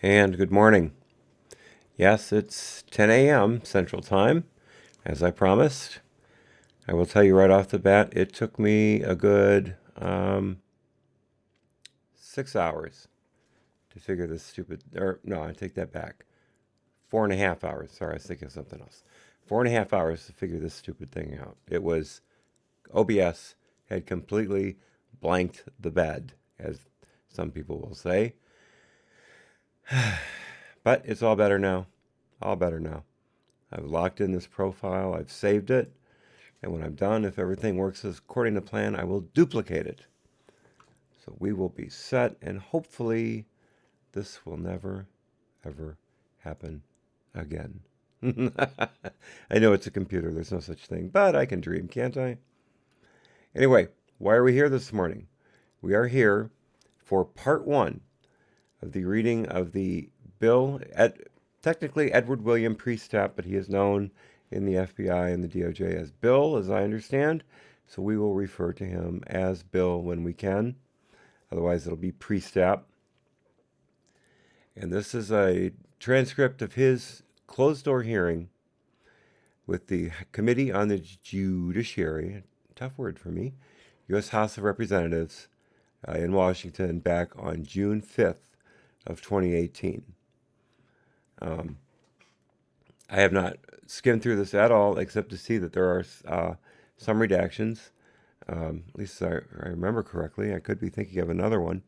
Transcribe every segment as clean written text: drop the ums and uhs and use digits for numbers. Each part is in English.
And good morning. Yes, it's 10 a.m. Central Time, as I promised. I will tell you right off the bat, it took me a good 6 hours to figure this or no, I take that back. 4.5 hours. Sorry, I was thinking of something else. 4.5 hours to figure this stupid thing out. It was OBS had completely blanked the bed, as some people will say. But it's all better now. All better now. I've locked in this profile, I've saved it, and when I'm done, if everything works as according to plan, I will duplicate it. So we will be set, and hopefully this will never, ever happen again. I know it's a computer, there's no such thing, but I can dream, can't I? Anyway, why are we here this morning? We are here for part one of the reading of the bill, technically Edward William Priestap, but he is known in the FBI and the DOJ as Bill, as I understand. So we will refer to him as Bill when we can. Otherwise, it'll be Priestap. And this is a transcript of his closed-door hearing with the Committee on the Judiciary, tough word for me, U.S. House of Representatives in Washington back on June 5th of 2018. I have not skimmed through this at all, except to see that there are some redactions. At least I remember correctly. I could be thinking of another one.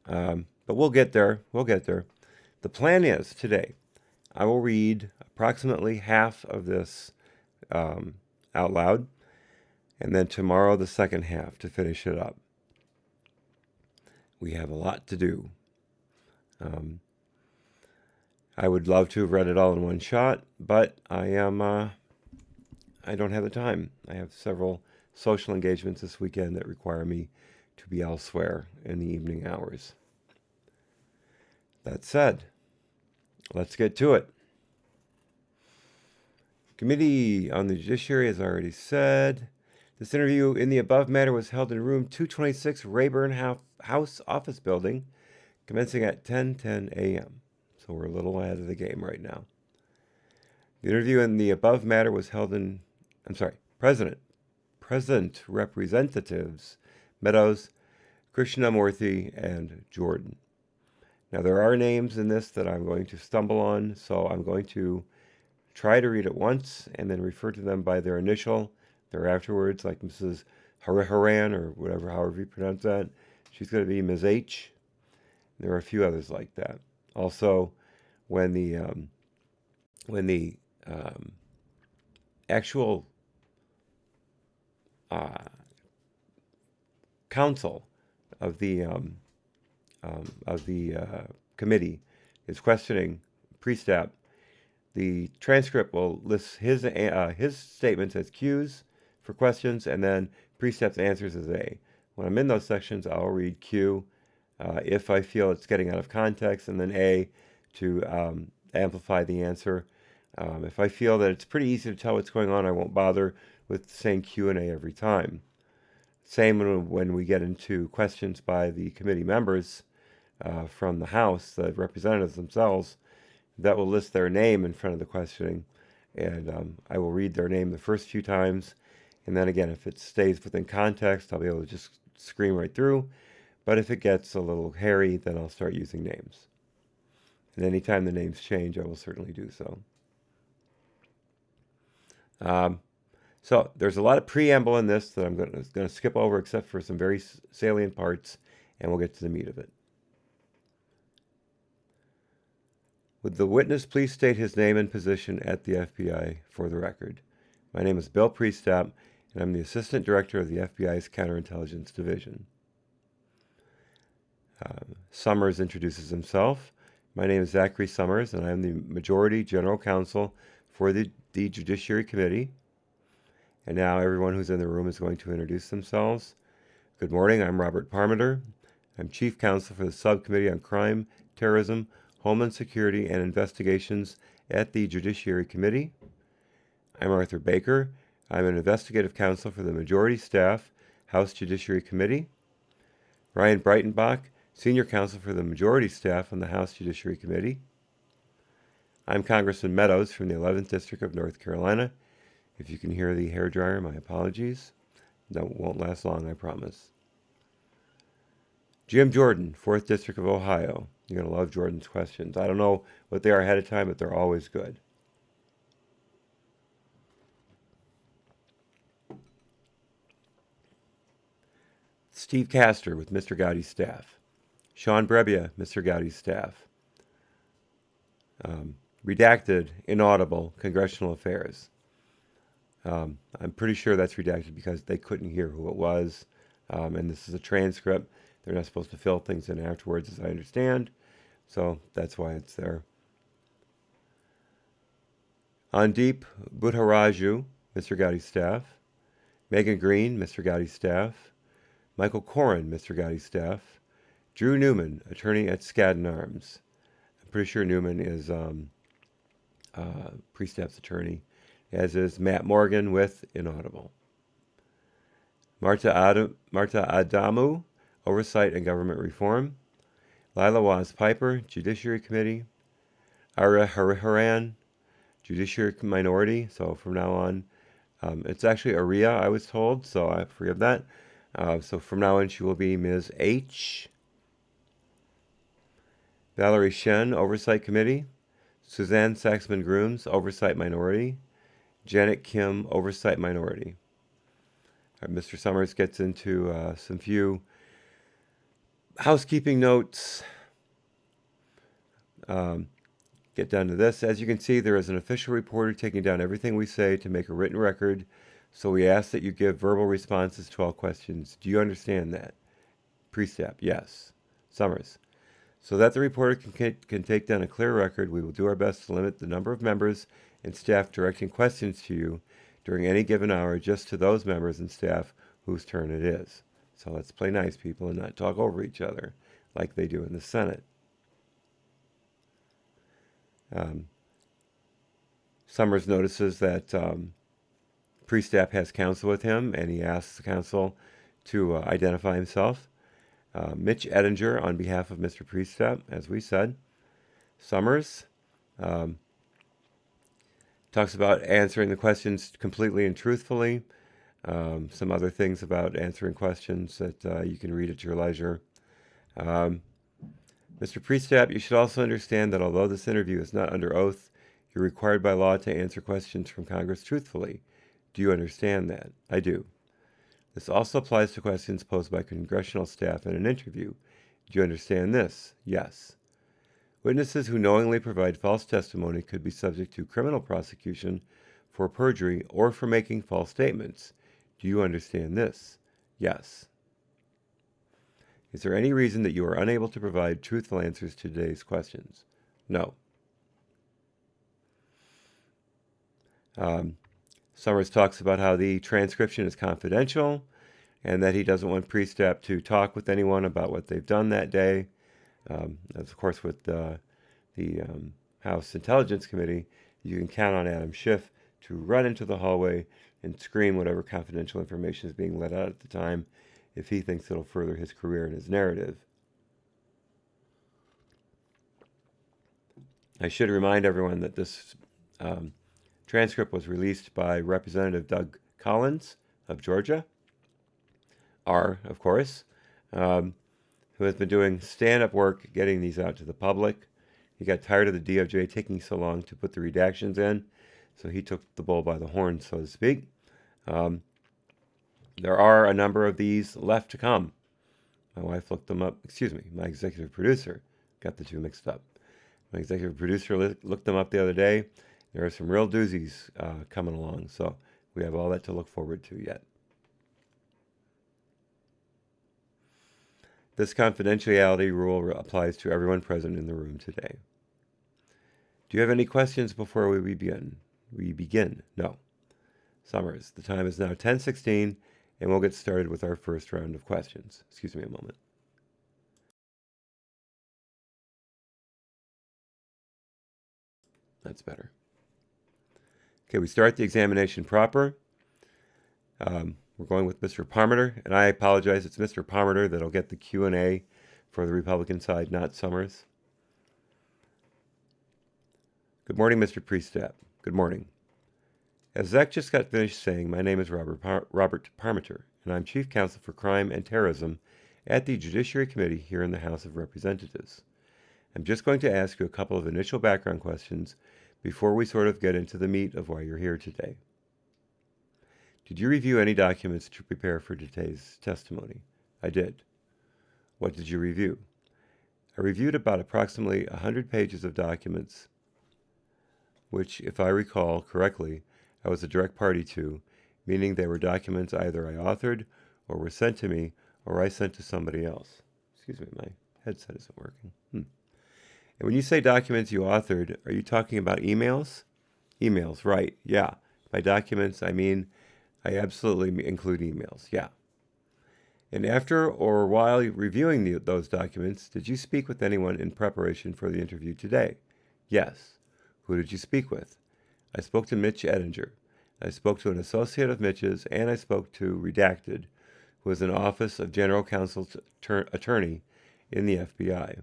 But we'll get there. We'll get there. The plan is today, I will read approximately half of this out loud, and then tomorrow the second half to finish it up. We have a lot to do. I would love to have read it all in one shot, but I don't have the time. I have several social engagements this weekend that require me to be elsewhere in the evening hours. That said, let's get to it. Committee on the Judiciary has already said. This interview in the above matter was held in room 226 Rayburn House Office Building, commencing at 10:10 a.m. So we're a little ahead of the game right now. The interview in the above matter was held in, Present Representatives Meadows, Krishnamurthy, and Jordan. Now there are names in this that I'm going to stumble on, so I'm going to try to read it once and then refer to them by their initial, their afterwards, like Mrs. Hariharan or whatever, however you pronounce that. She's going to be Ms. H. There are a few others like that. Also, when the actual counsel of the committee is questioning Priestap, the transcript will list his statements as Q's for questions, and then Priestap's answers as A. When I'm in those sections, I'll read Q if I feel it's getting out of context, and then A to amplify the answer. If I feel that it's pretty easy to tell what's going on, I won't bother with saying Q and A every time. Same when we get into questions by the committee members from the House, the representatives themselves, that will list their name in front of the questioning, and I will read their name the first few times, and then again, if it stays within context, I'll be able to just scream right through. But if it gets a little hairy, then I'll start using names. And anytime the names change, I will certainly do so. So there's a lot of preamble in this that I'm going to skip over, except for some very salient parts, and we'll get to the meat of it. Would the witness please state his name and position at the FBI for the record? My name is Bill Priestap, and I'm the Assistant Director of the FBI's Counterintelligence Division. Summers introduces himself. My name is Zachary Summers, and I'm the Majority General Counsel for the Judiciary Committee. And now everyone who's in the room is going to introduce themselves. Good morning, I'm Robert Parmenter. I'm Chief Counsel for the Subcommittee on Crime, Terrorism, Homeland Security, and Investigations at the Judiciary Committee. I'm Arthur Baker. I'm an Investigative Counsel for the Majority Staff, House Judiciary Committee. Ryan Breitenbach, Senior Counsel for the Majority Staff on the House Judiciary Committee. I'm Congressman Meadows from the 11th District of North Carolina. If you can hear the hairdryer, my apologies. That won't last long, I promise. Jim Jordan, 4th District of Ohio. You're going to love Jordan's questions. I don't know what they are ahead of time, but they're always good. Steve Castor with Mr. Gowdy's staff. Sean Brebbia, Mr. Gowdy's staff. Redacted, inaudible, congressional affairs. I'm pretty sure that's redacted because they couldn't hear who it was. And this is a transcript. They're not supposed to fill things in afterwards, as I understand. So that's why it's there. Andeep Butharaju, Mr. Gowdy's staff. Megan Green, Mr. Gowdy's staff. Michael Corrin, Mr. Gowdy's staff. Drew Newman, attorney at Skadden Arms. I'm pretty sure Newman is Priestap's attorney, as is Matt Morgan with Inaudible. Marta Adamu, Oversight and Government Reform. Lila Waz Piper, Judiciary Committee. Ara Hariharan, Judiciary Minority. So from now on, it's actually Aria, I was told, so I forgive that. So from now on, she will be Ms. H. Valerie Shen, Oversight Committee. Suzanne Saxman-Grooms, Oversight Minority. Janet Kim, Oversight Minority. Mr. Summers gets into some few housekeeping notes. Get down to this. As you can see, there is an official reporter taking down everything we say to make a written record. So we ask that you give verbal responses to all questions. Do you understand that? Priestap, yes. Summers. So that the reporter can take down a clear record, we will do our best to limit the number of members and staff directing questions to you during any given hour just to those members and staff whose turn it is. So let's play nice, people, and not talk over each other like they do in the Senate. Summers notices that Priestap has counsel with him, and he asks the counsel to identify himself. Mitch Ettinger on behalf of Mr. Priestap, as we said. Summers talks about answering the questions completely and truthfully. Some other things about answering questions that you can read at your leisure. Mr. Priestap, you should also understand that although this interview is not under oath, you're required by law to answer questions from Congress truthfully. Do you understand that? I do. This also applies to questions posed by congressional staff in an interview. Do you understand this? Yes. Witnesses who knowingly provide false testimony could be subject to criminal prosecution for perjury or for making false statements. Do you understand this? Yes. Is there any reason that you are unable to provide truthful answers to today's questions? No. Summers talks about how the transcription is confidential and that he doesn't want Priestap to talk with anyone about what they've done that day. As of course, with the House Intelligence Committee, you can count on Adam Schiff to run into the hallway and scream whatever confidential information is being let out at the time if he thinks it'll further his career and his narrative. I should remind everyone that this transcript was released by Representative Doug Collins of Georgia, of course, who has been doing stand-up work getting these out to the public. He got tired of the DOJ taking so long to put the redactions in, so he took the bull by the horn, so to speak. There are a number of these left to come. My wife looked them up. My executive producer got the two mixed up. My executive producer looked them up the other day. There are some real doozies coming along, so we have all that to look forward to yet. This confidentiality rule applies to everyone present in the room today. Do you have any questions before we begin? No. Summers, the time is now 10:16, and we'll get started with our first round of questions. Excuse me a moment. That's better. Okay, we start the examination proper. We're going with Mr. Parmenter, and I apologize, it's Mr. Parmenter that'll get the Q&A for the Republican side, not Summers. Good morning, Mr. Priestap. Good morning. As Zach just got finished saying, my name is Robert Parmenter, and I'm Chief Counsel for Crime and Terrorism at the Judiciary Committee here in the House of Representatives. I'm just going to ask you a couple of initial background questions before we sort of get into the meat of why you're here today. Did you review any documents to prepare for today's testimony? I did. What did you review? I reviewed about approximately 100 pages of documents, which, if I recall correctly, I was a direct party to, meaning they were documents either I authored or were sent to me or I sent to somebody else. Excuse me, my headset isn't working. And when you say documents you authored, are you talking about emails? Emails, right, yeah. By documents, I mean I absolutely include emails, yeah. And after or while reviewing those documents, did you speak with anyone in preparation for the interview today? Yes. Who did you speak with? I spoke to Mitch Ettinger. I spoke to an associate of Mitch's, and I spoke to Redacted, who is an Office of General Counsel's attorney in the FBI.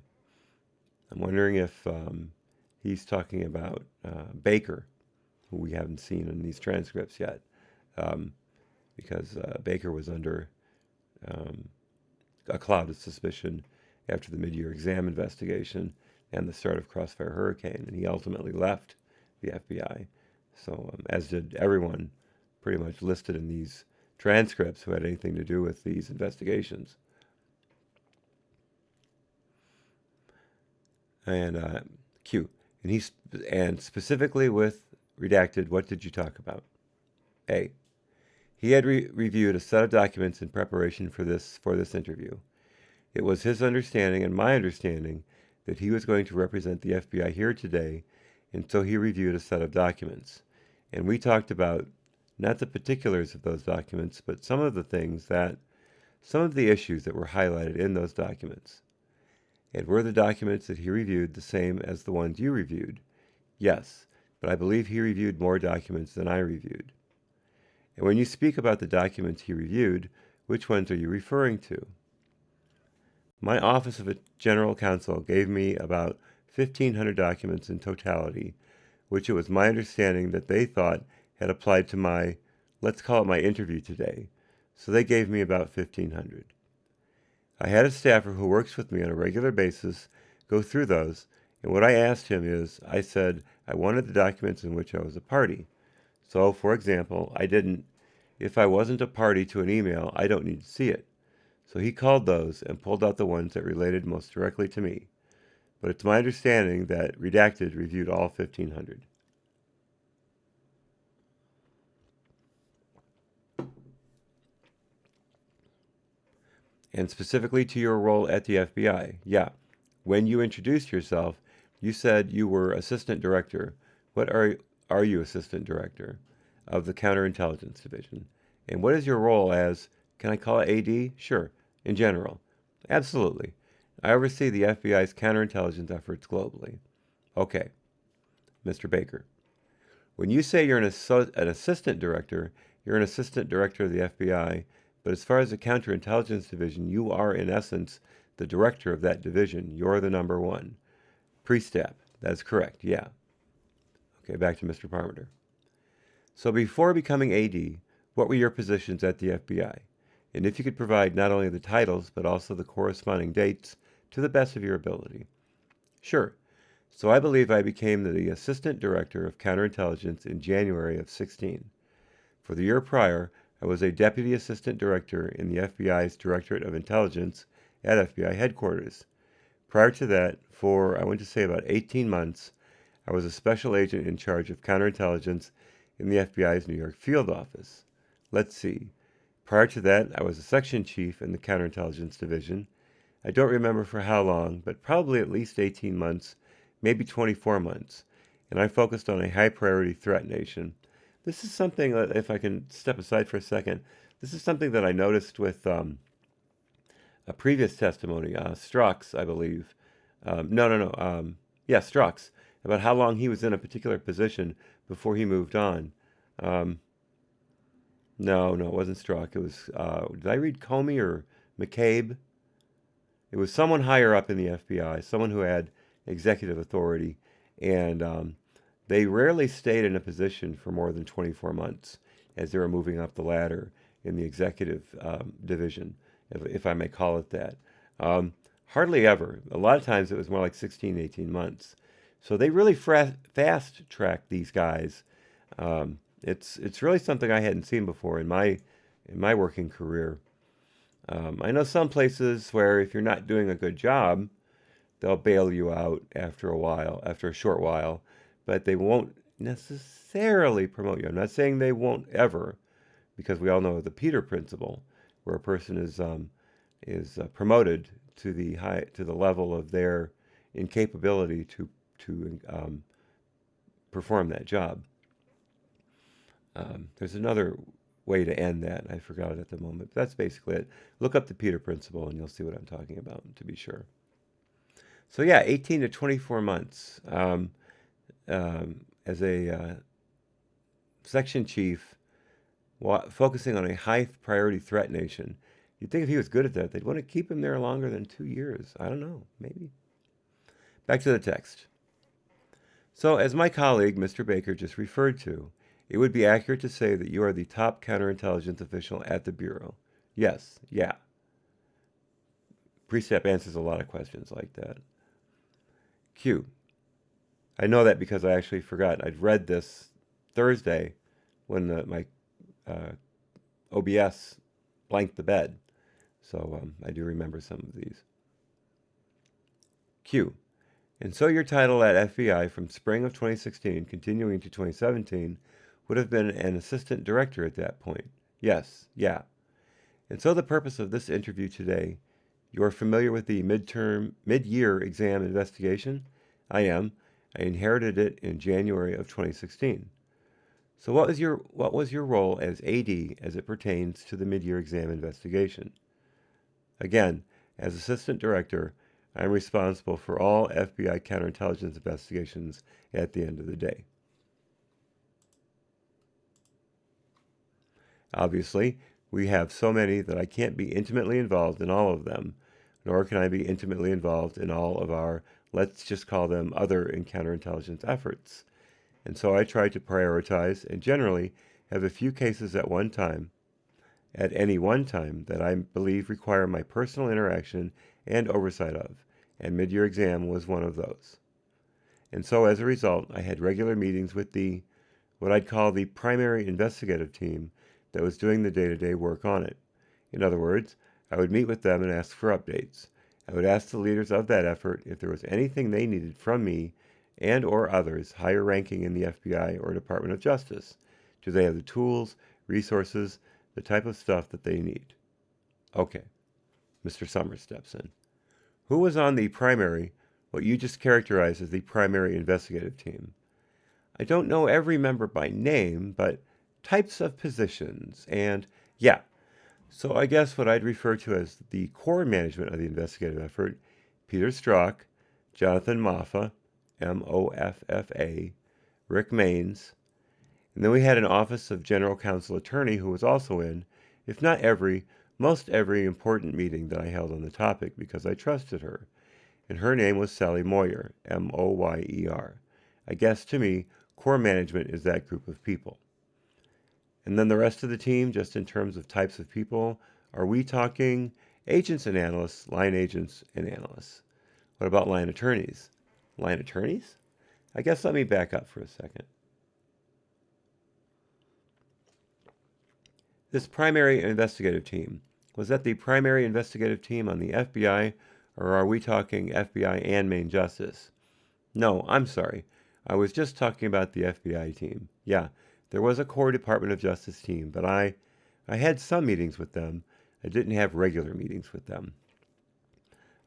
I'm wondering if he's talking about Baker, who we haven't seen in these transcripts yet, because Baker was under a cloud of suspicion after the mid-year exam investigation and the start of Crossfire Hurricane, and he ultimately left the FBI. So, as did everyone pretty much listed in these transcripts who had anything to do with these investigations. And Q. And specifically with Redacted, what did you talk about? A. He had reviewed a set of documents in preparation for this interview. It was his understanding and my understanding that he was going to represent the FBI here today, and so he reviewed a set of documents. And we talked about not the particulars of those documents, but some of the issues that were highlighted in those documents. And were the documents that he reviewed the same as the ones you reviewed? Yes, but I believe he reviewed more documents than I reviewed. And when you speak about the documents he reviewed, which ones are you referring to? My Office of General Counsel gave me about 1,500 documents in totality, which it was my understanding that they thought had applied to my, let's call it my interview today. So they gave me about 1,500. I had a staffer who works with me on a regular basis go through those, and what I asked him is, I said I wanted the documents in which I was a party. So, for example, if I wasn't a party to an email, I don't need to see it. So he called those and pulled out the ones that related most directly to me. But it's my understanding that Redacted reviewed all 1,500. And specifically to your role at the FBI, yeah. When you introduced yourself, you said you were Assistant Director. What are you Assistant Director of the Counterintelligence Division? And what is your role as, can I call it AD? Sure, in general. Absolutely. I oversee the FBI's counterintelligence efforts globally. Okay. Mr. Baker. When you say you're an assistant director, you're an assistant director of the FBI, but as far as the counterintelligence division, you are in essence the director of that division. You're the number one. Priestap. That's correct, yeah. Okay, back to Mr. Parmenter. So before becoming AD, what were your positions at the FBI? And if you could provide not only the titles, but also the corresponding dates to the best of your ability. Sure. So I believe I became the Assistant Director of Counterintelligence in January of 16. For the year prior, I was a Deputy Assistant Director in the FBI's Directorate of Intelligence at FBI headquarters. Prior to that, for I want to say about 18 months, I was a Special Agent in charge of counterintelligence in the FBI's New York field office. Let's see. Prior to that, I was a Section Chief in the Counterintelligence Division. I don't remember for how long, but probably at least 18 months, maybe 24 months, and I focused on a high-priority threat nation. This is something, if I can step aside for a second, this is something that I noticed with a previous testimony, Strux, I believe. Strux, about how long he was in a particular position before he moved on. No, it wasn't Strzok. It was, did I read Comey or McCabe? It was someone higher up in the FBI, someone who had executive authority, and they rarely stayed in a position for more than 24 months as they were moving up the ladder in the executive division, if I may call it that. Hardly ever. A lot of times it was more like 16, 18 months. So they really fast track these guys. It's really something I hadn't seen before in my working career. I know some places where if you're not doing a good job, they'll bail you out after a while, after a short while, but they won't necessarily promote you. I'm not saying they won't ever, because we all know the Peter principle, where a person is promoted to the level of their incapability to perform that job. There's another way to end that. I forgot it at the moment. But that's basically it. Look up the Peter principle and you'll see what I'm talking about, to be sure. So yeah, 18 to 24 months as a section chief focusing on a high priority threat nation. You'd think if he was good at that, they'd want to keep him there longer than 2 years. I don't know, maybe. Back to the text. So as my colleague, Mr. Baker, just referred to, it would be accurate to say that you are the top counterintelligence official at the Bureau. Yes, yeah. Priestap answers a lot of questions like that. Q. I know that because I actually forgot. I'd read this Thursday when my OBS blanked the bed. So I do remember some of these. Q. And so your title at FBI from spring of 2016 continuing to 2017 would have been an assistant director at that point. Yes, yeah. And so the purpose of this interview today, you are familiar with the mid-year exam investigation? I am. I inherited it in January of 2016. So what was your role as AD as it pertains to the mid-year exam investigation? Again, as assistant director, I am responsible for all FBI counterintelligence investigations at the end of the day. Obviously, we have so many that I can't be intimately involved in all of them, nor can I be intimately involved in all of our, let's just call them other and counterintelligence efforts. And so I try to prioritize and generally have a few cases at any one time, that I believe require my personal interaction and oversight of, and mid-year exam was one of those. And so as a result, I had regular meetings with what I'd call the primary investigative team that was doing the day-to-day work on it. In other words, I would meet with them and ask for updates. I would ask the leaders of that effort if there was anything they needed from me and or others higher ranking in the FBI or Department of Justice. Do they have the tools, resources, the type of stuff that they need? Okay, Mr. Summers steps in. Who was on the primary, what you just characterized as the primary investigative team? I don't know every member by name, but types of positions, and yeah. So I guess what I'd refer to as the core management of the investigative effort, Peter Strzok, Jonathan Moffa, M-O-F-F-A, Rick Maines, and then we had an Office of General Counsel Attorney who was also in, if not most every important meeting that I held on the topic because I trusted her. And her name was Sally Moyer, M-O-Y-E-R. I guess to me, core management is that group of people. And then the rest of the team, just in terms of types of people, are we talking agents and analysts, line agents and analysts? What about line attorneys? Line attorneys? I guess let me back up for a second. This primary investigative team, was that the primary investigative team on the FBI, or are we talking FBI and Main Justice? No, I'm sorry. I was just talking about the FBI team. Yeah, there was a core Department of Justice team, but I had some meetings with them. I didn't have regular meetings with them.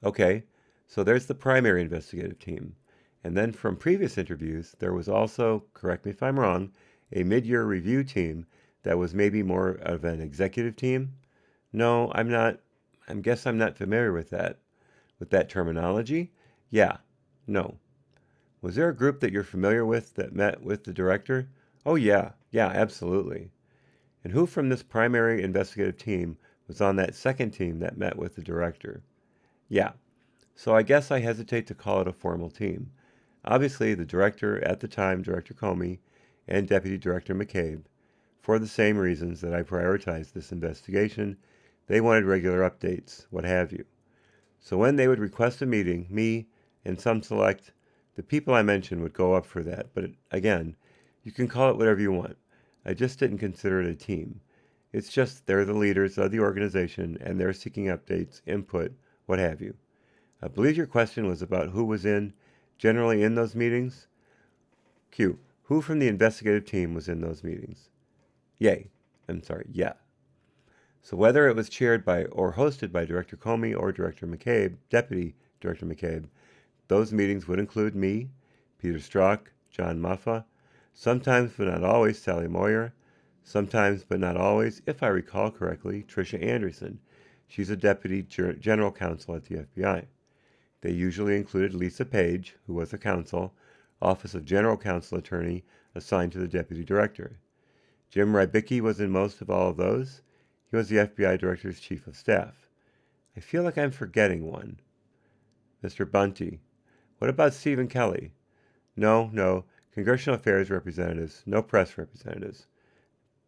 Okay, so there's the primary investigative team. And then from previous interviews, there was also, correct me if I'm wrong, a mid-year review team that was maybe more of an executive team. No, I'm not. I guess I'm not familiar with that terminology. Yeah, no. Was there a group that you're familiar with that met with the director? Oh yeah, absolutely. And who from this primary investigative team was on that second team that met with the director? Yeah. So I guess I hesitate to call it a formal team. Obviously, the director at the time, Director Comey, and Deputy Director McCabe, for the same reasons that I prioritized this investigation, they wanted regular updates, what have you. So when they would request a meeting, me and some select, the people I mentioned would go up for that. But again, you can call it whatever you want. I just didn't consider it a team. It's just they're the leaders of the organization and they're seeking updates, input, what have you. I believe your question was about who was generally in those meetings. Q. Who from the investigative team was in those meetings? Yay. I'm sorry, yeah. So whether it was chaired by or hosted by Director Comey or Director McCabe, Deputy Director McCabe, those meetings would include me, Peter Strzok, John Muffa, sometimes but not always Sally Moyer, sometimes but not always, if I recall correctly, Tricia Anderson. She's a Deputy General Counsel at the FBI. They usually included Lisa Page, who was a counsel, Office of General Counsel attorney assigned to the Deputy Director. Jim Rybicki was in most of all of those. He was the FBI Director's Chief of Staff. I feel like I'm forgetting one. Mr. Bunty. What about Stephen Kelly? No. Congressional Affairs representatives, no press representatives.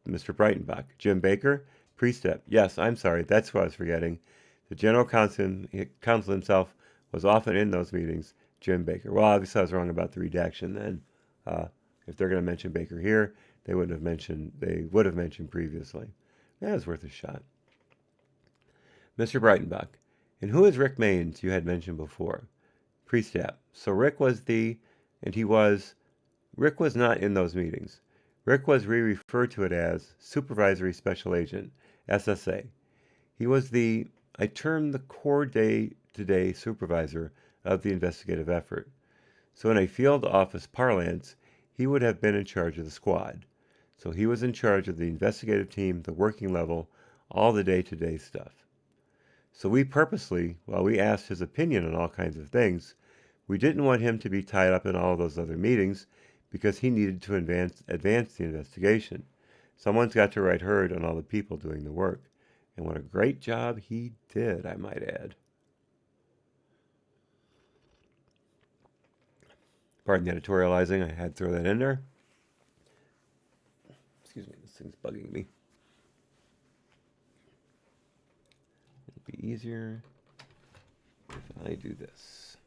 Mr. Breitenbach. Jim Baker? Priestap. Yes, I'm sorry, that's what I was forgetting. The General Counsel himself was often in those meetings. Jim Baker. Well, obviously I was wrong about the redaction then. If they're going to mention Baker here, they would have mentioned previously. That was worth a shot. Mr. Breitenbach. And who is Rick Maines you had mentioned before? Priestap. So Rick was not in those meetings. Rick was referred to it as Supervisory Special Agent, SSA. He was I termed the core day-to-day supervisor of the investigative effort. So in a field office parlance, he would have been in charge of the squad. So he was in charge of the investigative team, the working level, all the day-to-day stuff. So we purposely, while we asked his opinion on all kinds of things, we didn't want him to be tied up in all those other meetings because he needed to advance the investigation. Someone's got to write herd on all the people doing the work. And what a great job he did, I might add. Pardon the editorializing, I had to throw that in there. Excuse me, this thing's bugging me. It'll be easier if I do this.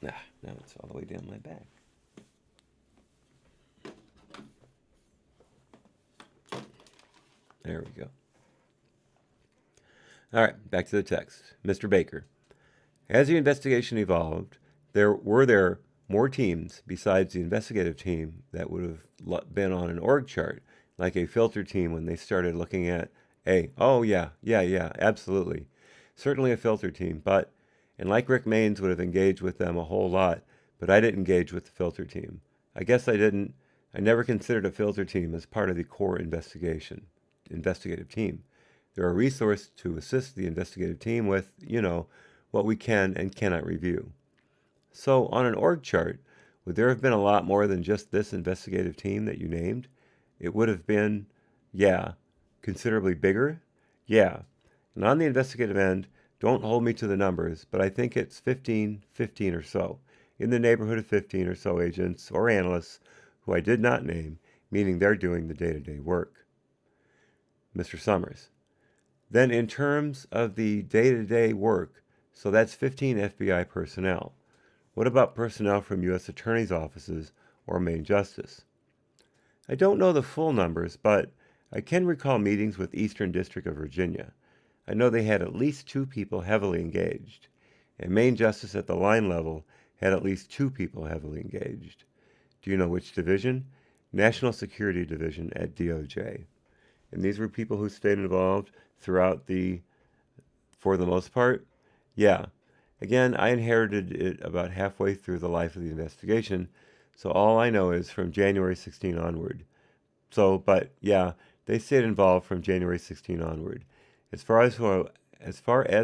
Now it's all the way down my back. There we go. All right, back to the text. Mr. Baker. As the investigation evolved, were there more teams besides the investigative team that would have been on an org chart, like a filter team when they started looking at absolutely. Certainly a filter team, and like Rick Maines would have engaged with them a whole lot, but I didn't engage with the filter team. I guess I never considered a filter team as part of the core investigative team. They're a resource to assist the investigative team with, what we can and cannot review. So on an org chart, would there have been a lot more than just this investigative team that you named? It would have been, considerably bigger? Yeah. And on the investigative end, don't hold me to the numbers, but I think it's 15 or so, in the neighborhood of 15 or so agents or analysts who I did not name, meaning they're doing the day-to-day work. Mr. Summers. Then in terms of the day-to-day work, so that's 15 FBI personnel. What about personnel from U.S. attorneys' offices or Main Justice? I don't know the full numbers, but I can recall meetings with Eastern District of Virginia. I know they had at least 2 people heavily engaged, and Main Justice at the line level had at least 2 people heavily engaged. Do you know which division? National Security Division at DOJ. And these were people who stayed involved throughout for the most part? Yeah. Again, I inherited it about halfway through the life of the investigation, so all I know is from January 16 onward. They stayed involved from January 16 onward. As far as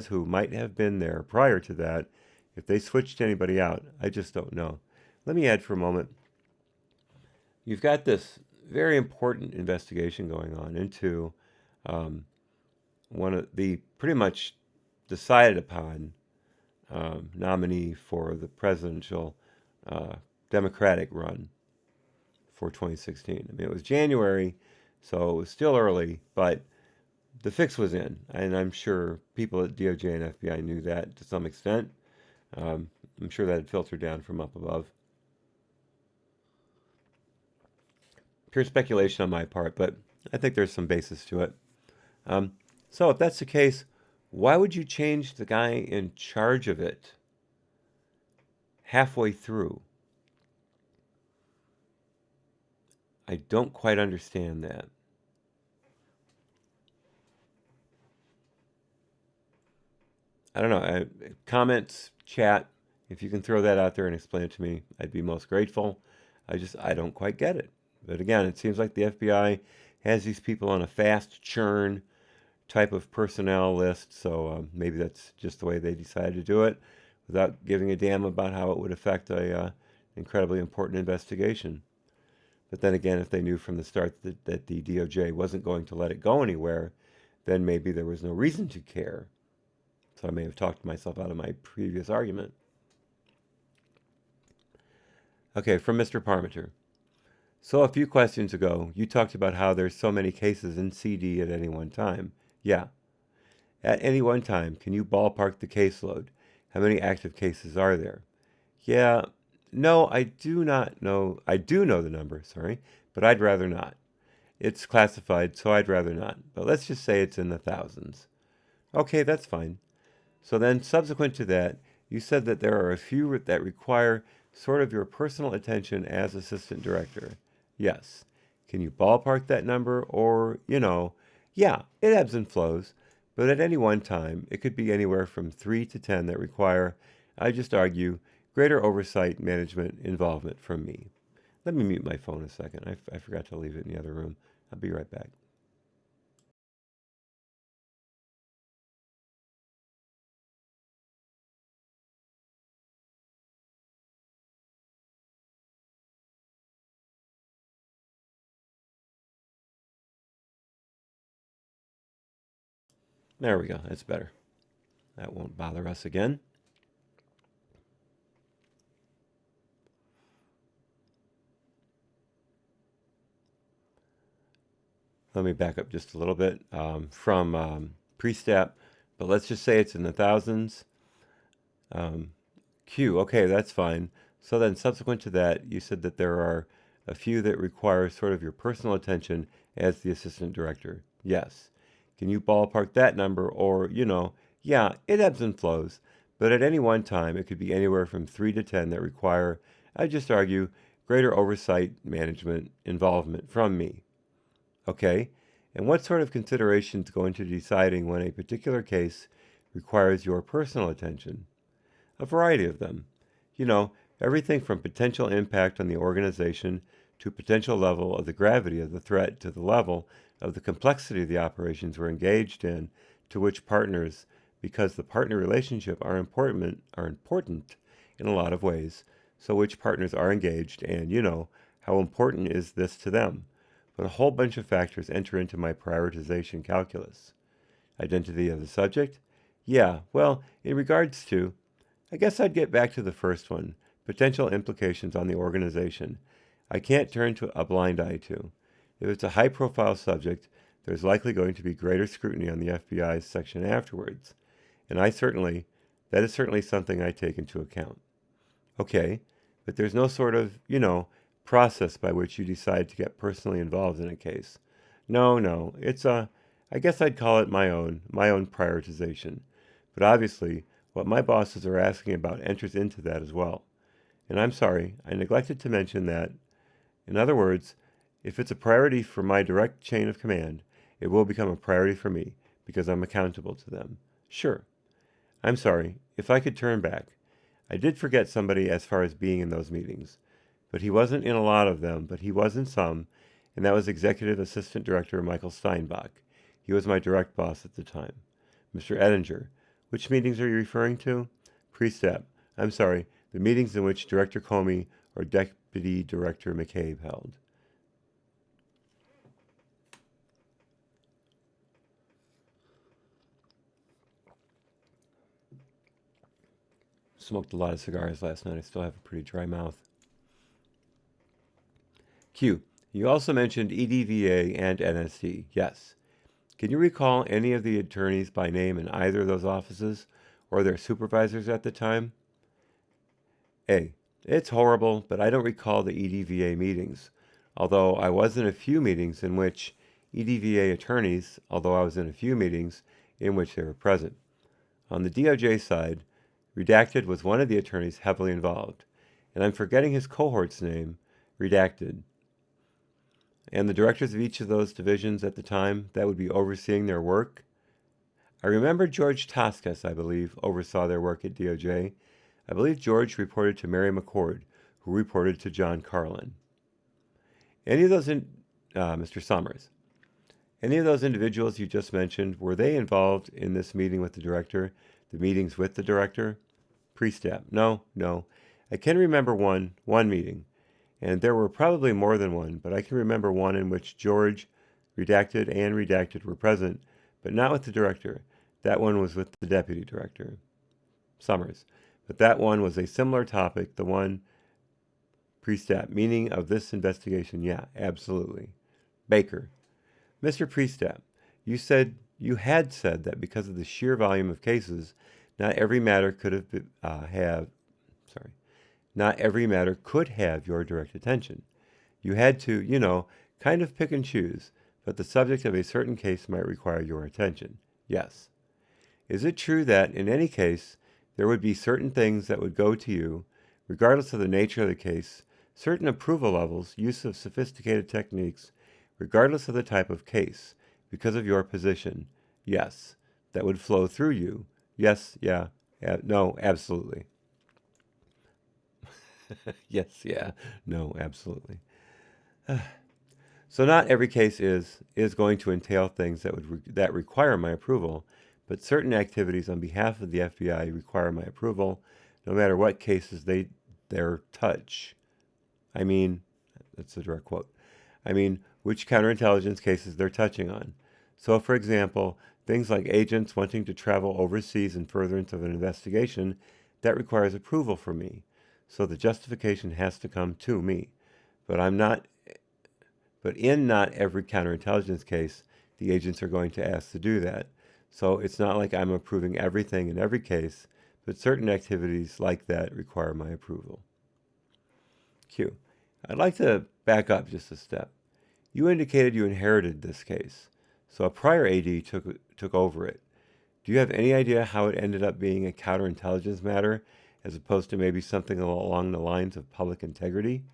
who might have been there prior to that, if they switched anybody out, I just don't know. Let me add for a moment. You've got this very important investigation going on into one of the pretty much decided upon nominee for the presidential Democratic run for 2016. I mean, it was January, so it was still early, but the fix was in, and I'm sure people at DOJ and FBI knew that to some extent. I'm sure that had filtered down from up above. Pure speculation on my part, but I think there's some basis to it. So if that's the case, why would you change the guy in charge of it halfway through? I don't quite understand that. I don't know. Comments, chat, if you can throw that out there and explain it to me, I'd be most grateful. I don't quite get it. But again, it seems like the FBI has these people on a fast churn type of personnel list, so maybe that's just the way they decided to do it without giving a damn about how it would affect a incredibly important investigation. But then again, if they knew from the start that the DOJ wasn't going to let it go anywhere, then maybe there was no reason to care. So I may have talked myself out of my previous argument. Okay, from Mr. Parmenter. So a few questions ago, you talked about how there's so many cases in CD at any one time. Yeah. At any one time, can you ballpark the caseload? How many active cases are there? Yeah. No, I do not know. I do know the number, sorry, but I'd rather not. It's classified, so I'd rather not. But let's just say it's in the thousands. Okay, that's fine. So then, subsequent to that, you said that there are a few that require sort of your personal attention as assistant director. Yes. Can you ballpark that number? Or, yeah, it ebbs and flows, but at any one time, it could be anywhere from 3 to 10 that require, I just argue, greater oversight, management, involvement from me. Let me mute my phone a second. I forgot to leave it in the other room. I'll be right back. There we go. That's better. That won't bother us again. Let me back up just a little bit from Priestap, but let's just say it's in the thousands. Q, okay, that's fine. So then, subsequent to that, you said that there are a few that require sort of your personal attention as the assistant director. Yes. Can you ballpark that number? Or, yeah, it ebbs and flows, but at any one time, it could be anywhere from 3 to 10 that require, I just argue, greater oversight, management, involvement from me. Okay, and what sort of considerations go into deciding when a particular case requires your personal attention? A variety of them. Everything from potential impact on the organization to potential level of the gravity of the threat to the level of the complexity of the operations we're engaged in, to which partners, because the partner relationship are important in a lot of ways, so which partners are engaged and, how important is this to them. But a whole bunch of factors enter into my prioritization calculus. Identity of the subject? Yeah, well, in regards to, I guess I'd get back to the first one, potential implications on the organization. I can't turn to a blind eye to. If it's a high-profile subject, there's likely going to be greater scrutiny on the FBI's section afterwards. And that is certainly something I take into account. Okay, but there's no sort of, process by which you decide to get personally involved in a case. No, I guess I'd call it my own prioritization. But obviously, what my bosses are asking about enters into that as well. And I'm sorry, I neglected to mention that. In other words, if it's a priority for my direct chain of command, it will become a priority for me because I'm accountable to them. Sure. I'm sorry, if I could turn back. I did forget somebody as far as being in those meetings. But he wasn't in a lot of them, but he was in some, and that was Executive Assistant Director Michael Steinbach. He was my direct boss at the time. Mr. Ettinger, which meetings are you referring to? Priestap, I'm sorry, the meetings in which Director Comey or Deputy Director McCabe held. Smoked a lot of cigars last night. I still have a pretty dry mouth. Q. You also mentioned EDVA and NSD. Yes. Can you recall any of the attorneys by name in either of those offices or their supervisors at the time? A. It's horrible, but I don't recall the EDVA meetings, although I was in a few meetings in which EDVA attorneys, although I was in a few meetings in which they were present. On the DOJ side, Redacted was one of the attorneys heavily involved, and I'm forgetting his cohort's name, Redacted. And the directors of each of those divisions at the time that would be overseeing their work. I remember George Toscas, I believe, oversaw their work at DOJ. I believe George reported to Mary McCord, who reported to John Carlin. Any of those, Mr. Summers, any of those individuals you just mentioned, were they involved in this meeting with the director, the meetings with the director? Priestap, no. I can remember one meeting, and there were probably more than one, but I can remember one in which George, Redacted, and Redacted were present, but not with the director. That one was with the deputy director, Summers. But that one was a similar topic, the one Priestap, meaning of this investigation. Yeah, absolutely. Baker. Mr. Priestap, you had said that because of the sheer volume of cases, not every matter could have your direct attention. You had to, kind of pick and choose, but the subject of a certain case might require your attention. Yes. Is it true that, in any case, there would be certain things that would go to you, regardless of the nature of the case, certain approval levels, use of sophisticated techniques, regardless of the type of case, because of your position? Yes. That would flow through you. Yes, yeah, no, absolutely. Yes, yeah, no, absolutely. So not every case is going to entail things that require my approval, but certain activities on behalf of the FBI require my approval, no matter what cases their touch. I mean, that's a direct quote. I mean, which counterintelligence cases they're touching on. So, for example, things like agents wanting to travel overseas in furtherance of an investigation, that requires approval from me. So the justification has to come to me. But in not every counterintelligence case, the agents are going to ask to do that. So it's not like I'm approving everything in every case, but certain activities like that require my approval. Q. I'd like to back up just a step. You indicated you inherited this case, so a prior AD took over it. Do you have any idea how it ended up being a counterintelligence matter as opposed to maybe something along the lines of public integrity?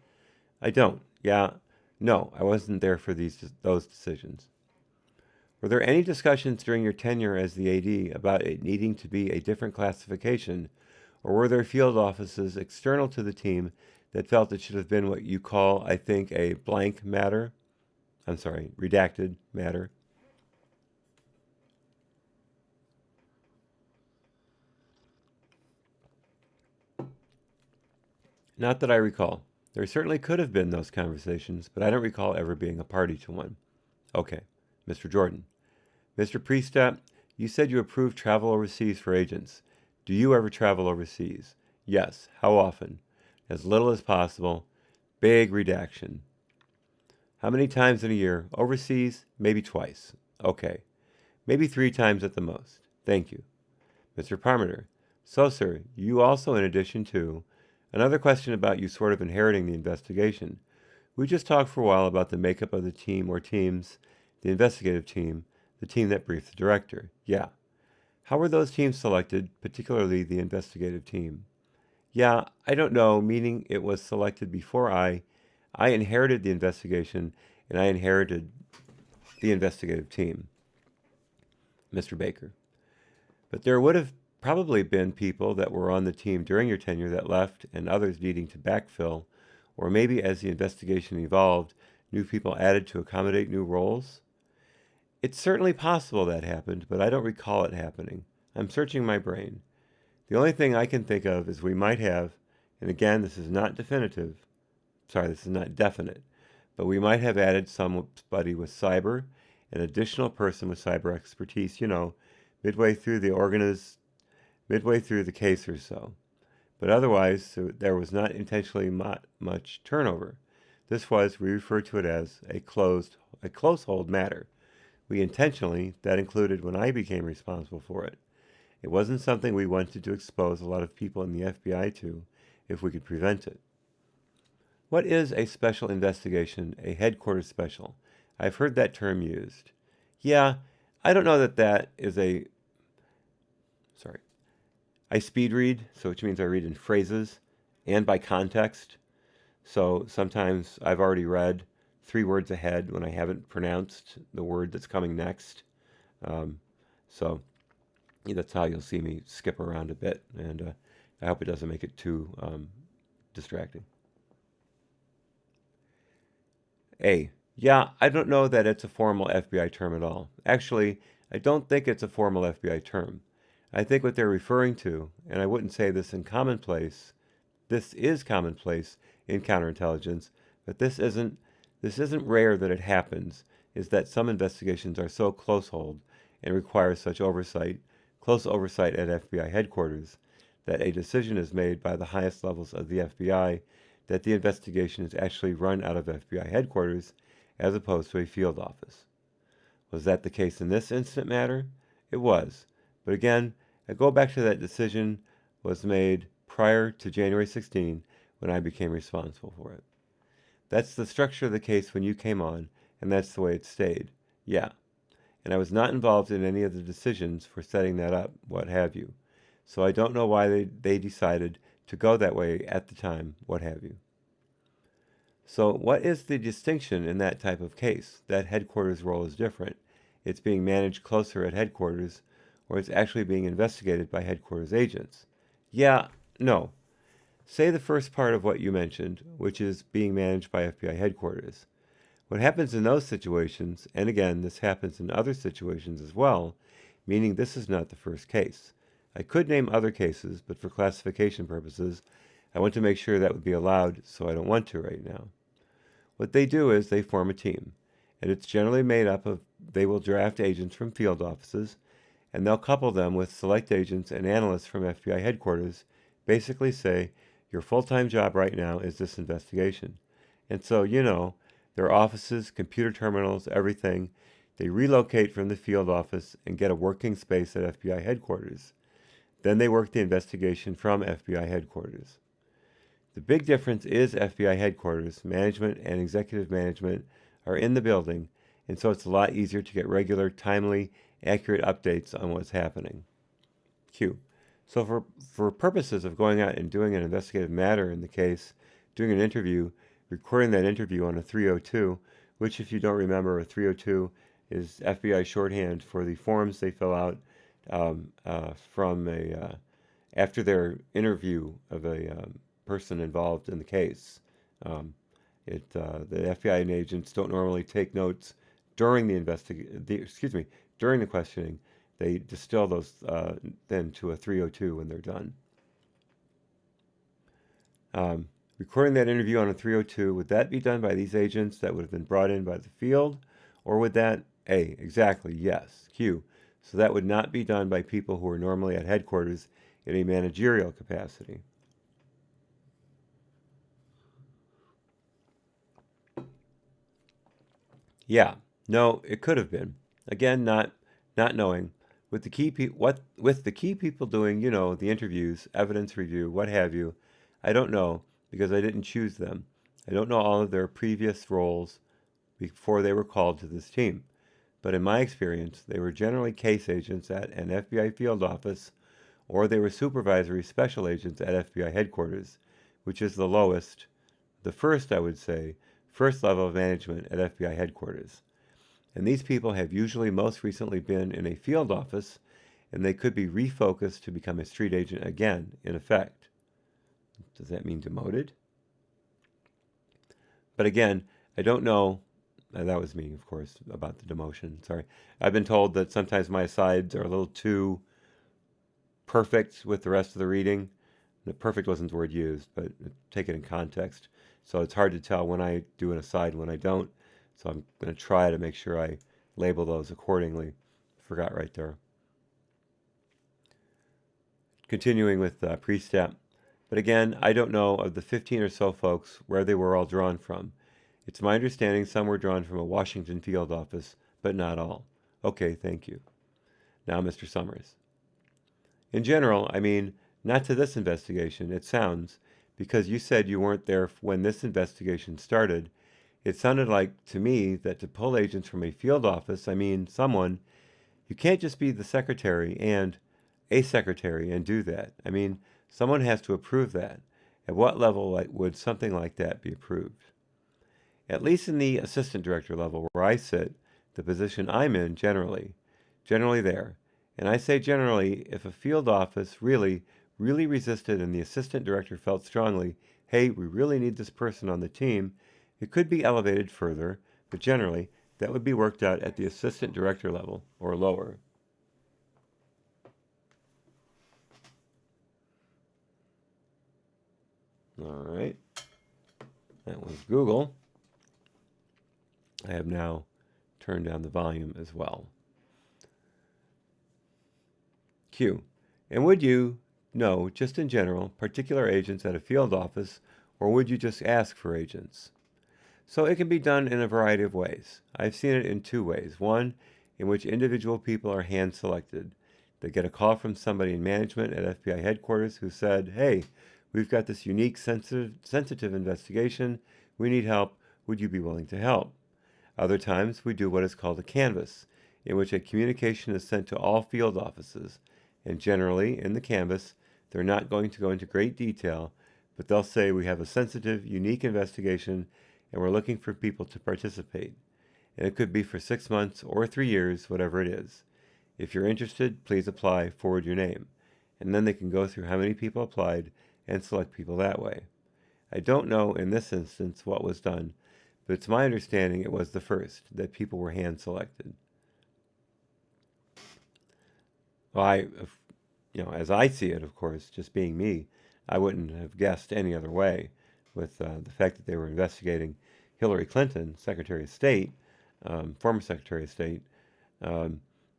I don't. Yeah. No, I wasn't there for those decisions. Were there any discussions during your tenure as the AD about it needing to be a different classification, or were there field offices external to the team that felt it should have been what you call, I think, a blank matter? Redacted matter? Not that I recall. There certainly could have been those conversations, but I don't recall ever being a party to one. Okay, Mr. Jordan. Mr. Priestap, you said you approved travel overseas for agents. Do you ever travel overseas? Yes. How often? As little as possible. Big redaction. How many times in a year? Overseas? Maybe twice. Okay. Maybe 3 times at the most. Thank you. Mr. Parmenter. So, sir, you also, in addition to, another question about you sort of inheriting the investigation. We just talked for a while about the makeup of the team or teams, the investigative team, the team that briefed the director. Yeah. How were those teams selected, particularly the investigative team? Yeah, I don't know, meaning it was selected before I inherited the investigation, and I inherited the investigative team. Mr. Baker. But there would have probably been people that were on the team during your tenure that left and others needing to backfill, or maybe as the investigation evolved, new people added to accommodate new roles. It's certainly possible that happened, but I don't recall it happening. I'm searching my brain. The only thing I can think of is we might have, and again, this is not definite, but we might have added somebody with cyber, an additional person with cyber expertise, midway through the case or so. but otherwise there was not intentionally much turnover. This was, we refer to it as a close hold matter. We intentionally, that included when I became responsible for it. It wasn't something we wanted to expose a lot of people in the FBI to if we could prevent it. What is a special investigation, a headquarters special? I've heard that term used. Yeah, I don't know that that is a... Sorry. I speed read, so which means I read in phrases and by context. So sometimes I've already read 3 words ahead when I haven't pronounced the word that's coming next. So that's how you'll see me skip around a bit, and I hope it doesn't make it too distracting. A. Yeah, I don't know that it's a formal FBI term at all. Actually, I don't think it's a formal FBI term. I think what they're referring to, and I wouldn't say this in commonplace, this is commonplace in counterintelligence, but this isn't rare that it happens, is that some investigations are so close-hold and require such oversight, close oversight at FBI headquarters, that a decision is made by the highest levels of the FBI that the investigation is actually run out of FBI headquarters as opposed to a field office. Was that the case in this instant matter? It was. But again, I go back to that decision was made prior to January 16 when I became responsible for it. That's the structure of the case when you came on, and that's the way it stayed. Yeah. And I was not involved in any of the decisions for setting that up, what have you. So I don't know why they decided to go that way at the time, what have you. So what is the distinction in that type of case? That headquarters role is different. It's being managed closer at headquarters, or it's actually being investigated by headquarters agents. Yeah, no. Say the first part of what you mentioned, which is being managed by FBI headquarters. What happens in those situations, and again, this happens in other situations as well, meaning this is not the first case. I could name other cases, but for classification purposes, I want to make sure that would be allowed, so I don't want to right now. What they do is they form a team, and it's generally made up of, they will draft agents from field offices, and they'll couple them with select agents and analysts from FBI headquarters, basically say, your full-time job right now is this investigation. And so, their offices, computer terminals, everything, they relocate from the field office and get a working space at FBI headquarters. Then they work the investigation from FBI headquarters. The big difference is FBI headquarters, management and executive management are in the building, and so it's a lot easier to get regular, timely, accurate updates on what's happening. Q. So for purposes of going out and doing an investigative matter in the case, doing an interview, recording that interview on a 302, which if you don't remember, a 302 is FBI shorthand for the forms they fill out after their interview of a person involved in the case. The FBI agents don't normally take notes during during the questioning. They distill those then to a 302 when they're done. Recording that interview on a 302, would that be done by these agents that would have been brought in by the field? Or would that, A, exactly, yes. Q, so that would not be done by people who are normally at headquarters in a managerial capacity. Yeah, no, it could have been. Again, not knowing. With the key people doing, the interviews, evidence review, what have you, I don't know because I didn't choose them. I don't know all of their previous roles before they were called to this team. But in my experience, they were generally case agents at an FBI field office, or they were supervisory special agents at FBI headquarters, which is the lowest, the first, I would say, first level of management at FBI headquarters. And these people have usually most recently been in a field office, and they could be refocused to become a street agent again, in effect. Does that mean demoted? But again, I don't know. That was me, of course, about the demotion. Sorry. I've been told that sometimes my asides are a little too perfect with the rest of the reading. The perfect wasn't the word used, but take it in context. So it's hard to tell when I do an aside and when I don't. So I'm going to try to make sure I label those accordingly. Forgot right there. Continuing with Priestap. But again, I don't know of the 15 or so folks where they were all drawn from. It's my understanding some were drawn from a Washington field office, but not all. Okay, thank you. Now, Mr. Summers. In general, I mean, not to this investigation, it sounds, because you said you weren't there when this investigation started, it sounded like to me that to pull agents from a field office, I mean, someone, you can't just be the secretary and a secretary and do that. I mean, someone has to approve that. At what level would something like that be approved? At least in the assistant director level where I sit, the position I'm in generally there. And I say generally, if a field office really resisted and the assistant director felt strongly, hey, we really need this person on the team, it could be elevated further, but generally, that would be worked out at the assistant director level or lower. All right, that was Google. I have now turned down the volume as well. Q. And would you know, just in general, particular agents at a field office, or would you just ask for agents? So it can be done in a variety of ways. I've seen it in two ways. One, in which individual people are hand selected. They get a call from somebody in management at FBI headquarters who said, hey, we've got this unique sensitive investigation. We need help. Would you be willing to help? Other times we do what is called a canvass, in which a communication is sent to all field offices. And generally, in the canvass, they're not going to go into great detail, but they'll say we have a sensitive, unique investigation and we're looking for people to participate. And it could be for 6 months or 3 years, whatever it is. If you're interested, please apply, forward your name. And then they can go through how many people applied and select people that way. I don't know in this instance what was done, but it's my understanding it was the first, that people were hand selected. Well, as I see it, of course, just being me, I wouldn't have guessed any other way with the fact that they were investigating Hillary Clinton, Secretary of State, former Secretary of State.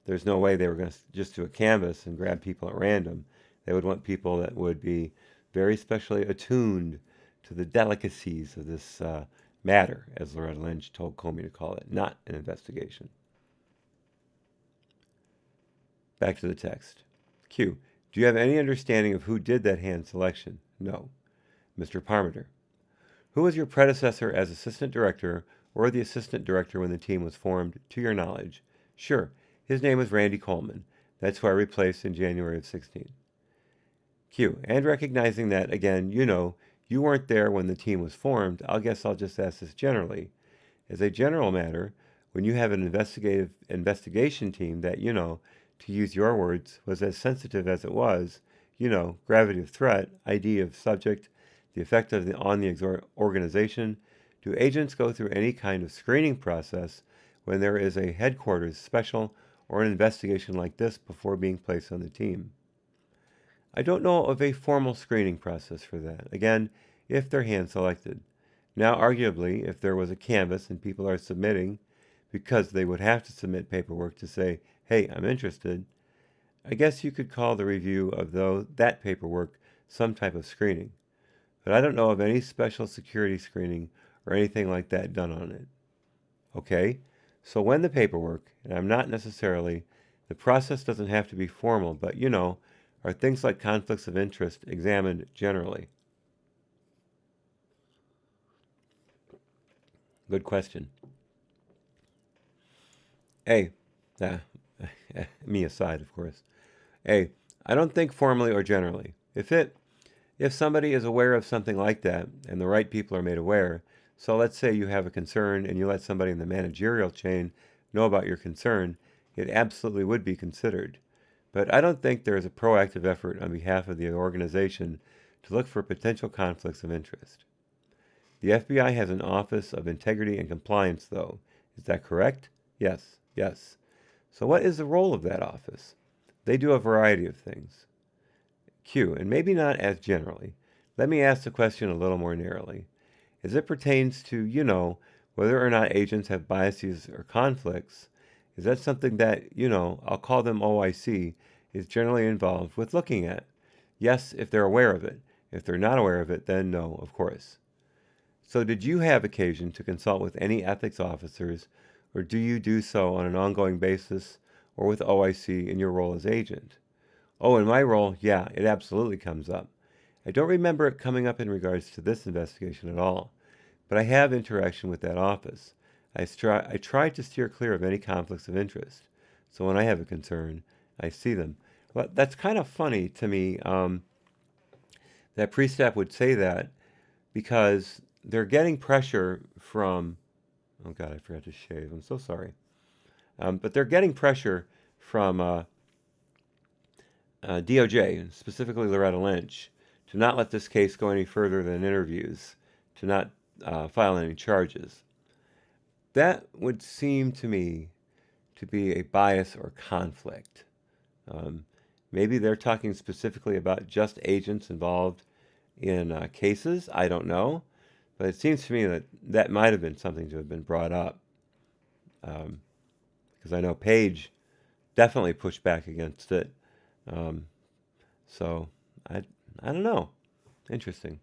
There's no way they were going to just do a canvass and grab people at random. They would want people that would be very specially attuned to the delicacies of this matter, as Loretta Lynch told Comey to call it, not an investigation. Back to the text. Q. Do you have any understanding of who did that hand selection? No. Mr. Parmenter. Who was your predecessor as assistant director or the assistant director when the team was formed, to your knowledge? Sure. His name was Randy Coleman. That's who I replaced in January of 16. Q. And recognizing that, again, you weren't there when the team was formed, I'll just ask this generally. As a general matter, when you have an investigation team that, to use your words, was as sensitive as it was, gravity of threat, ID of subject, the effect on the organization, do agents go through any kind of screening process when there is a headquarters special or an investigation like this before being placed on the team? I don't know of a formal screening process for that. Again, if they're hand selected. Now, arguably, if there was a canvass and people are submitting, because they would have to submit paperwork to say, hey, I'm interested, I guess you could call the review of that paperwork some type of screening. But I don't know of any special security screening or anything like that done on it. Okay? So when the paperwork, and I'm not necessarily, the process doesn't have to be formal, but are things like conflicts of interest examined generally? Good question. A. Me aside, of course. A. I don't think formally or generally. If somebody is aware of something like that, and the right people are made aware, so let's say you have a concern and you let somebody in the managerial chain know about your concern, it absolutely would be considered. But I don't think there is a proactive effort on behalf of the organization to look for potential conflicts of interest. The FBI has an Office of Integrity and Compliance, though. Is that correct? Yes. So what is the role of that office? They do a variety of things. Q, and maybe not as generally. Let me ask the question a little more narrowly. As it pertains to, whether or not agents have biases or conflicts, is that something that, I'll call them OIC, is generally involved with looking at? Yes, if they're aware of it. If they're not aware of it, then no, of course. So did you have occasion to consult with any ethics officers, or do you do so on an ongoing basis or with OIC in your role as agent? Oh, in my role, yeah, it absolutely comes up. I don't remember it coming up in regards to this investigation at all, but I have interaction with that office. I try to steer clear of any conflicts of interest. So when I have a concern, I see them. Well, that's kind of funny to me that Priestap would say that because they're getting pressure from. Oh God, I forgot to shave. I'm so sorry. But they're getting pressure from DOJ, specifically Loretta Lynch, to not let this case go any further than interviews, to not file any charges. That would seem to me to be a bias or conflict. Um, Maybe they're talking specifically about just agents involved in cases. I don't know. But it seems to me that that might have been something to have been brought up. Because I know Paige definitely pushed back against it. Um, so I, I don't know. Interesting.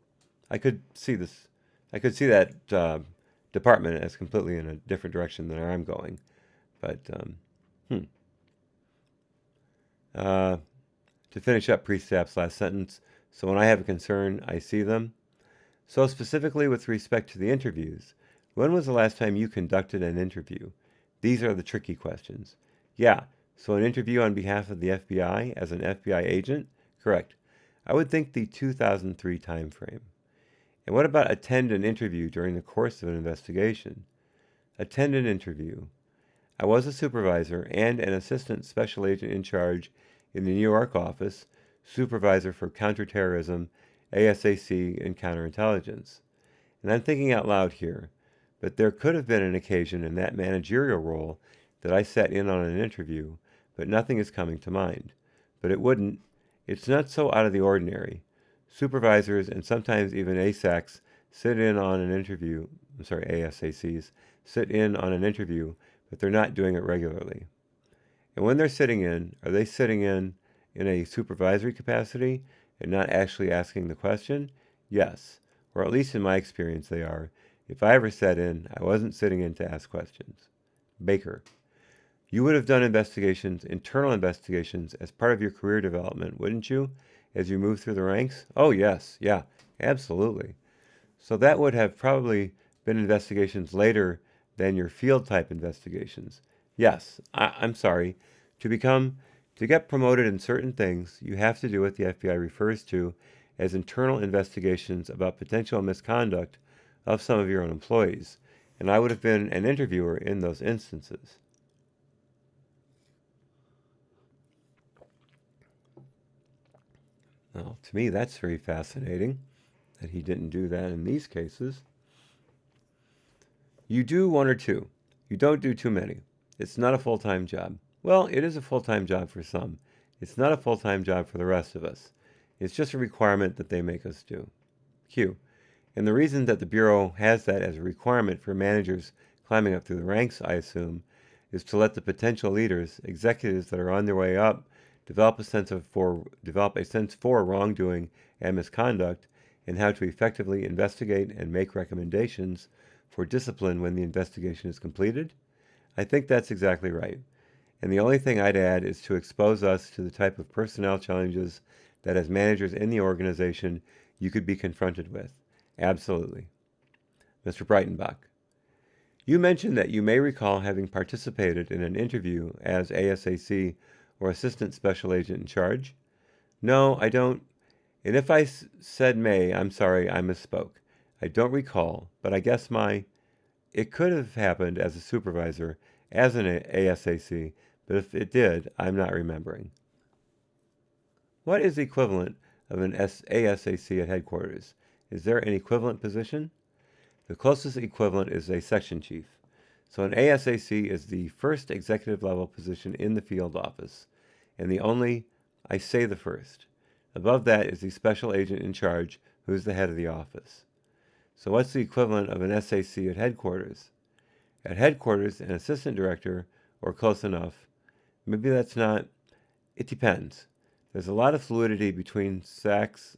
I could see this. I could see that department as completely in a different direction than I'm going. But hmm. uh, to finish up Priestap's last sentence, so when I have a concern, I see them. So specifically with respect to the interviews, when was the last time you conducted an interview? These are the tricky questions. Yeah, so an interview on behalf of the FBI as an FBI agent? Correct. I would think the 2003 timeframe. And what about attend an interview during the course of an investigation? Attend an interview. I was a supervisor and an assistant special agent in charge in the New York office, supervisor for counterterrorism, ASAC, and counterintelligence. And I'm thinking out loud here, but there could have been an occasion in that managerial role that I sat in on an interview, but nothing is coming to mind. But it wouldn't. It's not so out of the ordinary. Supervisors and sometimes even ASACs sit in on an interview, ASACs, sit in on an interview, but they're not doing it regularly. And when they're sitting in, are they sitting in a supervisory capacity and not actually asking the question? Yes, or at least in my experience they are. If I ever sat in, I wasn't sitting in to ask questions. Baker, you would have done investigations, internal investigations, as part of your career development, wouldn't you, as you move through the ranks? Oh, yes, yeah, absolutely. So that would have probably been investigations later than your field type investigations. Yes, I'm sorry. To get promoted in certain things, you have to do what the FBI refers to as internal investigations about potential misconduct of some of your own employees. And I would have been an interviewer in those instances. Well, to me, that's very fascinating that he didn't do that in these cases. You do one or two. You don't do too many. It's not a full-time job. Well, it is a full-time job for some. It's not a full-time job for the rest of us. It's just a requirement that they make us do. Q. And the reason that the Bureau has that as a requirement for managers climbing up through the ranks, I assume, is to let the potential leaders, executives that are on their way up, develop a sense for wrongdoing and misconduct and how to effectively investigate and make recommendations for discipline when the investigation is completed? I think that's exactly right. And the only thing I'd add is to expose us to the type of personnel challenges that as managers in the organization you could be confronted with. Absolutely. Mr. Breitenbach, you mentioned that you may recall having participated in an interview as ASAC or Assistant Special Agent in Charge. No, I don't. And if I said may, I'm sorry, I misspoke. I don't recall, but I guess it could have happened as a supervisor, as an ASAC, but if it did, I'm not remembering. What is the equivalent of an ASAC at headquarters? Is there an equivalent position? The closest equivalent is a section chief. So an ASAC is the first executive level position in the field office, and I say the first. Above that is the special agent in charge, who is the head of the office. So what's the equivalent of an SAC at headquarters? At headquarters, an assistant director, or close enough. Maybe that's it depends. There's a lot of fluidity between SACs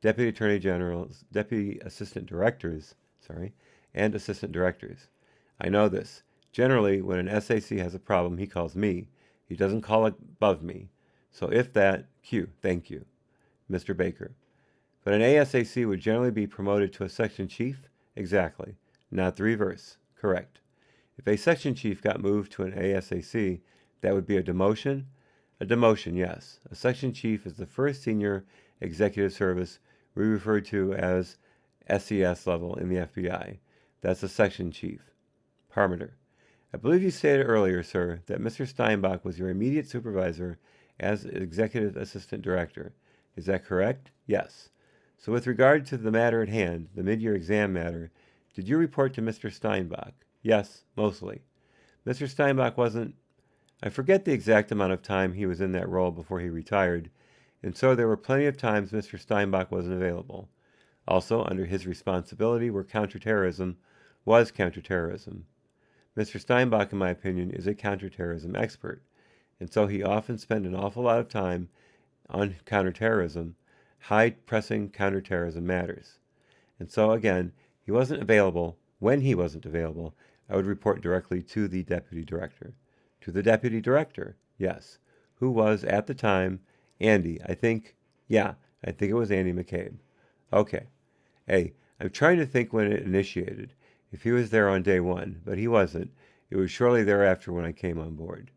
deputy attorney generals, deputy assistant directors, and assistant directors. I know this. Generally, when an SAC has a problem, he calls me. He doesn't call above me. So if that, Q, thank you, Mr. Baker. But an ASAC would generally be promoted to a section chief? Exactly. Not the reverse. Correct. If a section chief got moved to an ASAC, that would be a demotion? A demotion, yes. A section chief is the first senior executive service we refer to as SES level in the FBI. That's a section chief. Parmeter. I believe you stated earlier, sir, that Mr. Steinbach was your immediate supervisor as executive assistant director. Is that correct? Yes. So with regard to the matter at hand, the mid-year exam matter, did you report to Mr. Steinbach? Yes, mostly. Mr. Steinbach wasn't... I forget the exact amount of time he was in that role before he retired, and so there were plenty of times Mr. Steinbach wasn't available. Also, under his responsibility were counterterrorism, was counterterrorism. Mr. Steinbach, in my opinion, is a counterterrorism expert, and so he often spent an awful lot of time on counterterrorism, high-pressing counterterrorism matters. And so, again, he wasn't available. When he wasn't available, I would report directly to the deputy director. To the deputy director, yes, who was, at the time, Andy. I think it was Andy McCabe. Okay. A, I'm trying to think when it initiated. If he was there on day one, but he wasn't. It was shortly thereafter when I came on board.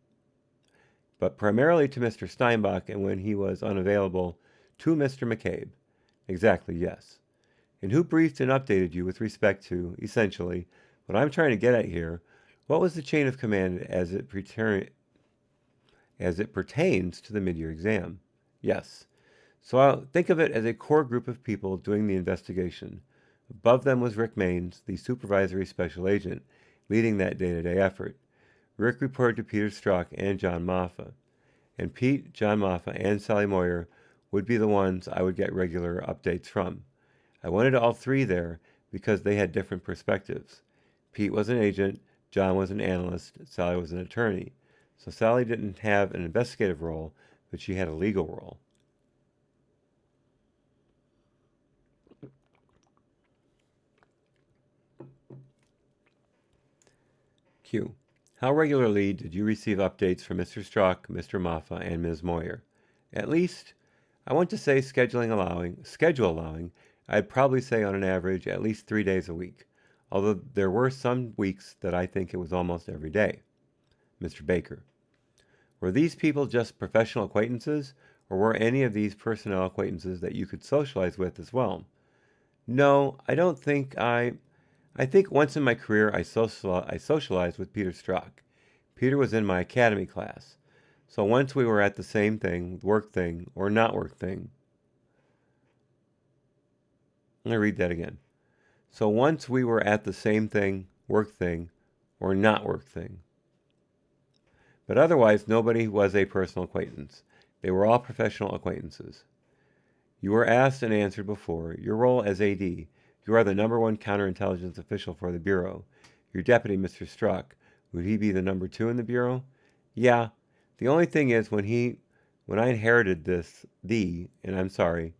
But primarily to Mr. Steinbach, and when he was unavailable, to Mr. McCabe. Exactly, yes. And who briefed and updated you with respect to, essentially, what I'm trying to get at here, what was the chain of command as it pertains to the mid-year exam? Yes. So I'll think of it as a core group of people doing the investigation. Above them was Rick Maines, the supervisory special agent, leading that day-to-day effort. Rick reported to Peter Strzok and John Moffa. And Pete, John Moffa, and Sally Moyer would be the ones I would get regular updates from. I wanted all three there because they had different perspectives. Pete was an agent, John was an analyst, Sally was an attorney. So Sally didn't have an investigative role, but she had a legal role. Q. How regularly did you receive updates from Mr. Strzok, Mr. Moffa, and Ms. Moyer? At least, I want to say schedule allowing, I'd probably say on an average at least 3 days a week, although there were some weeks that I think it was almost every day. Mr. Baker. Were these people just professional acquaintances, or were any of these personnel acquaintances that you could socialize with as well? No, I don't think I think once in my career I socialized with Peter Strzok. Peter was in my academy class. So once we were at the same thing, work thing, or not work thing. Let me read that again. So once we were at the same thing, work thing, or not work thing. But otherwise, nobody was a personal acquaintance. They were all professional acquaintances. You were asked and answered before. Your role as AD. You are the #1 counterintelligence official for the Bureau. Your deputy, Mr. Strzok, would he be the #2 in the Bureau? Yeah. The only thing is, when I inherited and I'm sorry,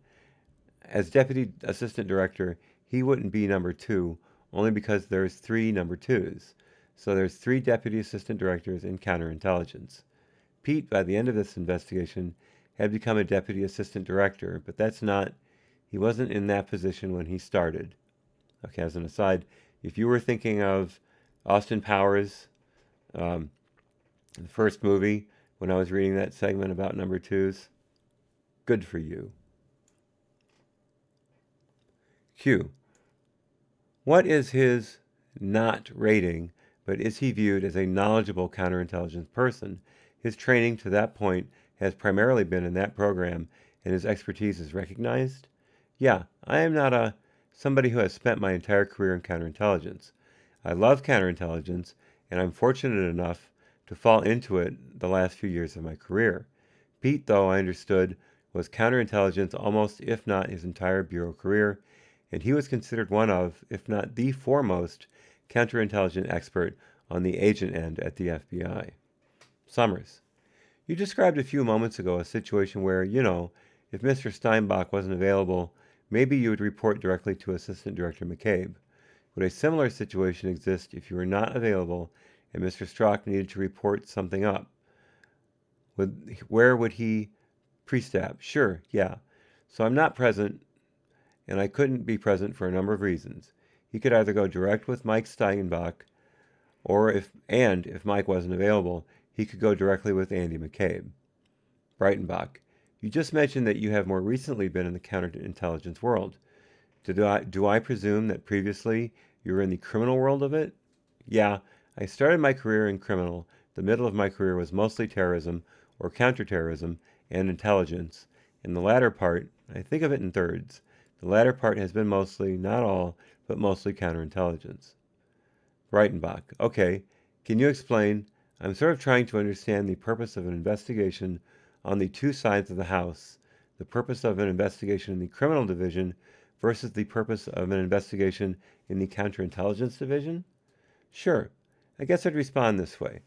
as deputy assistant director, he wouldn't be #2, only because there's 3 #2s. So there's 3 deputy assistant directors in counterintelligence. Pete, by the end of this investigation, had become a deputy assistant director, but he wasn't in that position when he started. Okay, as an aside, if you were thinking of Austin Powers, the first movie, when I was reading that segment about #2s, good for you. Q. What is his not rating, but is he viewed as a knowledgeable counterintelligence person? His training to that point has primarily been in that program, and his expertise is recognized? Yeah, I am not somebody who has spent my entire career in counterintelligence. I love counterintelligence, and I'm fortunate enough to fall into it the last few years of my career. Pete, though, I understood, was counterintelligence almost, if not his entire Bureau career, and he was considered one of, if not the foremost, counterintelligence expert on the agent end at the FBI. Summers. You described a few moments ago a situation where, if Mr. Steinbach wasn't available, maybe you would report directly to Assistant Director McCabe. Would a similar situation exist if you were not available and Mr. Strzok needed to report something up? Where would he? Priestap. Sure, yeah. So I'm not present, and I couldn't be present for a number of reasons. He could either go direct with Mike Steinbach, or if Mike wasn't available, he could go directly with Andy McCabe. Breitenbach. You just mentioned that you have more recently been in the counterintelligence world. Do I presume that previously you were in the criminal world of it? Yeah, I started my career in criminal. The middle of my career was mostly terrorism or counterterrorism and intelligence. In the latter part, I think of it in thirds. The latter part has been mostly, not all, but mostly counterintelligence. Breitenbach. Okay, can you explain? I'm sort of trying to understand the purpose of an investigation on the two sides of the house, the purpose of an investigation in the criminal division versus the purpose of an investigation in the counterintelligence division? Sure, I guess I'd respond this way,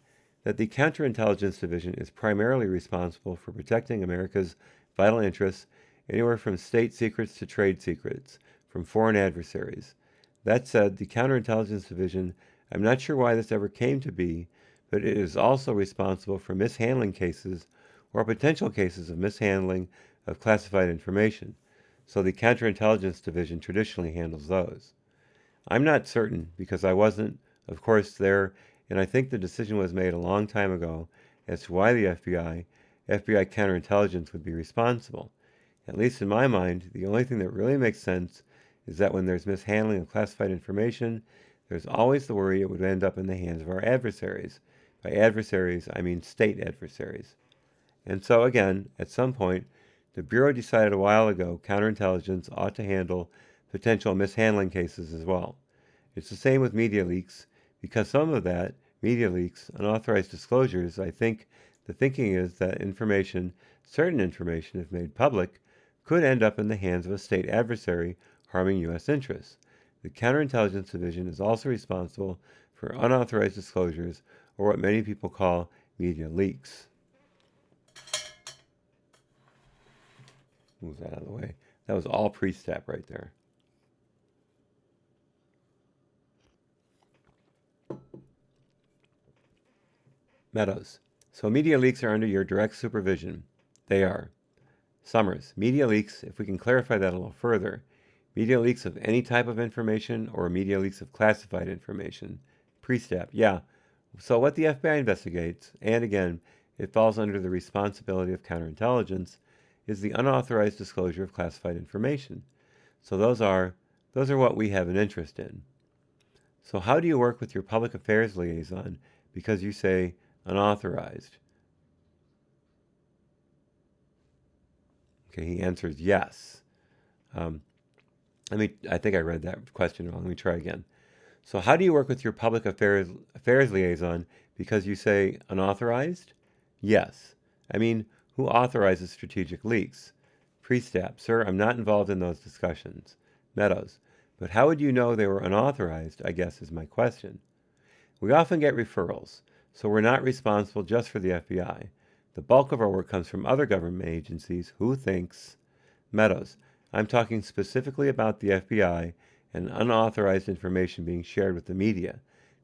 that the counterintelligence division is primarily responsible for protecting America's vital interests, anywhere from state secrets to trade secrets, from foreign adversaries. That said, the counterintelligence division, I'm not sure why this ever came to be, but it is also responsible for mishandling cases or potential cases of mishandling of classified information. So the counterintelligence division traditionally handles those. I'm not certain because I wasn't, of course, there, and I think the decision was made a long time ago as to why the FBI counterintelligence would be responsible. At least in my mind, the only thing that really makes sense is that when there's mishandling of classified information, there's always the worry it would end up in the hands of our adversaries. By adversaries, I mean state adversaries. And so again, at some point, the Bureau decided a while ago counterintelligence ought to handle potential mishandling cases as well. It's the same with media leaks, because some of that, media leaks, unauthorized disclosures, I think the thinking is that information, certain information, if made public, could end up in the hands of a state adversary harming U.S. interests. The Counterintelligence Division is also responsible for unauthorized disclosures, or what many people call media leaks. Move that out of the way. That was all Priestap right there. Meadows. So media leaks are under your direct supervision. They are. Summers. Media leaks, if we can clarify that a little further. Media leaks of any type of information or media leaks of classified information. Priestap. Yeah. So what the FBI investigates, and again, it falls under the responsibility of counterintelligence, is the unauthorized disclosure of classified information. So those are what we have an interest in. So how do you work with your public affairs liaison because you say unauthorized? Okay, he answers yes. I think I read that question wrong. Let me try again. So how do you work with your public affairs liaison because you say unauthorized? Yes. I mean, who authorizes strategic leaks? Priestap. Sir, I'm not involved in those discussions. Meadows. But how would you know they were unauthorized, I guess is my question. We often get referrals, so we're not responsible just for the FBI. The bulk of our work comes from other government agencies. Who thinks? Meadows. I'm talking specifically about the FBI and unauthorized information being shared with the media.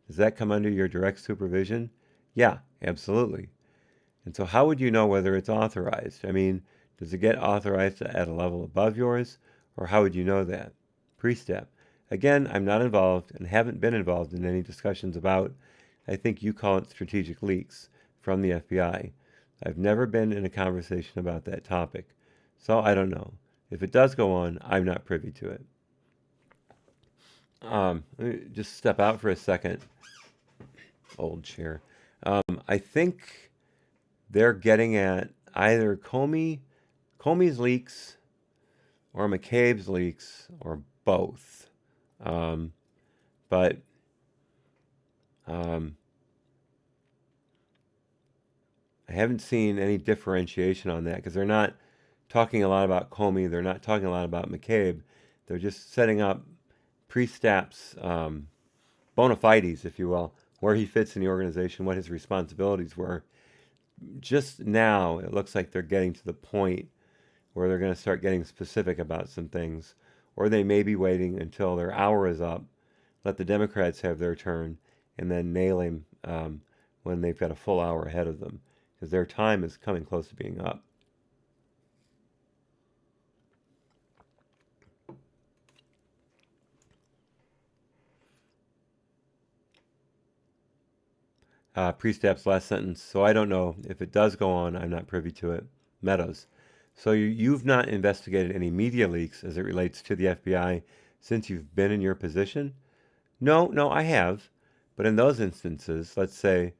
Does that come under your direct supervision? Yeah, absolutely. And so how would you know whether it's authorized? I mean, does it get authorized at a level above yours, or how would you know that? Priestap. Again, I'm not involved and haven't been involved in any discussions about, I think you call it strategic leaks, from the FBI. I've never been in a conversation about that topic, so I don't know. If it does go on, I'm not privy to it. Let me just step out for a second. Old chair. I think they're getting at either Comey's leaks or McCabe's leaks or both. But I haven't seen any differentiation on that because they're not talking a lot about Comey. They're not talking a lot about McCabe. They're just setting up Priestap's bona fides, if you will, where he fits in the organization, what his responsibilities were. Just now, it looks like they're getting to the point where they're going to start getting specific about some things, or they may be waiting until their hour is up, let the Democrats have their turn, and then nail him when they've got a full hour ahead of them, because their time is coming close to being up. Priestap's last sentence. So I don't know if it does go on. I'm not privy to it. Meadows. So you've not investigated any media leaks as it relates to the FBI since you've been in your position? No, I have. But in those instances, let's say,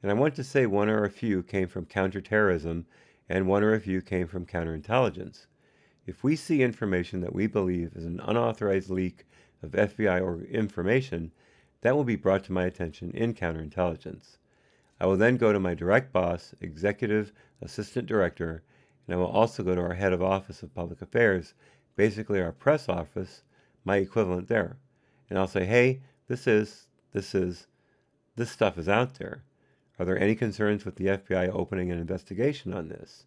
and I want to say one or a few came from counterterrorism and one or a few came from counterintelligence. If we see information that we believe is an unauthorized leak of FBI or information, that will be brought to my attention in counterintelligence. I will then go to my direct boss, executive assistant director, and I will also go to our head of office of public affairs, basically our press office, my equivalent there. And I'll say, hey, this stuff is out there. Are there any concerns with the FBI opening an investigation on this?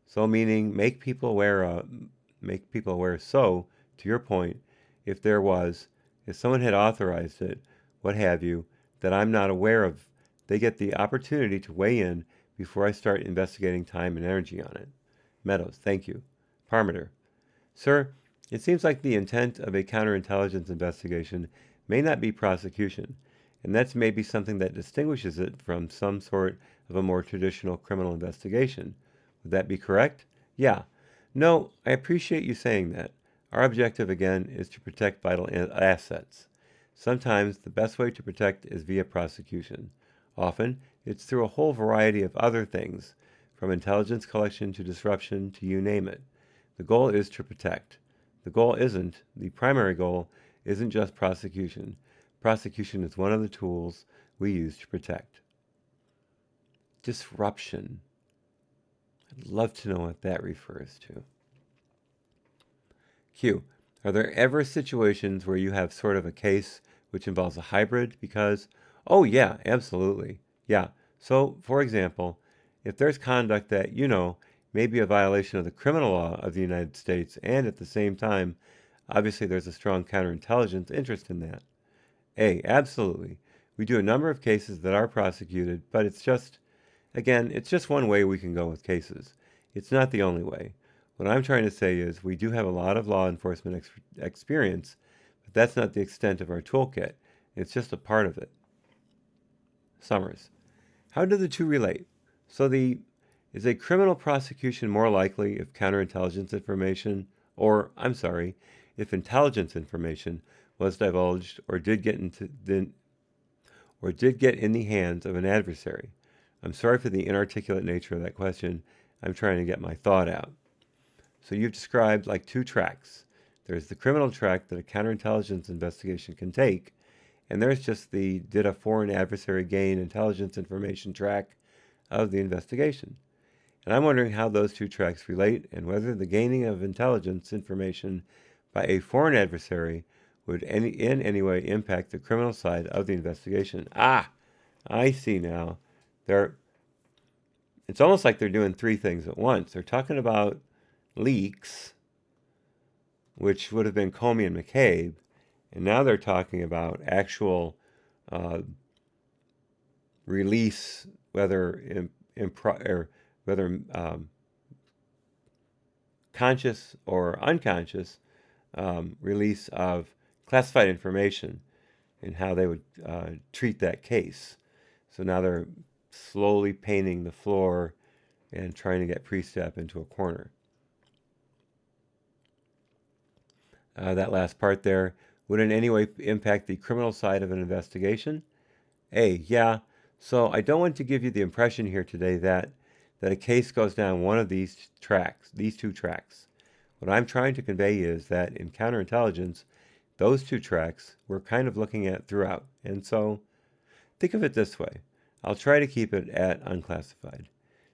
So meaning make people aware so, to your point, if someone had authorized it, what have you, that I'm not aware of, they get the opportunity to weigh in before I start investigating time and energy on it. Meadows, thank you. Parmiter, sir, it seems like the intent of a counterintelligence investigation may not be prosecution, and that's maybe something that distinguishes it from some sort of a more traditional criminal investigation. Would that be correct? Yeah. No, I appreciate you saying that. Our objective, again, is to protect vital assets. Sometimes the best way to protect is via prosecution. Often, it's through a whole variety of other things, from intelligence collection to disruption to you name it. The goal is to protect. The primary goal isn't just prosecution. Prosecution is one of the tools we use to protect. Disruption. I'd love to know what that refers to. Q. Are there ever situations where you have sort of a case which involves a hybrid? Because, oh yeah, absolutely. Yeah. So, for example, if there's conduct that, may be a violation of the criminal law of the United States, and at the same time, obviously there's a strong counterintelligence interest in that. Absolutely. We do a number of cases that are prosecuted, but it's just one way we can go with cases. It's not the only way. What I'm trying to say is we do have a lot of law enforcement experience, but that's not the extent of our toolkit. It's just a part of it. Summers. How do the two relate? Is a criminal prosecution more likely if counterintelligence information, if intelligence information was divulged or did get in the hands of an adversary? I'm sorry for the inarticulate nature of that question. I'm trying to get my thought out. So you've described like two tracks. There's the criminal track that a counterintelligence investigation can take, and there's just the did a foreign adversary gain intelligence information track of the investigation. And I'm wondering how those two tracks relate and whether the gaining of intelligence information by a foreign adversary would in any way impact the criminal side of the investigation. I see now. It's almost like they're doing three things at once. They're talking about leaks, which would have been Comey and McCabe, and now they're talking about actual release, whether conscious or unconscious release of classified information and how they would treat that case. So now they're slowly painting the floor and trying to get Priestap into a corner. That last part there would in any way impact the criminal side of an investigation? Yeah. So I don't want to give you the impression here today that a case goes down one of these two tracks. What I'm trying to convey is that in counterintelligence, those two tracks we're kind of looking at throughout. And so think of it this way. I'll try to keep it at unclassified.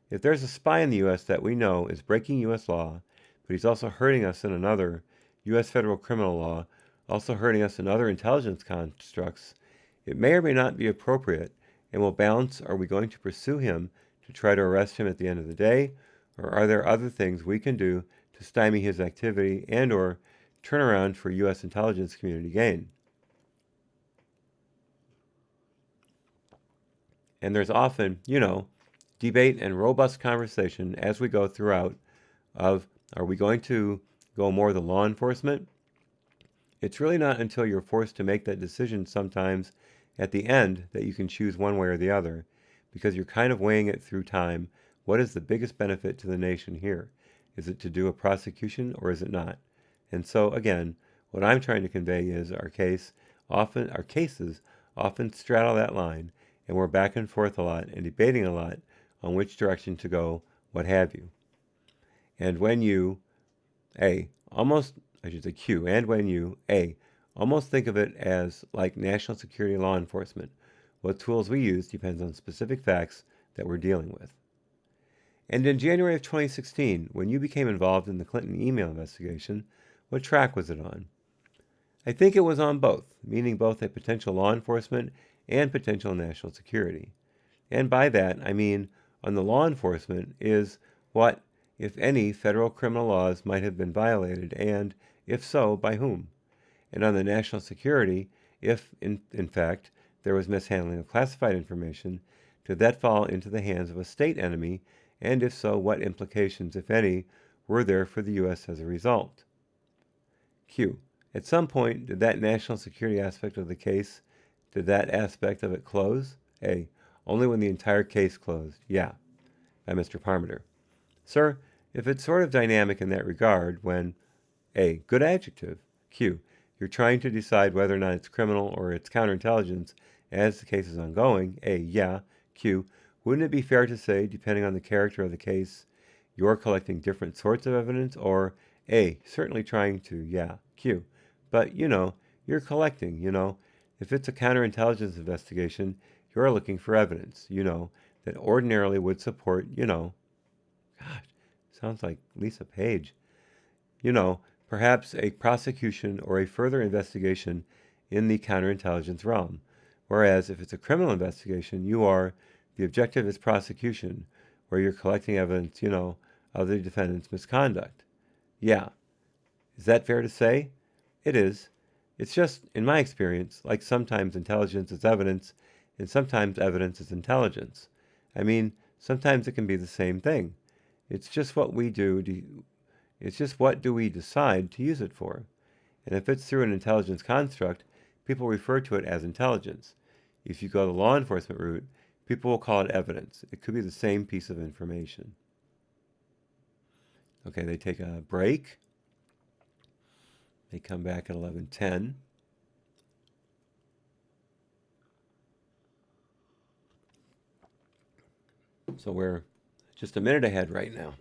If there's a spy in the U.S. that we know is breaking U.S. law, but he's also hurting us in another U.S. federal criminal law, also hurting us in other intelligence constructs, it may or may not be appropriate and will balance, are we going to pursue him to try to arrest him at the end of the day, or are there other things we can do to stymie his activity and or turnaround for U.S. intelligence community gain. And there's often, debate and robust conversation as we go throughout of, are we going to go more the law enforcement? It's really not until you're forced to make that decision sometimes at the end that you can choose one way or the other, because you're kind of weighing it through time. What is the biggest benefit to the nation here? Is it to do a prosecution or is it not? And so again, what I'm trying to convey is our cases often straddle that line, and we're back and forth a lot and debating a lot on which direction to go, what have you. And when you, almost think of it as like national security law enforcement. What tools we use depends on specific facts that we're dealing with. And in January of 2016, when you became involved in the Clinton email investigation, what track was it on? I think it was on both, meaning both a potential law enforcement and potential national security. And by that, I mean on the law enforcement is what, if any, federal criminal laws might have been violated, and, if so, by whom? And on the national security, if, in fact, there was mishandling of classified information, did that fall into the hands of a state enemy, and if so, what implications, if any, were there for the U.S. as a result? Q. At some point, did that national security aspect of the case, did that aspect of it close? A. Only when the entire case closed. Yeah. By Mr. Parmenter. Sir, if it's sort of dynamic in that regard, when A. Good adjective. Q. You're trying to decide whether or not it's criminal or it's counterintelligence as the case is ongoing. A. Yeah. Q. Wouldn't it be fair to say, depending on the character of the case, you're collecting different sorts of evidence? Or A. Certainly trying to. Yeah. Q. But, you're collecting, If it's a counterintelligence investigation, you're looking for evidence, that ordinarily would support, gosh, sounds like Lisa Page, perhaps a prosecution or a further investigation in the counterintelligence realm. Whereas if it's a criminal investigation, the objective is prosecution, where you're collecting evidence, of the defendant's misconduct. Yeah. Is that fair to say? It is. It's just, in my experience, like sometimes intelligence is evidence, and sometimes evidence is intelligence. I mean, sometimes it can be the same thing. It's just what we do. It's just what do we decide to use it for. And if it's through an intelligence construct, people refer to it as intelligence. If you go the law enforcement route, people will call it evidence. It could be the same piece of information. Okay, they take a break. They come back at 11:10. So we're just a minute ahead right now.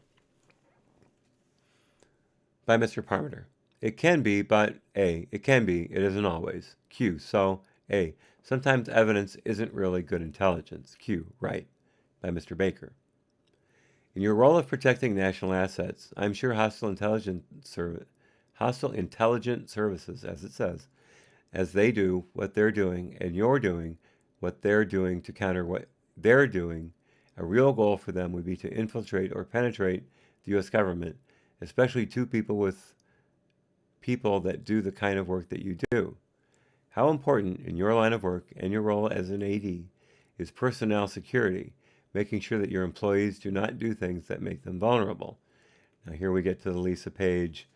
By Mr. Parmenter. It can be, but A. It can be. It isn't always. Q. So A. Sometimes evidence isn't really good intelligence. Q. Right. By Mr. Baker. In your role of protecting national assets, I'm sure hostile intelligence services, as it says, as they do what they're doing and you're doing what they're doing to counter what they're doing, a real goal for them would be to infiltrate or penetrate the U.S. government, especially people that do the kind of work that you do. How important in your line of work and your role as an AD is personnel security, making sure that your employees do not do things that make them vulnerable. Now here we get to the Lisa Page,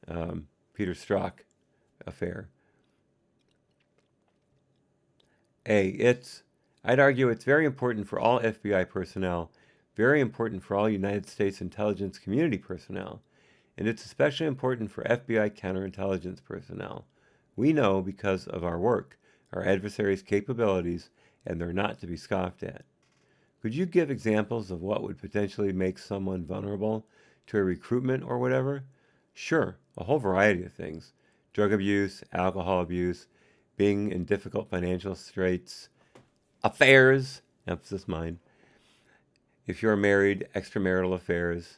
Peter Strzok affair. I'd argue it's very important for all FBI personnel, very important for all United States intelligence community personnel, and it's especially important for FBI counterintelligence personnel. We know because of our work, our adversaries' capabilities, and they're not to be scoffed at. Could you give examples of what would potentially make someone vulnerable to a recruitment or whatever? Sure, a whole variety of things. Drug abuse, alcohol abuse, being in difficult financial straits, affairs, emphasis mine. If you're married, extramarital affairs.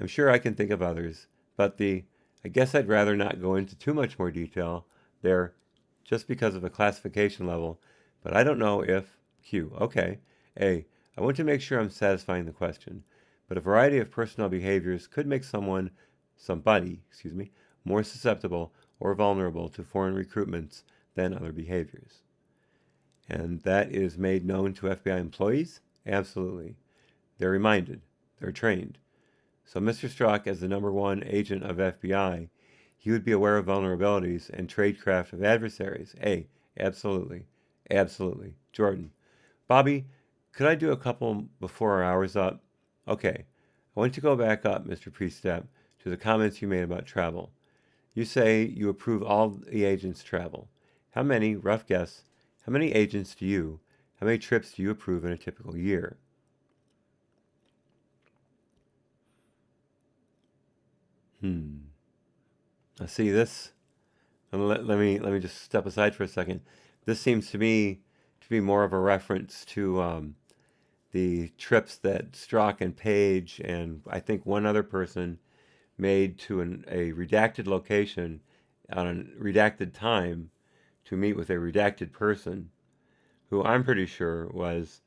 I'm sure I can think of others, but I guess I'd rather not go into too much more detail there just because of a classification level, but I don't know if Q. Okay. A. I want to make sure I'm satisfying the question, but a variety of personnel behaviors could make somebody, more susceptible or vulnerable to foreign recruitments than other behaviors. And that is made known to FBI employees? Absolutely. They're reminded. They're trained. So Mr. Strzok, as the number one agent of FBI, he would be aware of vulnerabilities and tradecraft of adversaries. Absolutely. Absolutely. Jordan. Bobby, could I do a couple before our hour's up? Okay. I want to go back up, Mr. Priestap, to the comments you made about travel. You say you approve all the agents' travel. How many, rough guess, how many agents how many trips do you approve in a typical year? Now see this, let me just step aside for a second. This seems to me to be more of a reference to the trips that Strzok and Page and I think one other person made to a redacted location on a redacted time to meet with a redacted person, who I'm pretty sure was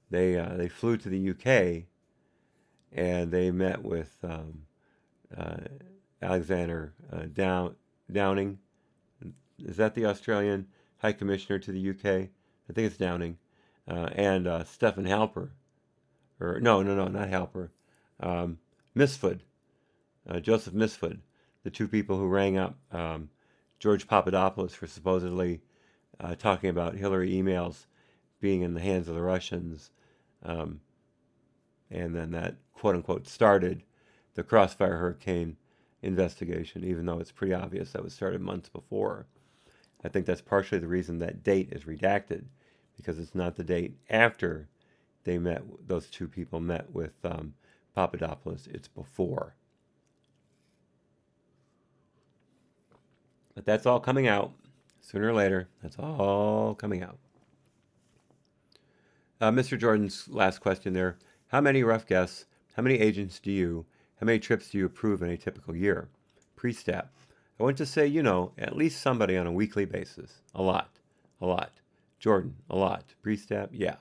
they flew to the UK and they met with uh, Alexander Downing. Is that the Australian High Commissioner to the UK? I think it's Downing, and Stephen Halper, or no, not Halper, Misford, Joseph Misford, the two people who rang up George Papadopoulos for supposedly talking about Hillary emails being in the hands of the Russians, um, and then that quote unquote started the Crossfire Hurricane investigation, even though it's pretty obvious that was started months before. I think that's partially the reason that date is redacted, because it's not the date after those two people met with Papadopoulos, it's before. But that's all coming out sooner or later. That's all coming out. Mr. Jordan's last question there. How many, rough guess, how many agents how many trips do you approve in a typical year? Priestap. I want to say, at least somebody on a weekly basis. A lot. A lot. Jordan. A lot. Priestap. Yeah.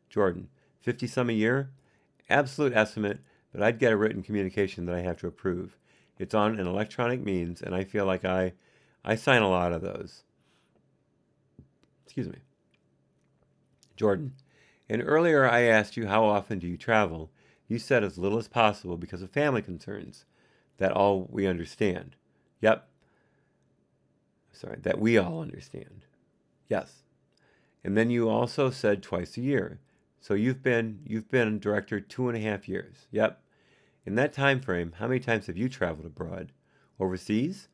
Jordan. 50 some a year? Absolute estimate, but I'd get a written communication that I have to approve. It's on an electronic means, and I feel like I sign a lot of those. Excuse me. Jordan. And earlier I asked you how often do you travel. You said as little as possible because of family concerns. That all we understand. Yep. Sorry, that we all understand. Yes. And then you also said twice a year. So you've been director 2.5 years. Yep. In that time frame, how many times have you traveled abroad? Overseas?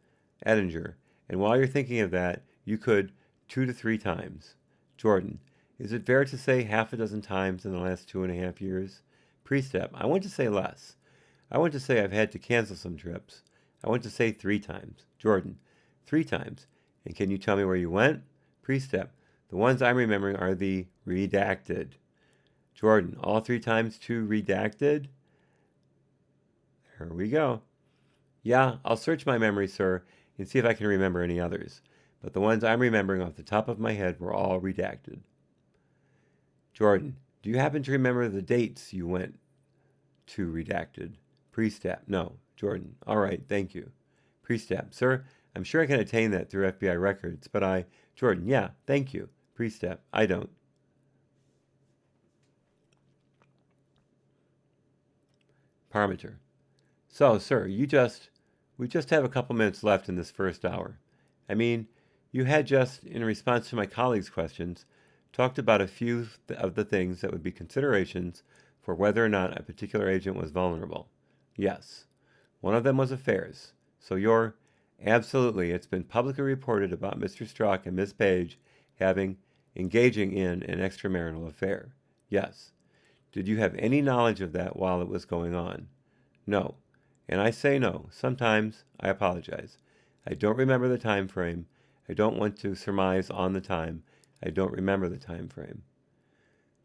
Edinger. And while you're thinking of that, you could 2 to 3 times. Jordan. Is it fair to say half a dozen times in the last 2.5 years? Priestap. I want to say less. I want to say I've had to cancel some trips. I want to say 3 times. Jordan. 3 times. And can you tell me where you went? Priestap. The ones I'm remembering are the redacted. Jordan. All 3 times to redacted? There we go. Yeah, I'll search my memory, sir, and see if I can remember any others. But the ones I'm remembering off the top of my head were all redacted. Jordan. Do you happen to remember the dates you went to redacted? Priestap. No. Jordan. All right, thank you. Priestap. Sir, I'm sure I can attain that through FBI records, but Jordan. Yeah, thank you. Priestap. I don't. Parmeter. So, sir, we just have a couple minutes left in this first hour. I mean, you had just, in response to my colleagues' questions, talked about a few of the things that would be considerations for whether or not a particular agent was vulnerable. Yes. One of them was affairs. So absolutely, it's been publicly reported about Mr. Strzok and Ms. Page engaging in an extramarital affair. Yes. Did you have any knowledge of that while it was going on? No. And I say no. Sometimes I apologize. I don't remember the time frame. I don't want to surmise on the time. I don't remember the time frame.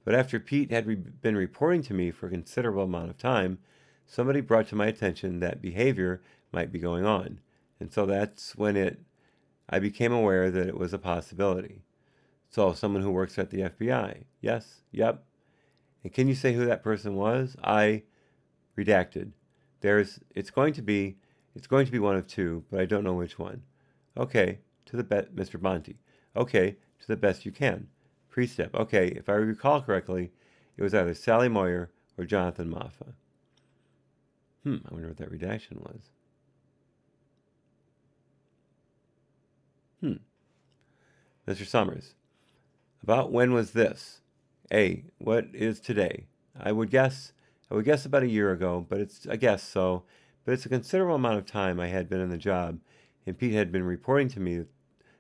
But after Pete had been reporting to me for a considerable amount of time, somebody brought to my attention that behavior might be going on. And so that's when I became aware that it was a possibility. So someone who works at the FBI. Yes, yep. And can you say who that person was? I redacted. It's going to be It's going to be one of two, but I don't know which one. Okay, Mr. Monty. Okay, to the best you can. Priestap. Okay, if I recall correctly, it was either Sally Moyer or Jonathan Moffa. I wonder what that redaction was. Mr. Summers. About when was this? A. What is today? I would guess about a year ago, but it's a guess, so. But it's a considerable amount of time I had been in the job, and Pete had been reporting to me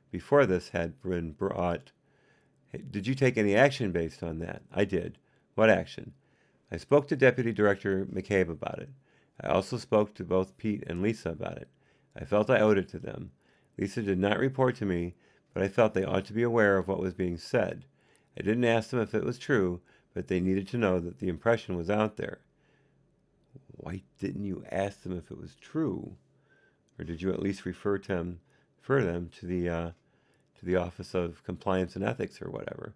before this had been brought. Did you take any action based on that? I did. What action? I spoke to Deputy Director McCabe about it. I also spoke to both Pete and Lisa about it. I felt I owed it to them. Lisa did not report to me, but I felt they ought to be aware of what was being said. I didn't ask them if it was true, but they needed to know that the impression was out there. Why didn't you ask them if it was true? Or did you at least refer them to the Office of Compliance and Ethics or whatever?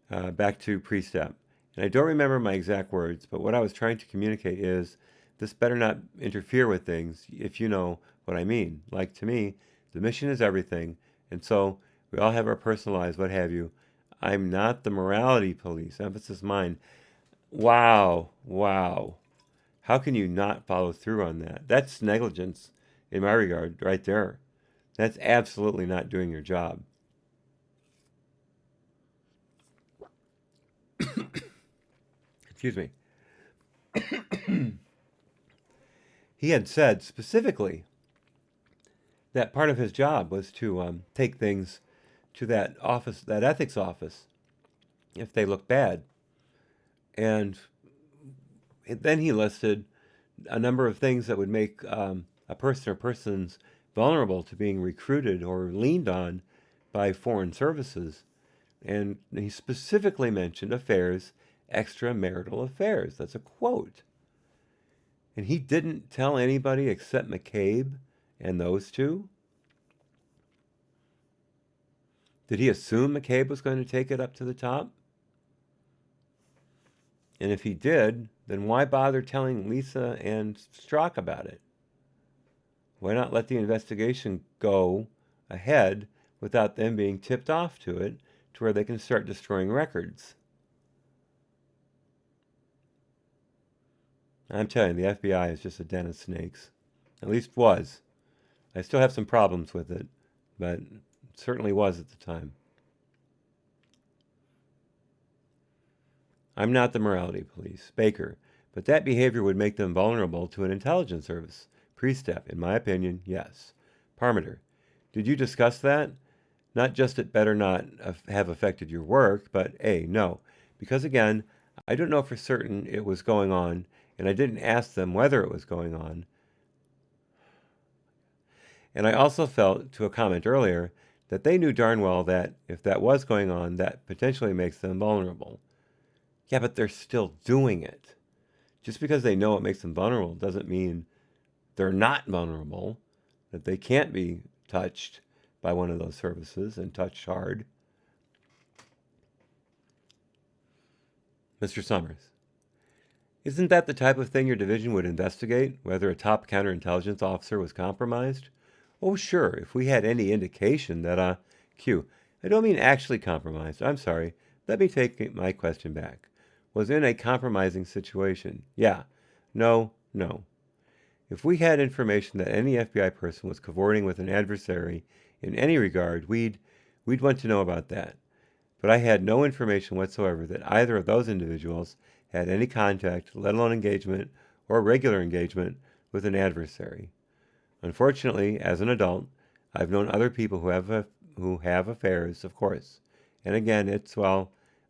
Back to Priestap. And I don't remember my exact words, but what I was trying to communicate is this better not interfere with things, if you know what I mean. Like, to me, the mission is everything, and so we all have our personal lives, what have you. I'm not the morality police. Emphasis mine. Wow. How can you not follow through on that? That's negligence in my regard right there. That's absolutely not doing your job. Excuse me. He had said specifically that part of his job was to take things to that office, that ethics office, if they look bad. And then he listed a number of things that would make a person or persons vulnerable to being recruited or leaned on by foreign services. And he specifically mentioned affairs, extramarital affairs. That's a quote. And he didn't tell anybody except McCabe and those two? Did he assume McCabe was going to take it up to the top? And if he did, then why bother telling Lisa and Strzok about it? Why not let the investigation go ahead without them being tipped off to it to where they can start destroying records? I'm telling you, the FBI is just a den of snakes. At least was. I still have some problems with it, but it certainly was at the time. I'm not the morality police, Baker, but that behavior would make them vulnerable to an intelligence service. Priestap, in my opinion, yes. Parmiter, did you discuss that? Not just it better not have affected your work, but A, no. Because again, I don't know for certain it was going on, and I didn't ask them whether it was going on. And I also felt, to a comment earlier, that they knew darn well that if that was going on, that potentially makes them vulnerable. Yeah, but they're still doing it. Just because they know it makes them vulnerable doesn't mean they're not vulnerable, that they can't be touched by one of those services and touched hard. Mr. Summers, isn't that the type of thing your division would investigate, whether a top counterintelligence officer was compromised? Oh, sure, if we had any indication that, Q, I don't mean actually compromised. I'm sorry. Let me take my question back. Was in a compromising situation. Yeah. No. If we had information that any FBI person was cavorting with an adversary in any regard, we'd want to know about that. But I had no information whatsoever that either of those individuals had any contact, let alone engagement or regular engagement, with an adversary. Unfortunately, as an adult, I've known other people who have affairs, of course. And again,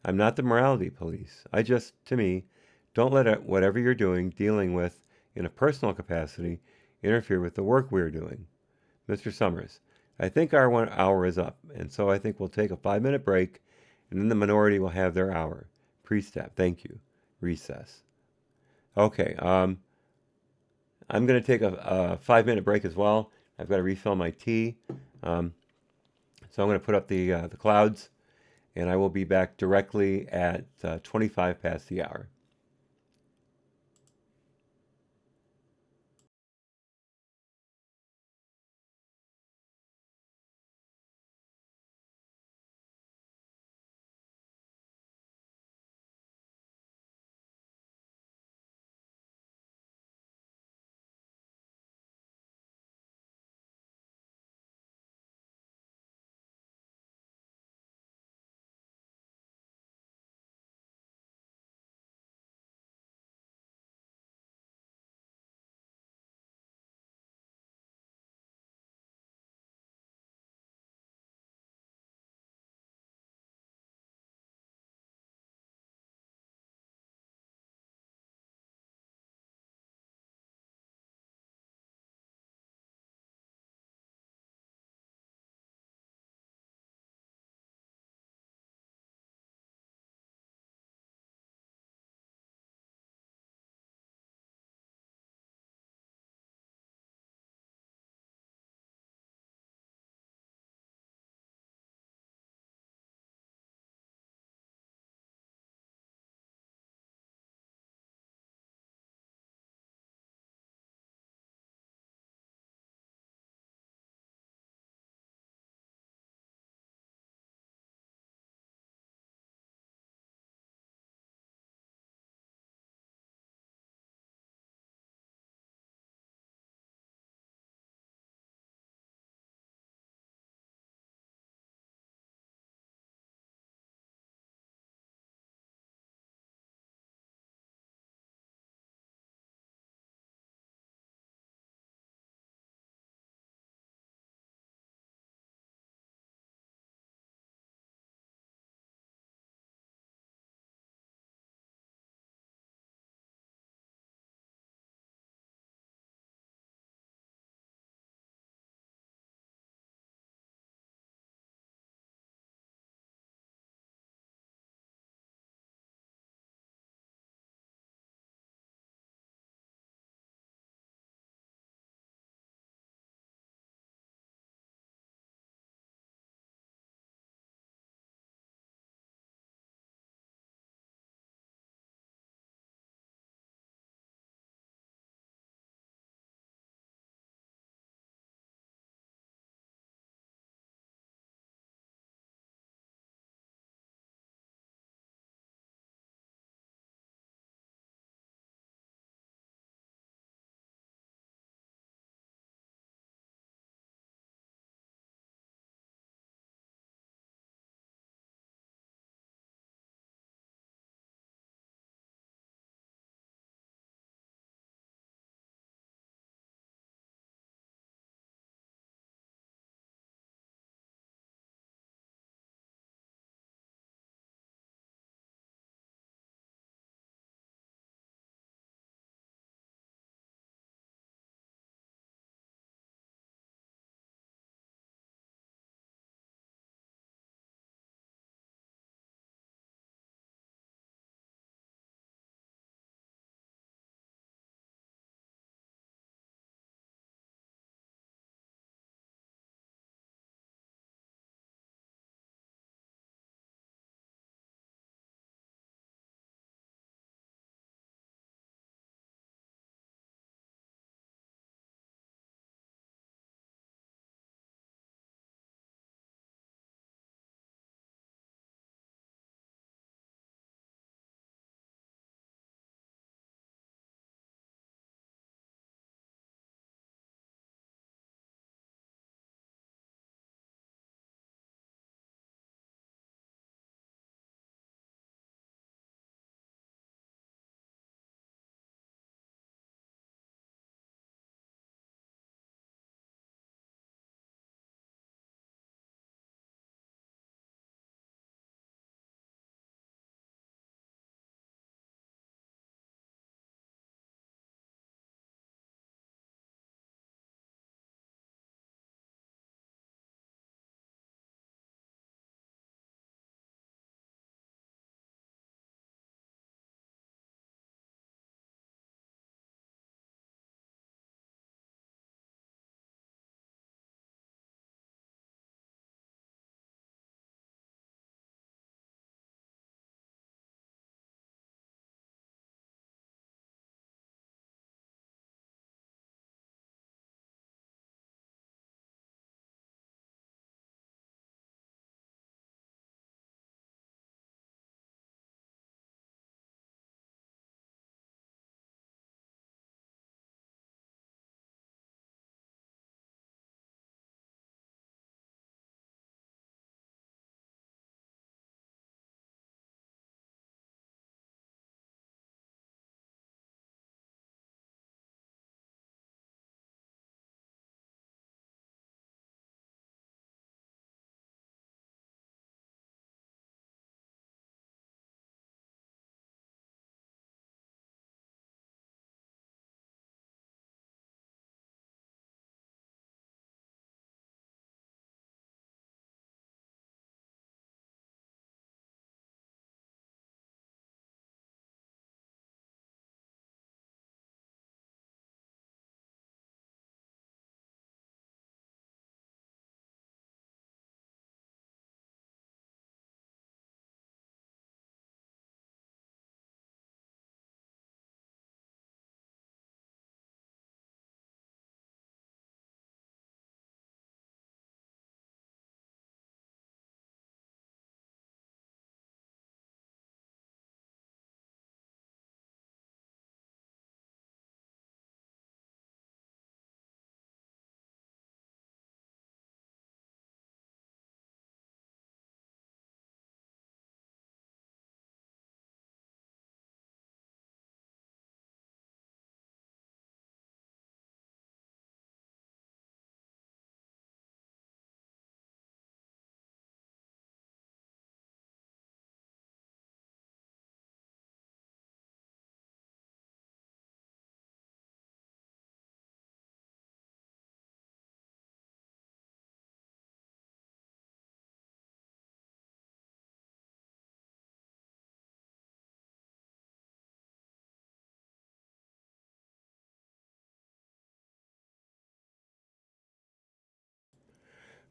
I'm not the morality police. I just, to me, don't let whatever you're dealing with in a personal capacity, interfere with the work we're doing. Mr. Summers, I think our 1 hour is up, and so I think we'll take a 5-minute break, and then the minority will have their hour. Priestap, thank you. Recess. Okay, I'm going to take a 5-minute break as well. I've got to refill my tea. So I'm going to put up the clouds, and I will be back directly at 25 past the hour.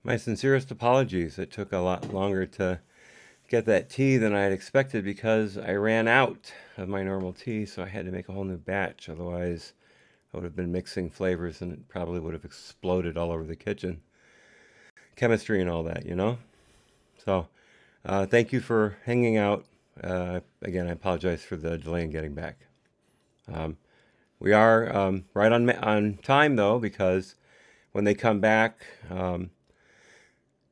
My sincerest apologies. It took a lot longer to get that tea than I had expected because I ran out of my normal tea, so I had to make a whole new batch. Otherwise, I would have been mixing flavors and it probably would have exploded all over the kitchen. Chemistry and all that, you know? So, thank you for hanging out. Again, I apologize for the delay in getting back. Um, we are right on time, though, because when they come back,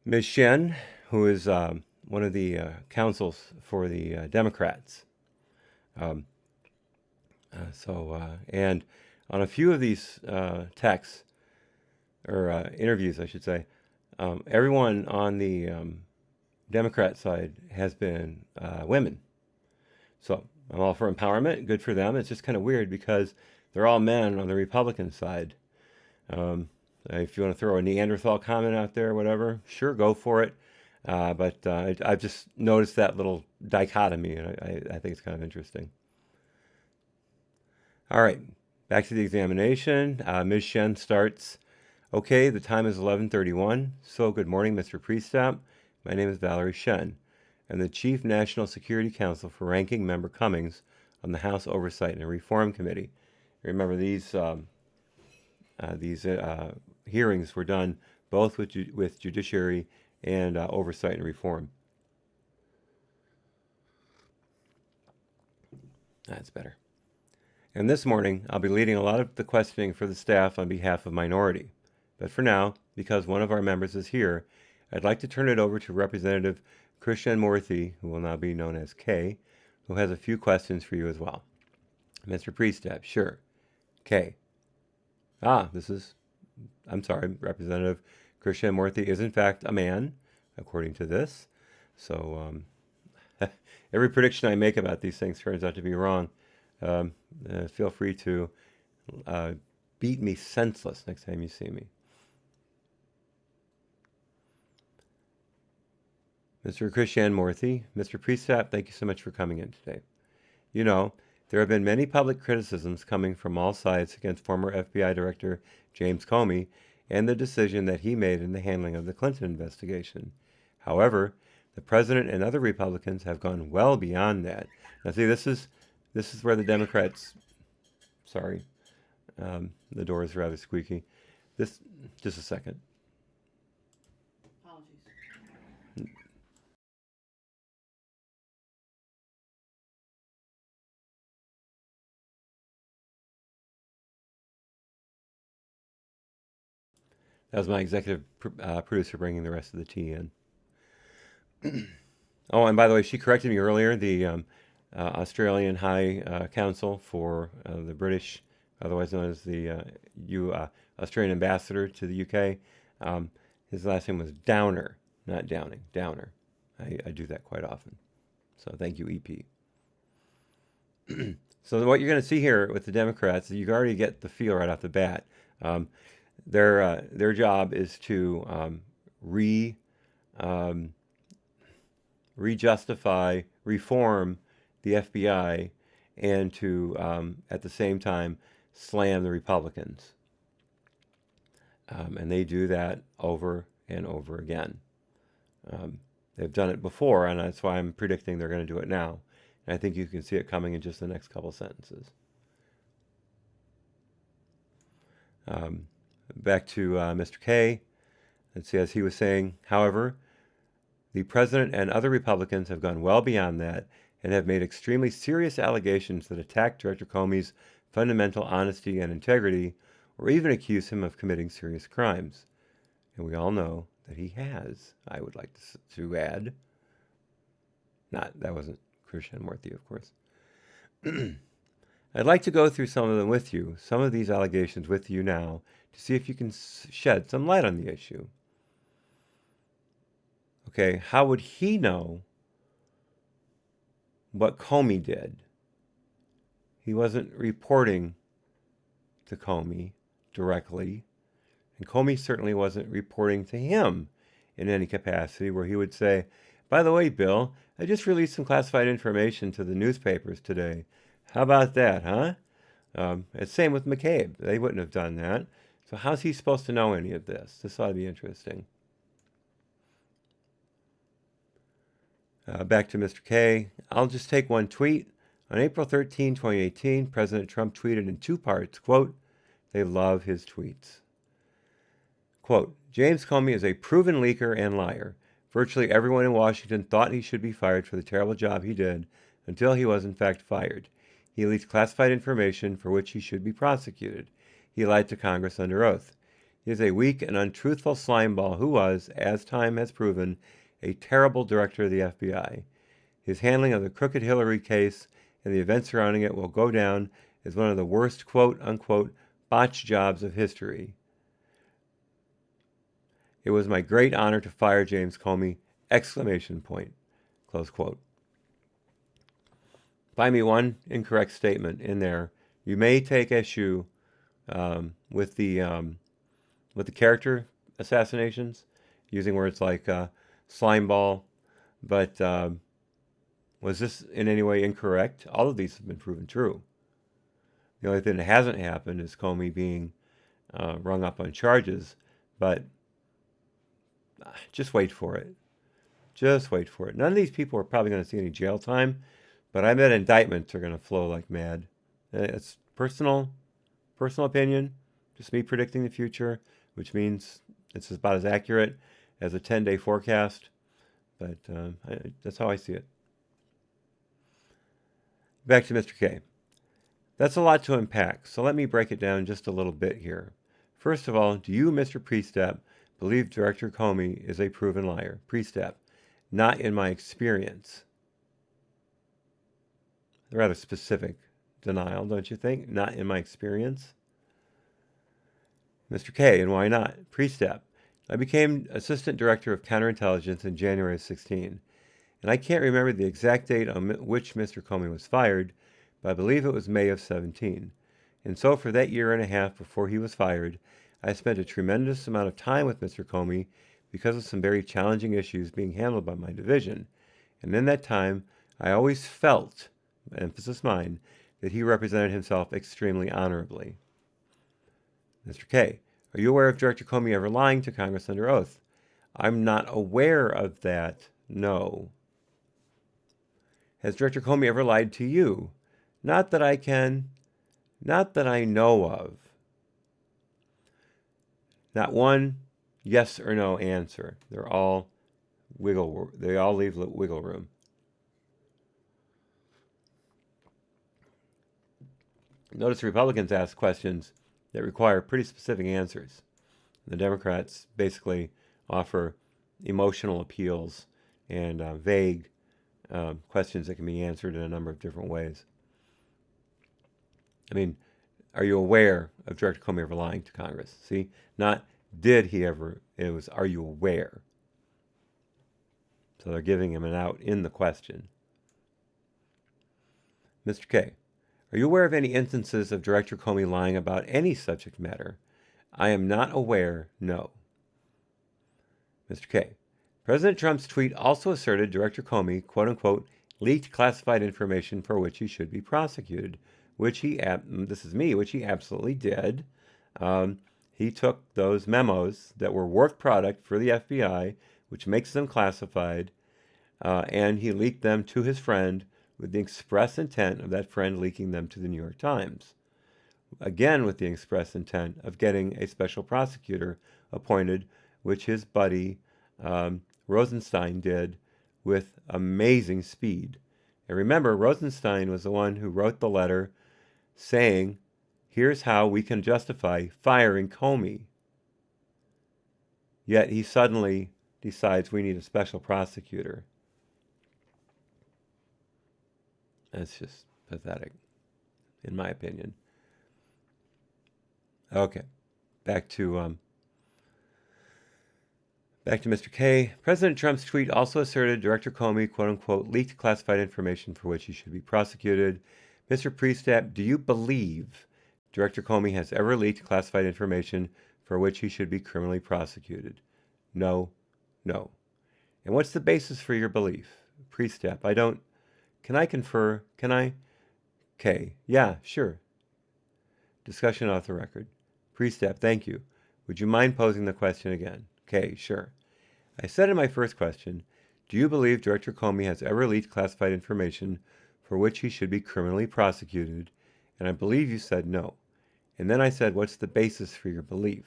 Ms. Shen, who is one of the counsels for the Democrats, um, and on a few of these texts, or interviews, I should say, everyone on the Democrat side has been women. So I'm all for empowerment, good for them. It's just kind of weird because they're all men on the Republican side. Um, if you want to throw a Neanderthal comment out there, whatever, sure, go for it. But I've just noticed that little dichotomy, and I think it's kind of interesting. All right, back to the examination. Ms. Shen starts. Okay, the time is 11:31. So good morning, Mr. Priestap. My name is Valerie Shen. I'm the Chief National Security Counsel for Ranking Member Cummings on the House Oversight and Reform Committee. Remember, these hearings were done both with Judiciary and Oversight and Reform. That's better. And this morning, I'll be leading a lot of the questioning for the staff on behalf of minority. But for now, because one of our members is here, I'd like to turn it over to Representative Krishnamurthy, who will now be known as Kay, who has a few questions for you as well. Mr. Priestap, sure. Kay. I'm sorry, Representative Krishnamurthy is in fact a man, according to this. So every prediction I make about these things turns out to be wrong. Feel free to beat me senseless next time you see me. Mr. Krishnamurthy, Mr. Priestap, thank you so much for coming in today. You know, there have been many public criticisms coming from all sides against former FBI Director James Comey and the decision that he made in the handling of the Clinton investigation. However, the president and other Republicans have gone well beyond that. Now, see, this is where the Democrats. Sorry, the door is rather squeaky. Just a second. Apologies. That was my executive producer bringing the rest of the tea in. Oh, and by the way, she corrected me earlier. The Australian High Council for the British, otherwise known as the Australian Ambassador to the UK. His last name was Downer, not Downing. Downer. I do that quite often. So thank you, EP. So what you're going to see here with the Democrats, you already get the feel right off the bat. Their job is to re-justify, reform the FBI, and to at the same time slam the Republicans. And they do that over and over again. They've done it before, and that's why I'm predicting they're going to do it now. And I think you can see it coming in just the next couple sentences. Back to Mr. K. Let's see, as he was saying, however, the president and other Republicans have gone well beyond that and have made extremely serious allegations that attack Director Comey's fundamental honesty and integrity, or even accuse him of committing serious crimes. And we all know that he has, I would like to add. That wasn't Krishnamurthy, of course. I'd like to go through some of them with you, some of these allegations with you now, to see if you can shed some light on the issue. Okay, how would he know what Comey did? He wasn't reporting to Comey directly, and Comey certainly wasn't reporting to him in any capacity where he would say, by the way, Bill, I just released some classified information to the newspapers today. How about that, huh? It's same with McCabe. They wouldn't have done that. So how's he supposed to know any of this? This ought to be interesting. Back to Mr. K. I'll just take one tweet. On April 13, 2018, President Trump tweeted in two parts, quote, "They love his tweets." Quote, "James Comey is a proven leaker and liar. Virtually everyone in Washington thought he should be fired for the terrible job he did until he was in fact fired. He leaked classified information for which he should be prosecuted. He lied to Congress under oath. He is a weak and untruthful slimeball who was, as time has proven, a terrible director of the FBI. His handling of the crooked Hillary case and the events surrounding it will go down as one of the worst quote-unquote botch jobs of history. It was my great honor to fire James Comey! Exclamation point. Close quote. Find me one incorrect statement in there. You may take issue with the character assassinations, using words like slimeball, but was this in any way incorrect? All of these have been proven true. The only thing that hasn't happened is Comey being rung up on charges, but just wait for it. Just wait for it. None of these people are probably going to see any jail time, but I bet indictments are going to flow like mad. It's personal opinion, just me predicting the future, which means it's about as accurate as a 10-day forecast, but that's how I see it. Back to Mr. K. That's a lot to unpack, so let me break it down just a little bit here. First of all, do you, Mr. Priestap, believe Director Comey is a proven liar? Priestap, not in my experience. A rather specific denial, don't you think? Not in my experience. Mr. K, and why not? Priestap, I became Assistant Director of Counterintelligence in January of 16, and I can't remember the exact date on which Mr. Comey was fired, but I believe it was May of 17. And so for that year and a half before he was fired, I spent a tremendous amount of time with Mr. Comey because of some very challenging issues being handled by my division. And in that time, I always felt, emphasis mine, that he represented himself extremely honorably. Mr. K, are you aware of Director Comey ever lying to Congress under oath? I'm not aware of that, no. Has Director Comey ever lied to you? Not that I know of. Not one yes or no answer. They all leave wiggle room. Notice the Republicans ask questions that require pretty specific answers. The Democrats basically offer emotional appeals and vague questions that can be answered in a number of different ways. I mean, are you aware of Director Comey ever lying to Congress? See, not did he ever, it was, are you aware? So they're giving him an out in the question. Mr. K, are you aware of any instances of Director Comey lying about any subject matter? I am not aware, no. Mr. K, President Trump's tweet also asserted Director Comey, quote-unquote, leaked classified information for which he should be prosecuted, which he absolutely did. He took those memos that were work product for the FBI, which makes them classified, and he leaked them to his friend with the express intent of that friend leaking them to the New York Times. Again, with the express intent of getting a special prosecutor appointed, which his buddy Rosenstein did with amazing speed. And remember, Rosenstein was the one who wrote the letter saying, here's how we can justify firing Comey. Yet he suddenly decides we need a special prosecutor. That's just pathetic, in my opinion. Okay, back to Mr. K. President Trump's tweet also asserted Director Comey, quote-unquote, leaked classified information for which he should be prosecuted. Mr. Priestap, do you believe Director Comey has ever leaked classified information for which he should be criminally prosecuted? No, no. And what's the basis for your belief? Priestap, I don't... Can I confer? Can I? K. Yeah, sure. Discussion off the record. Priestap, thank you. Would you mind posing the question again? K. Sure. I said in my first question, Do you believe Director Comey has ever leaked classified information for which he should be criminally prosecuted? And I believe you said no. And then I said, what's the basis for your belief?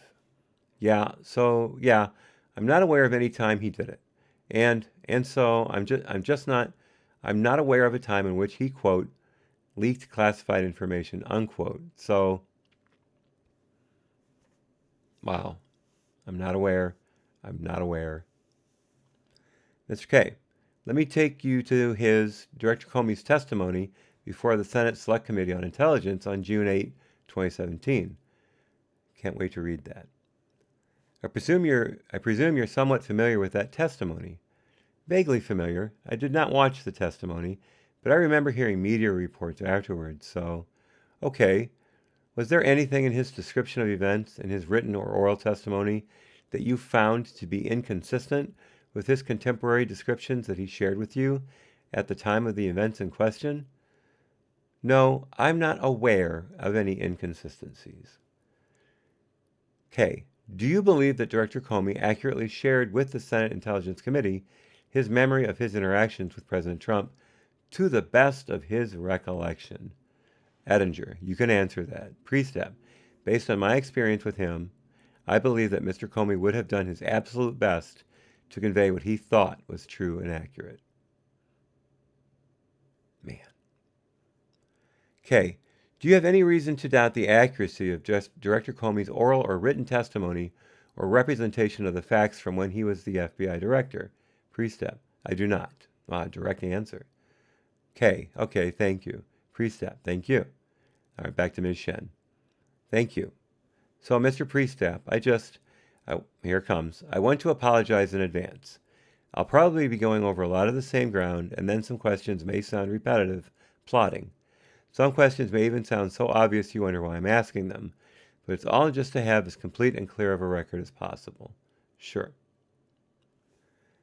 Yeah, I'm not aware of any time he did it. And so I'm not aware of a time in which he, quote, leaked classified information, unquote. So, wow, I'm not aware. I'm not aware. Mr. K, let me take you to his Director Comey's testimony before the Senate Select Committee on Intelligence on June 8, 2017. Can't wait to read that. I presume you're somewhat familiar with that testimony. Vaguely familiar. I did not watch the testimony, but I remember hearing media reports afterwards, so okay. Was there anything in his description of events in his written or oral testimony that you found to be inconsistent with his contemporary descriptions that he shared with you at the time of the events in question? No, I'm not aware of any inconsistencies. K. Do you believe that Director Comey accurately shared with the Senate Intelligence Committee his memory of his interactions with President Trump to the best of his recollection? Ettinger, you can answer that. Priestap, based on my experience with him, I believe that Mr. Comey would have done his absolute best to convey what he thought was true and accurate. Man. K. Do you have any reason to doubt the accuracy of Director Comey's oral or written testimony or representation of the facts from when he was the FBI director? Priestap, I do not. Direct answer. K. Okay, thank you. Priestap, thank you. All right, back to Ms. Shen. Thank you. So, Mr. Priestap, here it comes. I want to apologize in advance. I'll probably be going over a lot of the same ground, and then some questions may sound repetitive, plotting. Some questions may even sound so obvious you wonder why I'm asking them, but it's all just to have as complete and clear of a record as possible. Sure.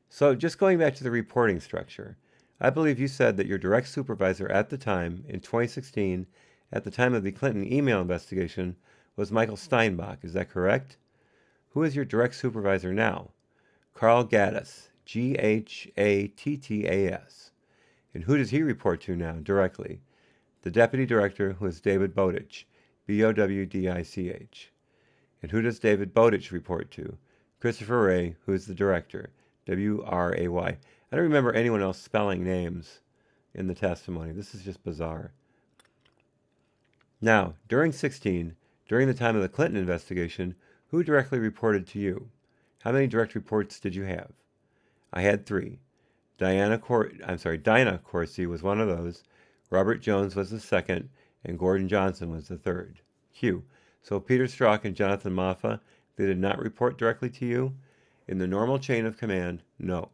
So, just going back to the reporting structure, I believe you said that your direct supervisor at the time, in 2016, at the time of the Clinton email investigation, was Michael Steinbach. Is that correct? Who is your direct supervisor now? Carl Gaddis, Ghattas. And who does he report to now, directly? The deputy director, who is David Bowditch, Bowdich. And who does David Bowditch report to? Christopher Wray, who is the director, Wray. I don't remember anyone else spelling names in the testimony. This is just bizarre. Now, during the time of the Clinton investigation, who directly reported to you? How many direct reports did you have? I had 3. Dinah Corsi was one of those, Robert Jones was the second, and Gordon Johnson was the third. Q. So Peter Strzok and Jonathan Moffa, they did not report directly to you? In the normal chain of command, no.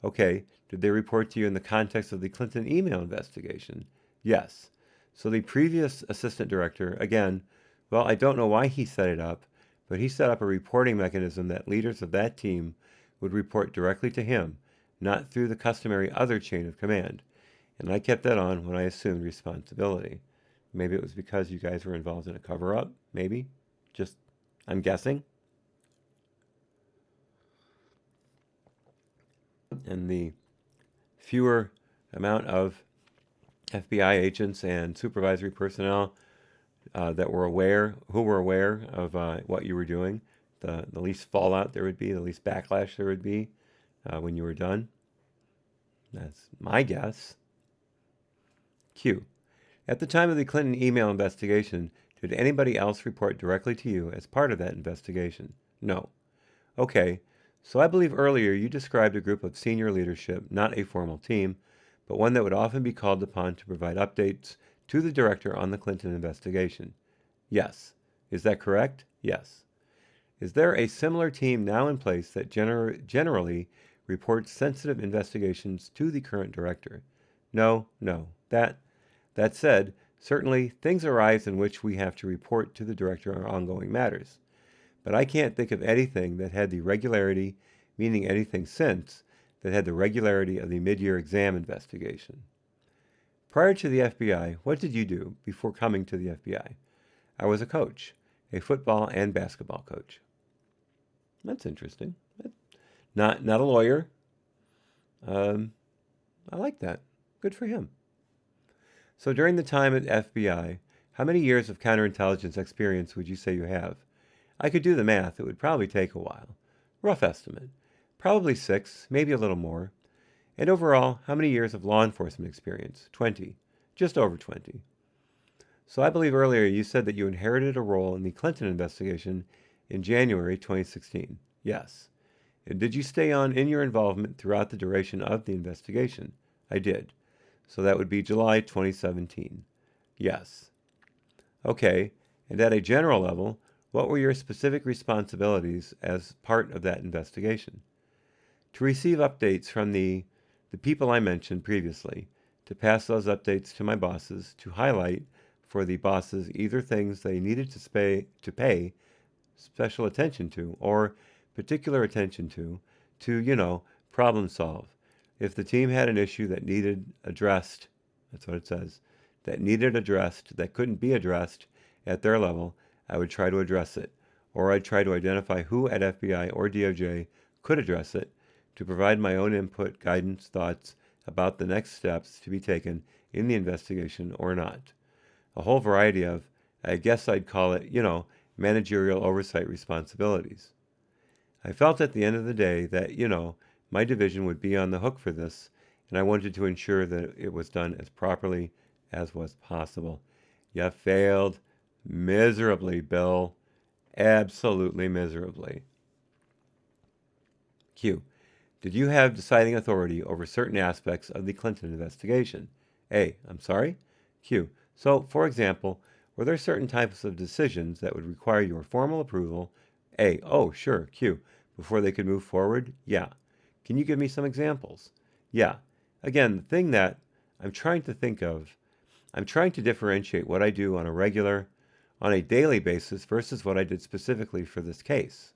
Okay, did they report to you in the context of the Clinton email investigation? Yes. So the previous assistant director, again, well, I don't know why he set it up, but he set up a reporting mechanism that leaders of that team would report directly to him, not through the customary other chain of command. And I kept that on when I assumed responsibility. Maybe it was because you guys were involved in a cover-up, maybe. I'm guessing. And the fewer amount of FBI agents and supervisory personnel who were aware of what you were doing, the least fallout there would be, the least backlash there would be when you were done. That's my guess. Q. At the time of the Clinton email investigation, did anybody else report directly to you as part of that investigation? No. Okay, so I believe earlier you described a group of senior leadership, not a formal team, but one that would often be called upon to provide updates to the director on the Clinton investigation. Yes. Is that correct? Yes. Is there a similar team now in place that generally reports sensitive investigations to the current director? No. That said, certainly things arise in which we have to report to the director on ongoing matters. But I can't think of anything that had the regularity, meaning anything since, that had the regularity of the mid-year exam investigation. Prior to the FBI, what did you do before coming to the FBI? I was a coach, a football and basketball coach. That's interesting. Not a lawyer. Um, I like that. Good for him. So during the time at FBI, how many years of counterintelligence experience would you say you have? I could do the math. It would probably take a while. Rough estimate. Probably 6, maybe a little more. And overall, how many years of law enforcement experience? 20. Just over 20. So I believe earlier you said that you inherited a role in the Clinton investigation in January 2016. Yes. And did you stay on in your involvement throughout the duration of the investigation? I did. So that would be July 2017. Yes. Okay. And at a general level, what were your specific responsibilities as part of that investigation? To receive updates from the people I mentioned previously, to pass those updates to my bosses, to highlight for the bosses either things they needed to pay special attention to or particular attention to, problem solve. If the team had an issue that needed addressed, that's what it says, that needed addressed, that couldn't be addressed at their level, I would try to address it. Or I'd try to identify who at FBI or DOJ could address it to provide my own input, guidance, thoughts about the next steps to be taken in the investigation or not. A whole variety of, I guess I'd call it, managerial oversight responsibilities. I felt at the end of the day that, my division would be on the hook for this, and I wanted to ensure that it was done as properly as was possible. You failed miserably, Bill. Absolutely miserably. Q. Did you have deciding authority over certain aspects of the Clinton investigation? A. I'm sorry? Q. So, for example, were there certain types of decisions that would require your formal approval? A. Oh, sure. Q. Before they could move forward? Yeah. Can you give me some examples? Yeah. Again, the thing that I'm trying to think of, I'm trying to differentiate what I do on a daily basis versus what I did specifically for this case.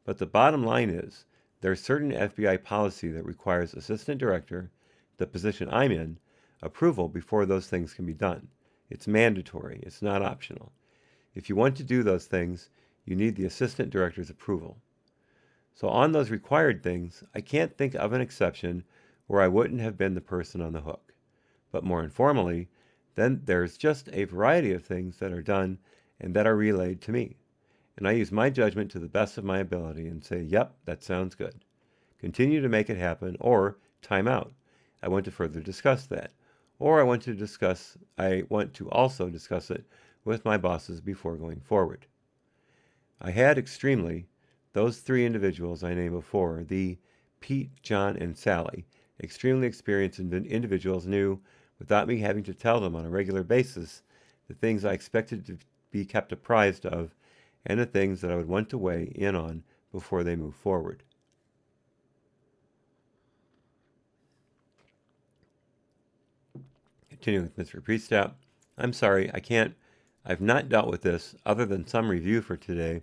But the bottom line is, there's certain FBI policy that requires assistant director, the position I'm in, approval before those things can be done. It's mandatory. It's not optional. If you want to do those things, you need the assistant director's approval. So on those required things, I can't think of an exception where I wouldn't have been the person on the hook. But more informally, then there's just a variety of things that are done and that are relayed to me. And I use my judgment to the best of my ability and say, yep, that sounds good. Continue to make it happen, or time out. I want to further discuss that. Or I want to also discuss it with my bosses before going forward. I had those 3 individuals I named before, the Pete, John, and Sally, extremely experienced individuals knew, without me having to tell them on a regular basis, the things I expected to be kept apprised of and the things that I would want to weigh in on before they move forward. Continuing with Mr. Priestap, I'm sorry, I've not dealt with this, other than some review for today,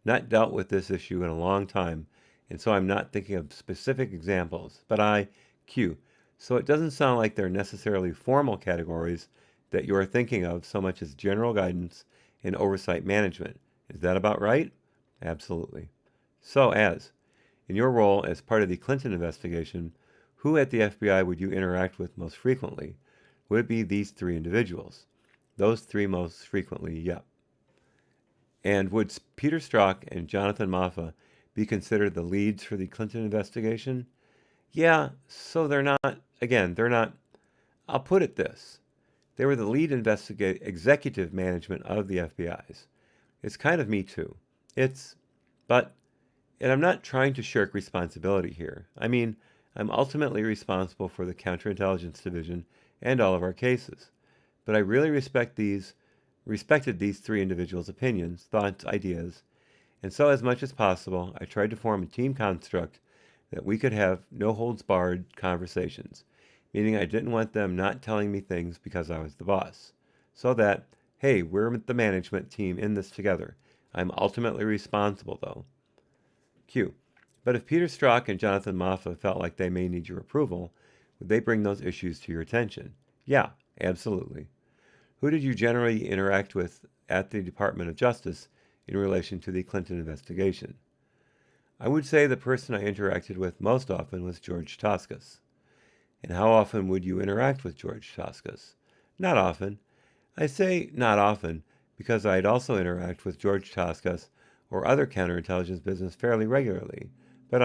not dealt with this issue in a long time, and so I'm not thinking of specific examples, but Q. So it doesn't sound like they're necessarily formal categories that you are thinking of so much as general guidance and oversight management. Is that about right? Absolutely. So in your role as part of the Clinton investigation, who at the FBI would you interact with most frequently? Would it be these 3 individuals? Those 3 most frequently, yep. And would Peter Strzok and Jonathan Moffa be considered the leads for the Clinton investigation? Yeah, so they're not, I'll put it this. They were the lead executive management of the FBI's. It's kind of me too. And I'm not trying to shirk responsibility here. I mean, I'm ultimately responsible for the counterintelligence division and all of our cases. But I really respected these 3 individuals' opinions, thoughts, ideas, and so as much as possible, I tried to form a team construct that we could have no-holds-barred conversations, meaning I didn't want them not telling me things because I was the boss. So that, hey, we're the management team in this together. I'm ultimately responsible, though. Q. But if Peter Strzok and Jonathan Moffa felt like they may need your approval, would they bring those issues to your attention? Yeah, absolutely. Who did you generally interact with at the Department of Justice in relation to the Clinton investigation? I would say the person I interacted with most often was George Toscas. And how often would you interact with George Toscas? Not often. I say not often because I'd also interact with George Toscas or other counterintelligence business fairly regularly, but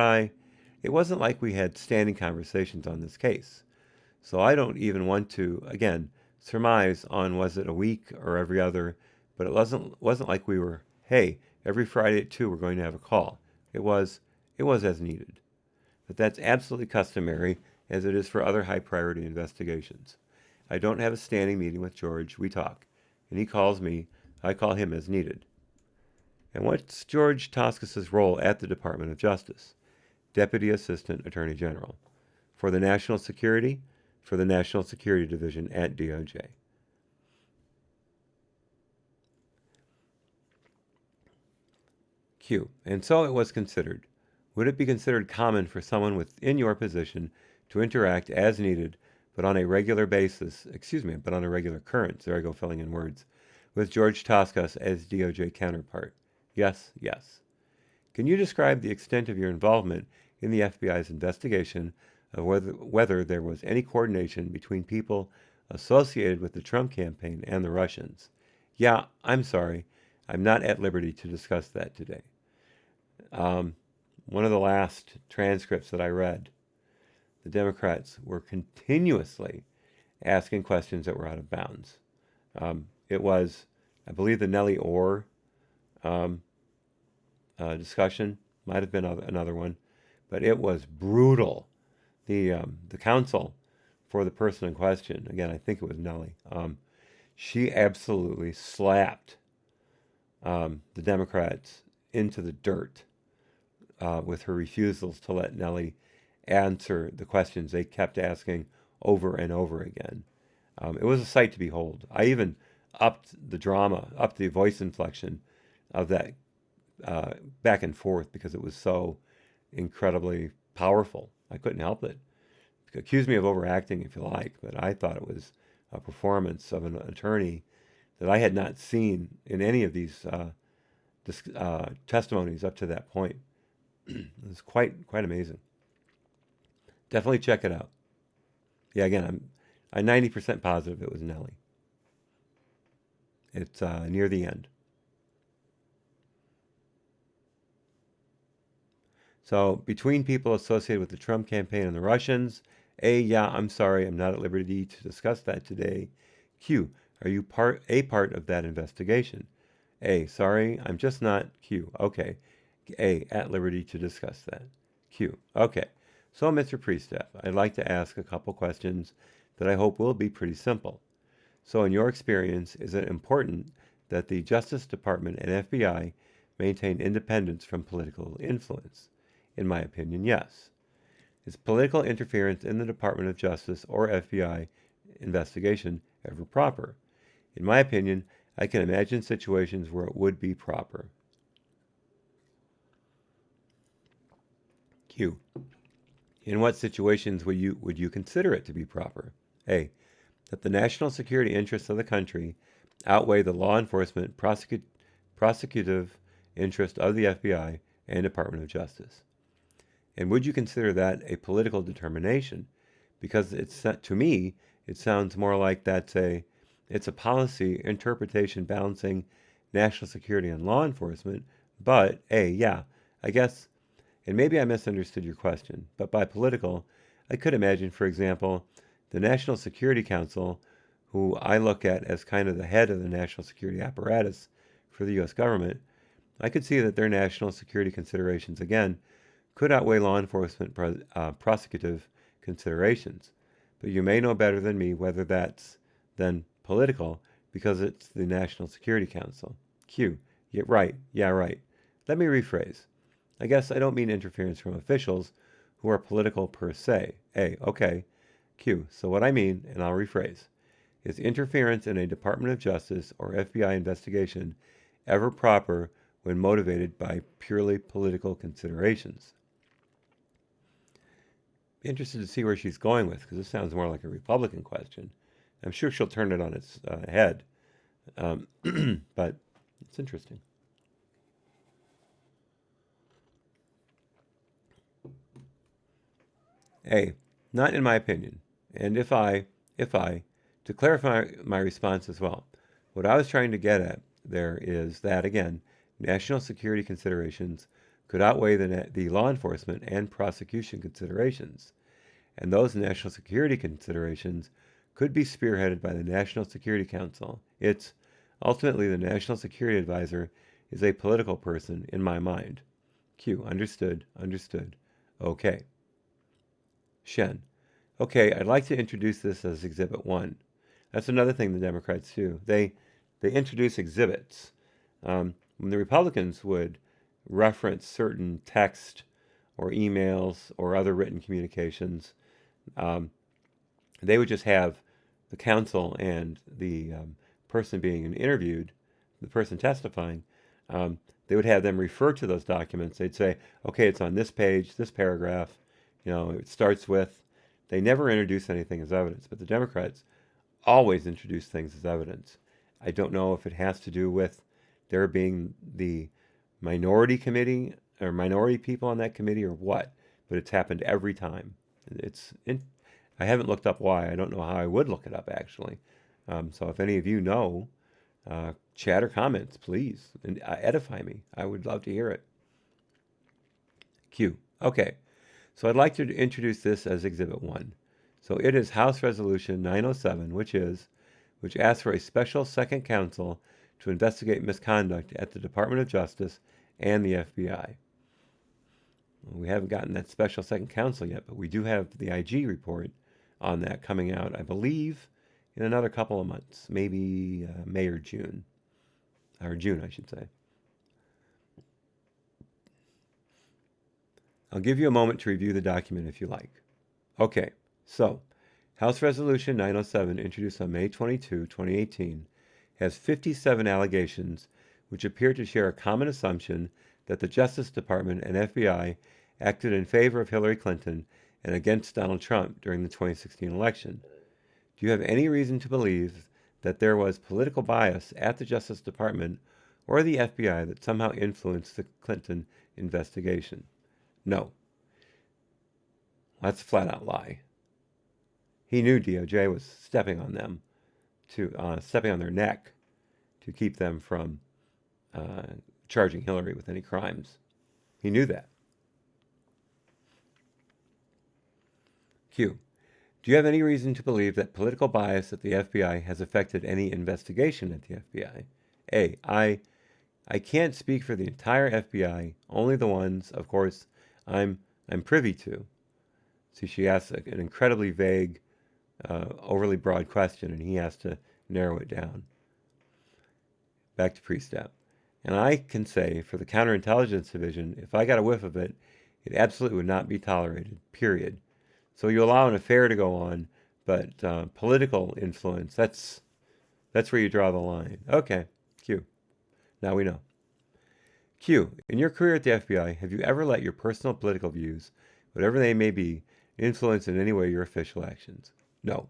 it wasn't like we had standing conversations on this case. So I don't even want to, again, surmise on was it a week or every other, but it wasn't like we were, hey, every Friday at 2 we're going to have a call. It was as needed. But that's absolutely customary as it is for other high priority investigations. I don't have a standing meeting with George, we talk. And he calls me, I call him as needed. And what's George Toscas's role at the Department of Justice? Deputy Assistant Attorney General. For the National Security, for the National Security Division at DOJ. Q. And so it was considered. Would it be considered common for someone within your position to interact as needed, but on a regular basis, but on a regular occurrence, there I go filling in words, with George Toscas as DOJ counterpart? Yes, yes. Can you describe the extent of your involvement in the FBI's investigation of whether there was any coordination between people associated with the Trump campaign and the Russians? Yeah, I'm sorry. I'm not at liberty to discuss that today. One of the last transcripts that I read, the Democrats were continuously asking questions that were out of bounds. It was, I believe, the Nellie Orr discussion might have been another one, but it was brutal. The counsel for the person in question, again, I think it was Nellie, she absolutely slapped the Democrats into the dirt with her refusals to let Nellie answer the questions they kept asking over and over again. It was a sight to behold. I even upped the drama, upped the voice inflection of that back and forth because it was so incredibly powerful. I couldn't help it. Accuse me of overacting if you like, but I thought it was a performance of an attorney that I had not seen in any of these testimonies up to that point. It was quite amazing. Definitely check it out. Yeah, again, I'm 90% positive it was Nellie. It's near the end. So between people associated with the Trump campaign and the Russians, A, yeah, I'm sorry, I'm not at liberty to discuss that today. Q, are you a part of that investigation? A, sorry, I'm just not. Q, okay. A, at liberty to discuss that. Q, okay. So, Mr. Priestap, I'd like to ask a couple questions that I hope will be pretty simple. So, in your experience, is it important that the Justice Department and FBI maintain independence from political influence? In my opinion, yes. Is political interference in the Department of Justice or FBI investigation ever proper? In my opinion, I can imagine situations where it would be proper. Q. In what situations would you consider it to be proper? A. That the national security interests of the country outweigh the law enforcement prosecutive interest of the FBI and Department of Justice. And would you consider that a political determination? Because to me, it sounds more like it's a policy interpretation balancing national security and law enforcement. But yeah, I guess, and maybe I misunderstood your question, but by political, I could imagine, for example, the National Security Council, who I look at as kind of the head of the national security apparatus for the U.S. government. I could see that their national security considerations, again, could outweigh law enforcement prosecutive considerations. But you may know better than me whether that's then political because it's the National Security Council. Q. Yeah, right. Yeah, right. Let me rephrase. I guess I don't mean interference from officials who are political per se. A. Okay. Q. So what I mean, and I'll rephrase, is interference in a Department of Justice or FBI investigation ever proper when motivated by purely political considerations? Interested to see where she's going with, because this sounds more like a Republican question. I'm sure she'll turn it on its head, but it's interesting. A, not in my opinion. And to clarify my response as well, what I was trying to get at there is that, again, national security considerations could outweigh the law enforcement and prosecution considerations. And those national security considerations could be spearheaded by the National Security Council. It's ultimately the National Security Advisor is a political person in my mind. Q, understood, understood. Okay. Shen, okay, I'd like to introduce this as Exhibit 1. That's another thing the Democrats do. They introduce exhibits. When the Republicans would reference certain text or emails or other written communications, um, they would just have the counsel and the person being interviewed, the person testifying, they would have them refer to those documents. They'd say, okay, it's on this page, this paragraph, it starts with. They never introduce anything as evidence, but the Democrats always introduce things as evidence. I don't know if it has to do with there being the minority committee or minority people on that committee or what, but it's happened every time. I haven't looked up why. I don't know how I would look it up, actually. So if any of you know, chat or comments, please, and edify me. I would love to hear it. Q. Okay. So I'd like to introduce this as Exhibit 1. So it is House Resolution 907, which asks for a special second counsel to investigate misconduct at the Department of Justice and the FBI. We haven't gotten that special second counsel yet, but we do have the IG report on that coming out, I believe, in another couple of months, maybe May or June. Or June, I should say. I'll give you a moment to review the document if you like. Okay, so House Resolution 907, introduced on May 22, 2018, has 57 allegations which appear to share a common assumption that the Justice Department and FBI acted in favor of Hillary Clinton and against Donald Trump during the 2016 election. Do you have any reason to believe that there was political bias at the Justice Department or the FBI that somehow influenced the Clinton investigation? No. That's a flat out lie. He knew DOJ was stepping on them, stepping on their neck to keep them from charging Hillary with any crimes. He knew that. Q. Do you have any reason to believe that political bias at the FBI has affected any investigation at the FBI? A. I can't speak for the entire FBI, only the ones, of course, I'm privy to. See, she asks an incredibly vague, overly broad question, and he has to narrow it down. Back to Priestap. And I can say, for the Counterintelligence Division, if I got a whiff of it, it absolutely would not be tolerated, period. So you allow an affair to go on, but political influence, that's where you draw the line. Okay, Q. Now we know. Q. In your career at the FBI, have you ever let your personal political views, whatever they may be, influence in any way your official actions? No.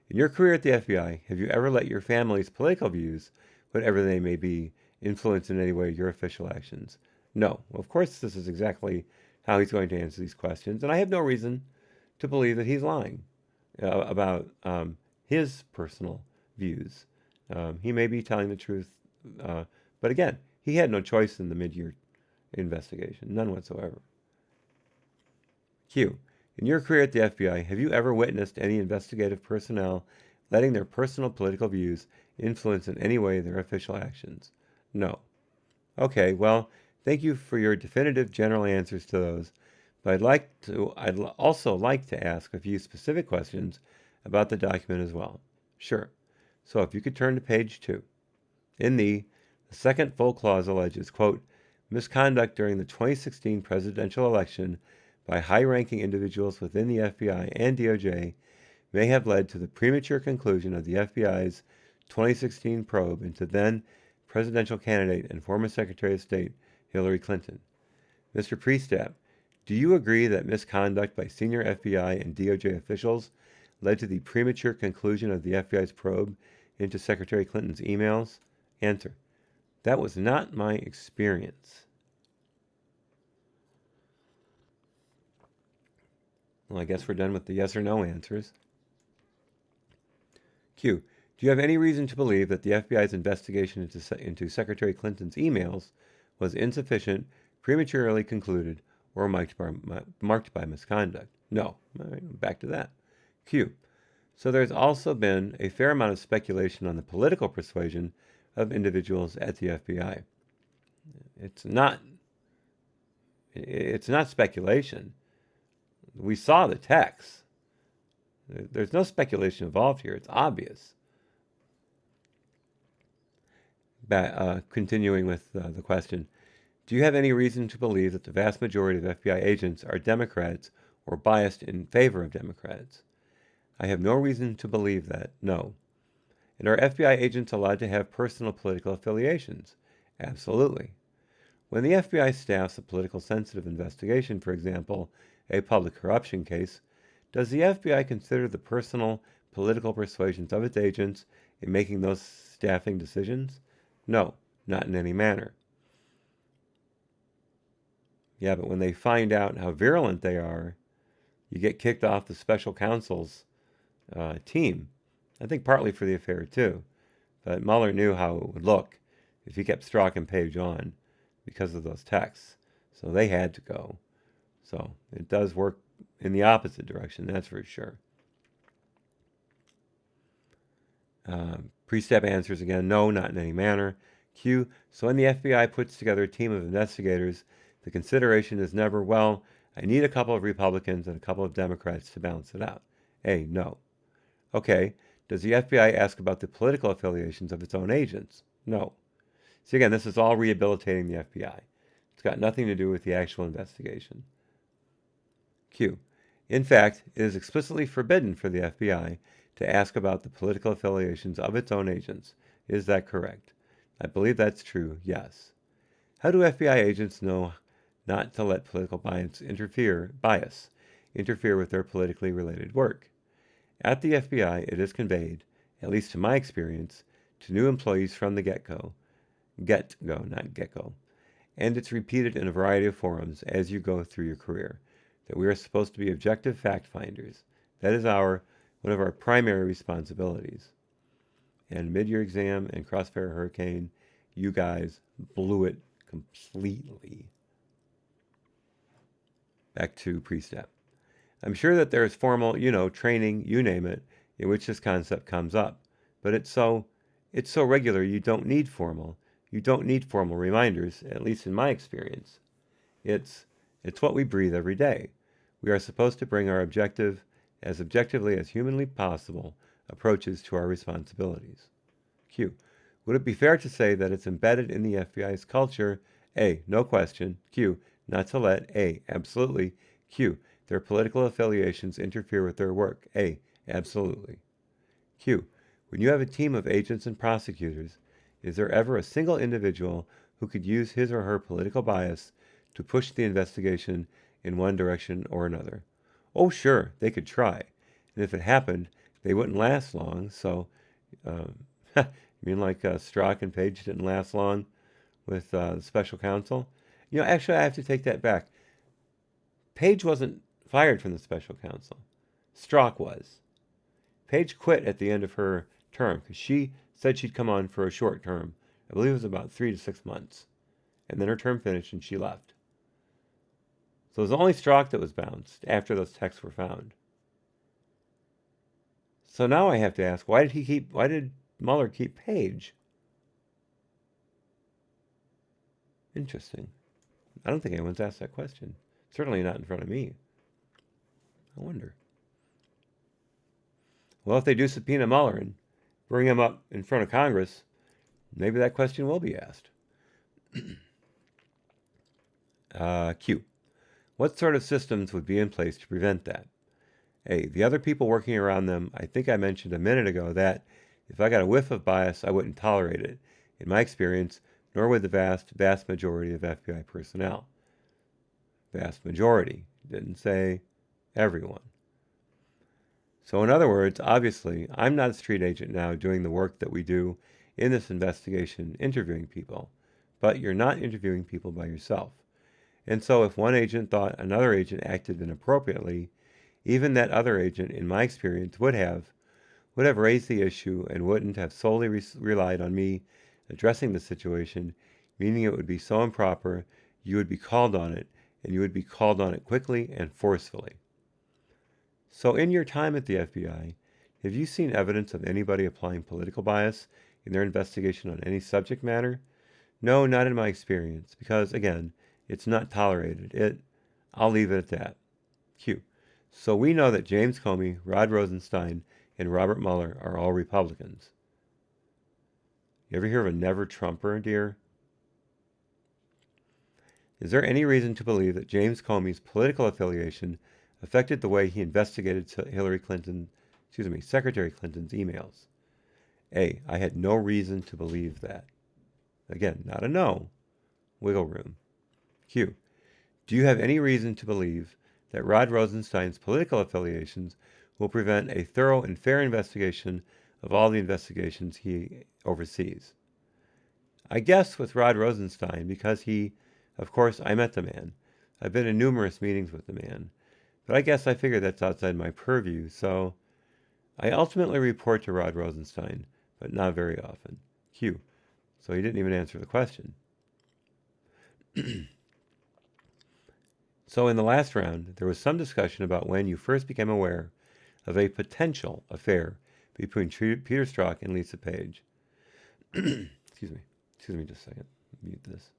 In your career at the FBI, have you ever let your family's political views, whatever they may be, influence in any way your official actions? No. Of course, this is exactly how he's going to answer these questions, and I have no reason to believe that he's lying about his personal views. He may be telling the truth, but again, he had no choice in the mid-year investigation, none whatsoever. Q. In your career at the FBI, have you ever witnessed any investigative personnel letting their personal political views influence in any way their official actions? No. Okay, well, thank you for your definitive general answers to those, but I'd also like to ask a few specific questions about the document as well. Sure. So if you could turn to page 2. In the second full clause alleges, quote, misconduct during the 2016 presidential election by high-ranking individuals within the FBI and DOJ may have led to the premature conclusion of the FBI's 2016 probe into then presidential candidate and former Secretary of State Hillary Clinton. Mr. Priestap, do you agree that misconduct by senior FBI and DOJ officials led to the premature conclusion of the FBI's probe into Secretary Clinton's emails? Answer. That was not my experience. Well, I guess we're done with the yes or no answers. Q. Do you have any reason to believe that the FBI's investigation into Secretary Clinton's emails was insufficient, prematurely concluded, or marked by misconduct? No. All right, back to that. Q. So there's also been a fair amount of speculation on the political persuasion of individuals at the FBI. It's not speculation. We saw the text. There's no speculation involved here. It's obvious. Continuing with the question, do you have any reason to believe that the vast majority of FBI agents are Democrats or biased in favor of Democrats? I have no reason to believe that, no. And are FBI agents allowed to have personal political affiliations? Absolutely. When the FBI staffs a political sensitive investigation, for example, a public corruption case, does the FBI consider the personal political persuasions of its agents in making those staffing decisions? No, not in any manner. Yeah, but when they find out how virulent they are, you get kicked off the special counsel's team. I think partly for the affair too. But Mueller knew how it would look if he kept Strzok and Page on because of those texts. So they had to go. So it does work in the opposite direction, that's for sure. Priestap answers again, no, not in any manner. Q, so when the FBI puts together a team of investigators, the consideration is never, well, I need a couple of Republicans and a couple of Democrats to balance it out. A, no. Okay, does the FBI ask about the political affiliations of its own agents? No. See, again, this is all rehabilitating the FBI. It's got nothing to do with the actual investigation. Q. In fact, it is explicitly forbidden for the FBI to ask about the political affiliations of its own agents. Is that correct? I believe that's true, yes. How do FBI agents know not to let political bias interfere with their politically related work? At the FBI, it is conveyed, at least to my experience, to new employees from the get-go, not get-go, and it's repeated in a variety of forums as you go through your career, that we are supposed to be objective fact finders. That is one of our primary responsibilities. And mid-year exam and Crossfire Hurricane, you guys blew it completely. Back to Priestap. I'm sure that there is formal, training, you name it, in which this concept comes up. But it's so regular, you don't need formal reminders, at least in my experience. It's what we breathe every day. We are supposed to bring our as objectively as humanly possible, approaches to our responsibilities. Q. Would it be fair to say that it's embedded in the FBI's culture? A. No question. Q. Not to let A. Absolutely. Q. Their political affiliations interfere with their work. A. Absolutely. Q. When you have a team of agents and prosecutors, is there ever a single individual who could use his or her political bias to push the investigation in one direction or another? Oh, sure, they could try. And if it happened, they wouldn't last long. So, you mean like Strzok and Page didn't last long with the special counsel? Actually, I have to take that back. Page wasn't fired from the special counsel. Strzok was. Page quit at the end of her term because she said she'd come on for a short term. I believe it was about 3 to 6 months. And then her term finished and she left. So it was only Strzok that was bounced after those texts were found. So now I have to ask, why did Mueller keep Page? Interesting. I don't think anyone's asked that question. Certainly not in front of me. I wonder. Well, if they do subpoena Mueller and bring him up in front of Congress, maybe that question will be asked. Q. What sort of systems would be in place to prevent that? A. The other people working around them. I think I mentioned a minute ago that if I got a whiff of bias, I wouldn't tolerate it. In my experience, nor would the vast majority of FBI personnel. Vast majority. Didn't say everyone. So in other words, obviously, I'm not a street agent now doing the work that we do in this investigation, interviewing people. But you're not interviewing people by yourself. And so if one agent thought another agent acted inappropriately, Even that other agent, in my experience, would have raised the issue and wouldn't have solely relied on me addressing the situation, meaning it would be so improper you would be called on it, and you would be called on it quickly and forcefully. So in your time at the FBI, have you seen evidence of anybody applying political bias in their investigation on any subject matter? No, not in my experience, because again, it's not tolerated. I'll leave it at that. Q. So we know that James Comey, Rod Rosenstein, and Robert Mueller are all Republicans. You ever hear of a never Trumper, dear? Is there any reason to believe that James Comey's political affiliation affected the way he investigated Secretary Clinton's emails? A. I had no reason to believe that. Again, not a no. Wiggle room. Q. Do you have any reason to believe that Rod Rosenstein's political affiliations will prevent a thorough and fair investigation of all the investigations he oversees? I guess with Rod Rosenstein, because of course, I met the man. I've been in numerous meetings with the man. But I guess I figure that's outside my purview, so I ultimately report to Rod Rosenstein, but not very often. Q. So he didn't even answer the question. So in the last round, there was some discussion about when you first became aware of a potential affair between Peter Strzok and Lisa Page. Excuse me just a second. Mute this.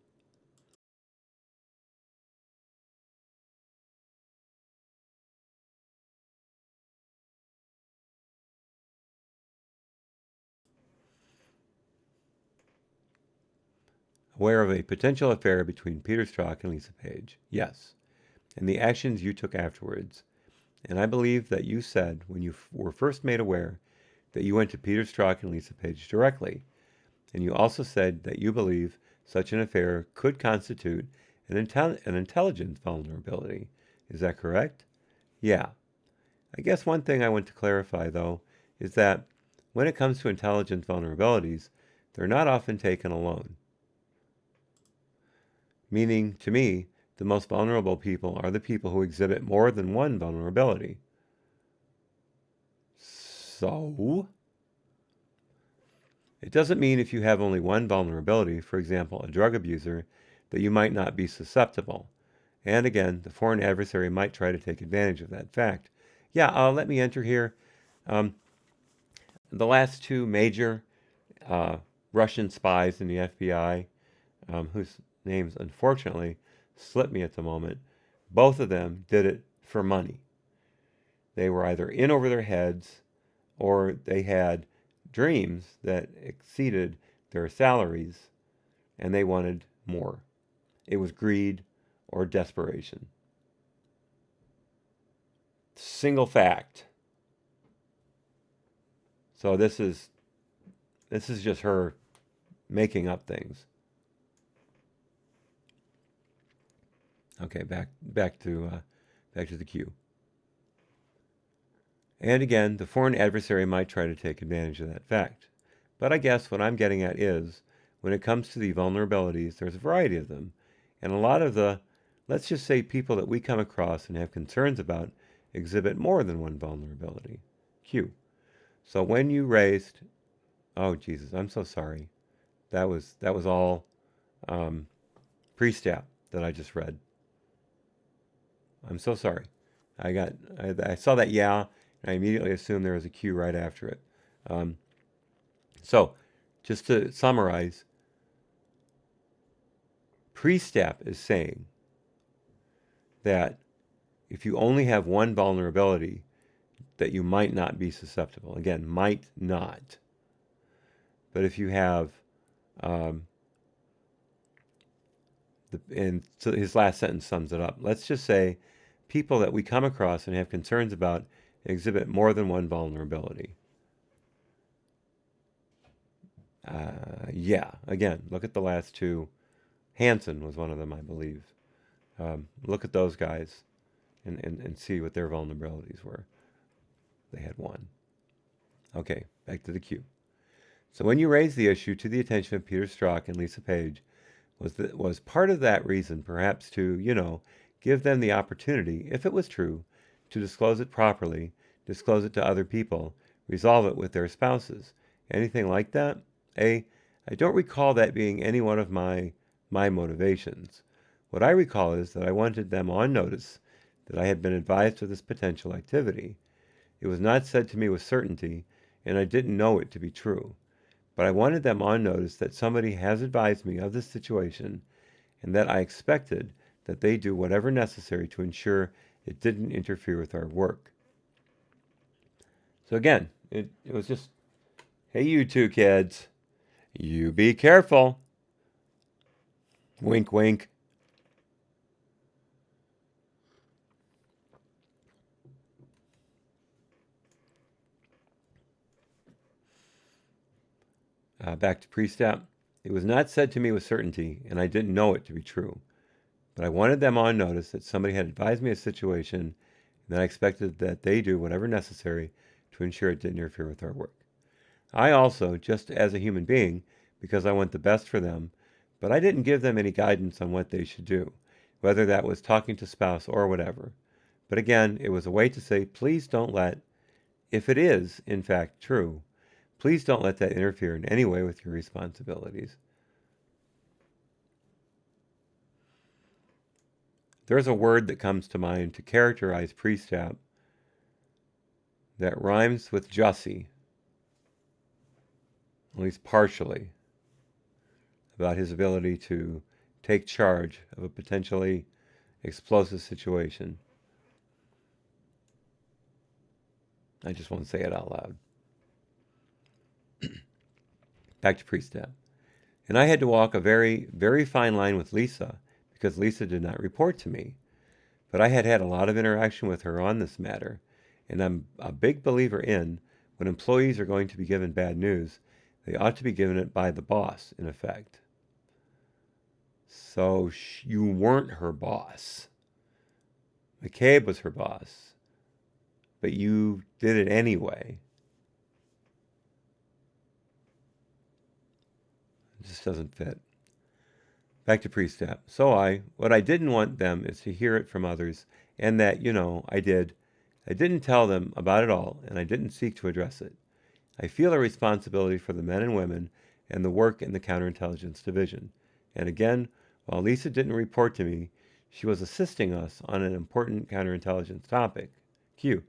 Aware of a potential affair between Peter Strzok and Lisa Page. Yes. And the actions you took afterwards. And I believe that you said when you were first made aware that you went to Peter Strzok and Lisa Page directly. And you also said that you believe such an affair could constitute an intelligence vulnerability. Is that correct? Yeah. I guess one thing I want to clarify, though, is that when it comes to intelligence vulnerabilities, they're not often taken alone. Meaning, to me, the most vulnerable people are the people who exhibit more than one vulnerability. So, it doesn't mean if you have only one vulnerability, for example, a drug abuser, that you might not be susceptible. And again, the foreign adversary might try to take advantage of that fact. Yeah, let me enter here. The last two major Russian spies in the FBI, whose names unfortunately slip me at the moment, both of them did it for money. They were either in over their heads or they had dreams that exceeded their salaries and they wanted more. It was greed or desperation. Single fact. So this is just her making up things. Okay, back to the queue. And again, the foreign adversary might try to take advantage of that fact. But I guess what I'm getting at is, when it comes to the vulnerabilities, there's a variety of them. And a lot of the, let's just say, people that we come across and have concerns about exhibit more than one vulnerability. Q. So when you raised, oh Jesus, I'm so sorry. That was all Priestap that I just read. I'm so sorry. I saw that yeah, and I immediately assumed there was a Q right after it. So, just to summarize, Priestap is saying that if you only have one vulnerability, that you might not be susceptible. Again, might not. But if you have, and so his last sentence sums it up. Let's just say people that we come across and have concerns about exhibit more than one vulnerability. Yeah, again, look at the last two. Hansen was one of them, I believe. Look at those guys and see what their vulnerabilities were. They had one. Okay, back to the queue. So when you raised the issue to the attention of Peter Strzok and Lisa Page, was part of that reason perhaps to, give them the opportunity, if it was true, to disclose it properly, disclose it to other people, resolve it with their spouses. Anything like that? I don't recall that being any one of my motivations. What I recall is that I wanted them on notice that I had been advised of this potential activity. It was not said to me with certainty, and I didn't know it to be true. But I wanted them on notice that somebody has advised me of this situation, and that I expected that they do whatever necessary to ensure it didn't interfere with our work. So again, it was just, hey, you two kids, you be careful. Wink, wink. Back to Priestap. It was not said to me with certainty, and I didn't know it to be true. But I wanted them on notice that somebody had advised me of a situation, and that I expected that they do whatever necessary to ensure it didn't interfere with our work. I also, just as a human being, because I want the best for them, but I didn't give them any guidance on what they should do, whether that was talking to spouse or whatever. But again, it was a way to say, please don't let, if it is, in fact, true, please don't let that interfere in any way with your responsibilities. There's a word that comes to mind to characterize Priestap that rhymes with Jussie, at least partially, about his ability to take charge of a potentially explosive situation. I just won't say it out loud. Back to Priestap. And I had to walk a very, very fine line with Lisa because Lisa did not report to me. But I had had a lot of interaction with her on this matter, and I'm a big believer in when employees are going to be given bad news, they ought to be given it by the boss, in effect. So you weren't her boss. McCabe was her boss, but you did it anyway. It just doesn't fit. Back to Priestap. So what I didn't want them is to hear it from others, and that, I didn't tell them about it all, and I didn't seek to address it. I feel a responsibility for the men and women and the work in the counterintelligence division. And again, while Lisa didn't report to me, she was assisting us on an important counterintelligence topic. Q.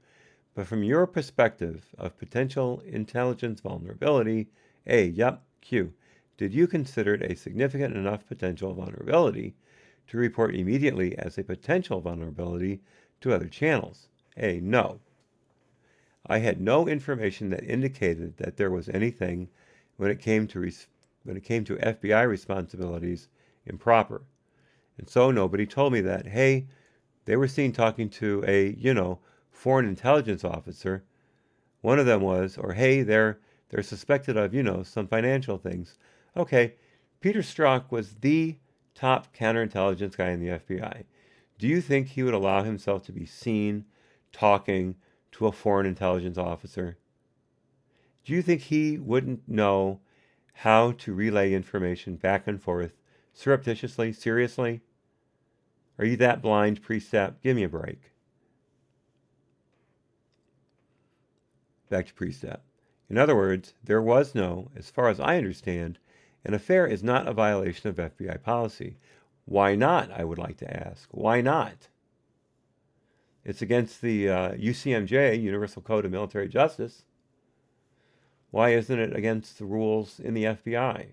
But from your perspective of potential intelligence vulnerability, Q. Did you consider it a significant enough potential vulnerability to report immediately as a potential vulnerability to other channels? A. No. I had no information that indicated that there was anything when it came to FBI responsibilities improper. And so nobody told me that, hey, they were seen talking to a, foreign intelligence officer. One of them was, or hey, they're suspected of, some financial things. Okay, Peter Strzok was the top counterintelligence guy in the FBI. Do you think he would allow himself to be seen talking to a foreign intelligence officer? Do you think he wouldn't know how to relay information back and forth surreptitiously, seriously? Are you that blind, Priestap? Give me a break. Back to Priestap. In other words, there was no, as far as I understand, an affair is not a violation of FBI policy. Why not, I would like to ask. Why not? It's against the UCMJ, Universal Code of Military Justice. Why isn't it against the rules in the FBI?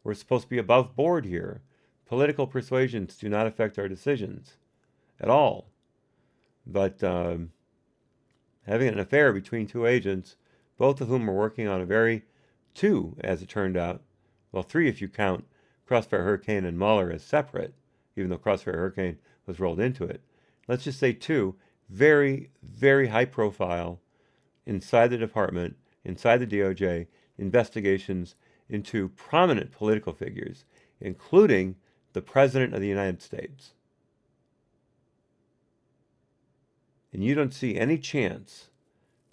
We're supposed to be above board here. Political persuasions do not affect our decisions at all. But having an affair between two agents, both of whom are working on two, as it turned out, well, three if you count Crossfire Hurricane and Mueller as separate, even though Crossfire Hurricane was rolled into it. Let's just say two very, very high profile inside the department, inside the DOJ, investigations into prominent political figures, including the President of the United States. And you don't see any chance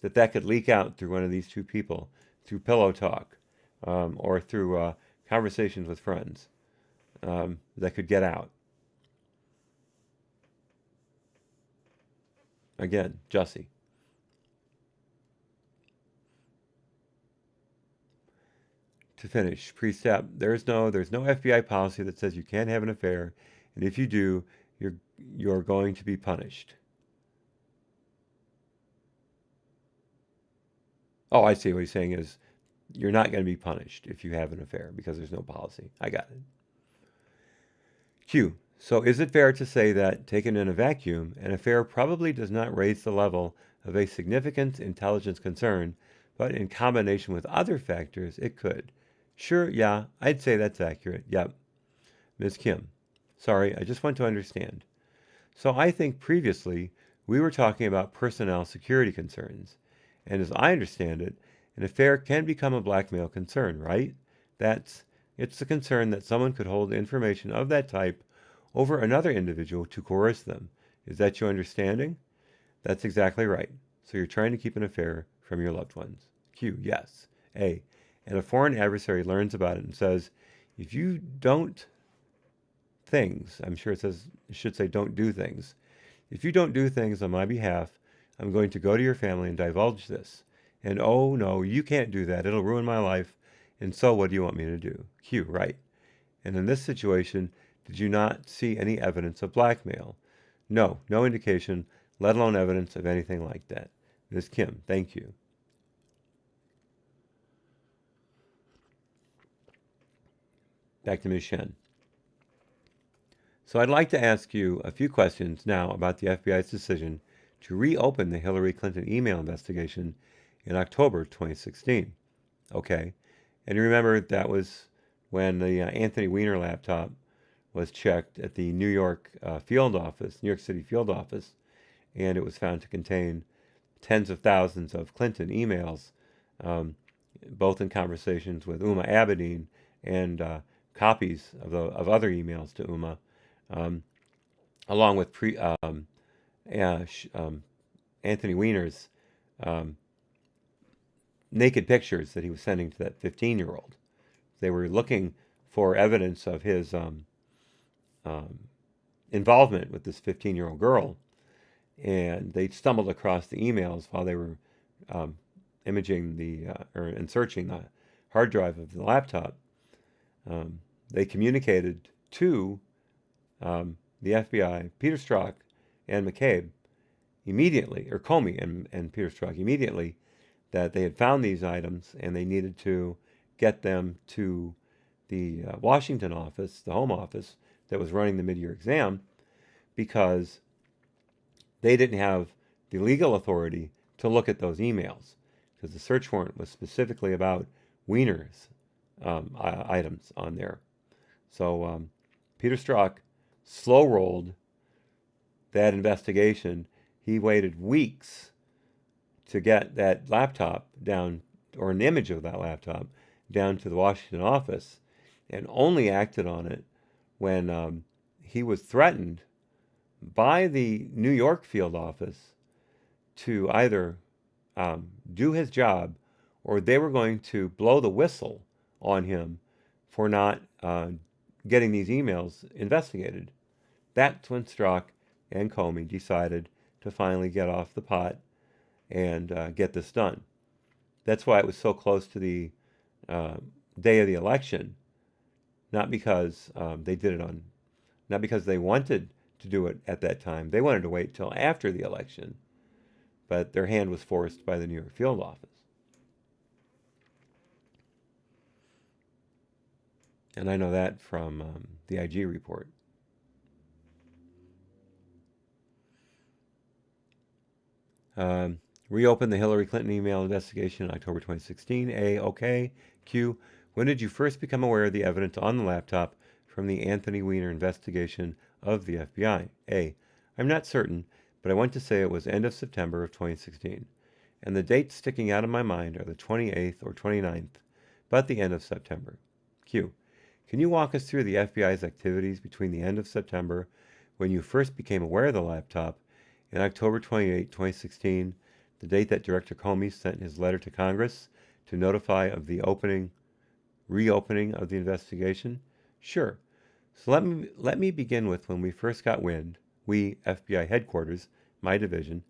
that could leak out through one of these two people, through pillow talk, or through conversations with friends, that could get out. Again, Jussie. To finish, Priestap, there's no FBI policy that says you can't have an affair, and if you do, you're you're going to be punished. Oh, I see what he's saying is you're not going to be punished if you have an affair because there's no policy. I got it. Q. So is it fair to say that, taken in a vacuum, an affair probably does not raise the level of a significant intelligence concern, but in combination with other factors, it could? Sure, yeah, I'd say that's accurate. Yep. Ms. Kim. Sorry, I just want to understand. So I think previously we were talking about personnel security concerns. And as I understand it, an affair can become a blackmail concern, right? That's it's the concern that someone could hold information of that type over another individual to coerce them. Is that your understanding? That's exactly right. So you're trying to keep an affair from your loved ones. Q. Yes. A. And a foreign adversary learns about it and says, if you don't things, I'm sure it should say don't do things. If you don't do things on my behalf, I'm going to go to your family and divulge this. And oh no, you can't do that. It'll ruin my life. And so what do you want me to do? Q, right. And in this situation, did you not see any evidence of blackmail? No, no indication, let alone evidence of anything like that. Ms. Kim, thank you. Back to Ms. Shen. So I'd like to ask you a few questions now about the FBI's decision to reopen the Hillary Clinton email investigation in October 2016. Okay, and remember that was when the Anthony Weiner laptop was checked at the New York field office, New York City field office, and it was found to contain tens of thousands of Clinton emails, um, both in conversations with Uma Abedin and copies of other emails to Uma, um, along with Anthony Weiner's um, naked pictures that he was sending to that 15-year-old. They were looking for evidence of his um, involvement with this 15-year-old girl, and they stumbled across the emails while they were um, imaging and searching the hard drive of the laptop. They communicated to the FBI, Peter Strzok and McCabe immediately, or Comey and Peter Strzok immediately, that they had found these items and they needed to get them to the Washington office, the home office that was running the mid-year exam, because they didn't have the legal authority to look at those emails, because the search warrant was specifically about Weiner's items on there. So Peter Strzok slow-rolled that investigation. He waited weeks to get that laptop down, or an image of that laptop, down to the Washington office, and only acted on it when he was threatened by the New York field office to either do his job or they were going to blow the whistle on him for not getting these emails investigated. That's when Strzok and Comey decided to finally get off the pot and get this done. That's why it was so close to the day of the election, not because they did it on, not because they wanted to do it at that time. They wanted to wait till after the election, but their hand was forced by the New York field office. And I know that from the IG report. Reopen the Hillary Clinton email investigation in October 2016. A, okay. Q, when did you first become aware of the evidence on the laptop from the Anthony Weiner investigation of the FBI? A, I'm not certain, but I want to say it was end of September of 2016. And the dates sticking out of my mind are the 28th or 29th, but the end of September. Q, can you walk us through the FBI's activities between the end of September, when you first became aware of the laptop, and October 28, 2016, the date that Director Comey sent his letter to Congress to notify of the reopening of the investigation? Sure. So let me begin with when we first got wind, we, FBI headquarters, my division,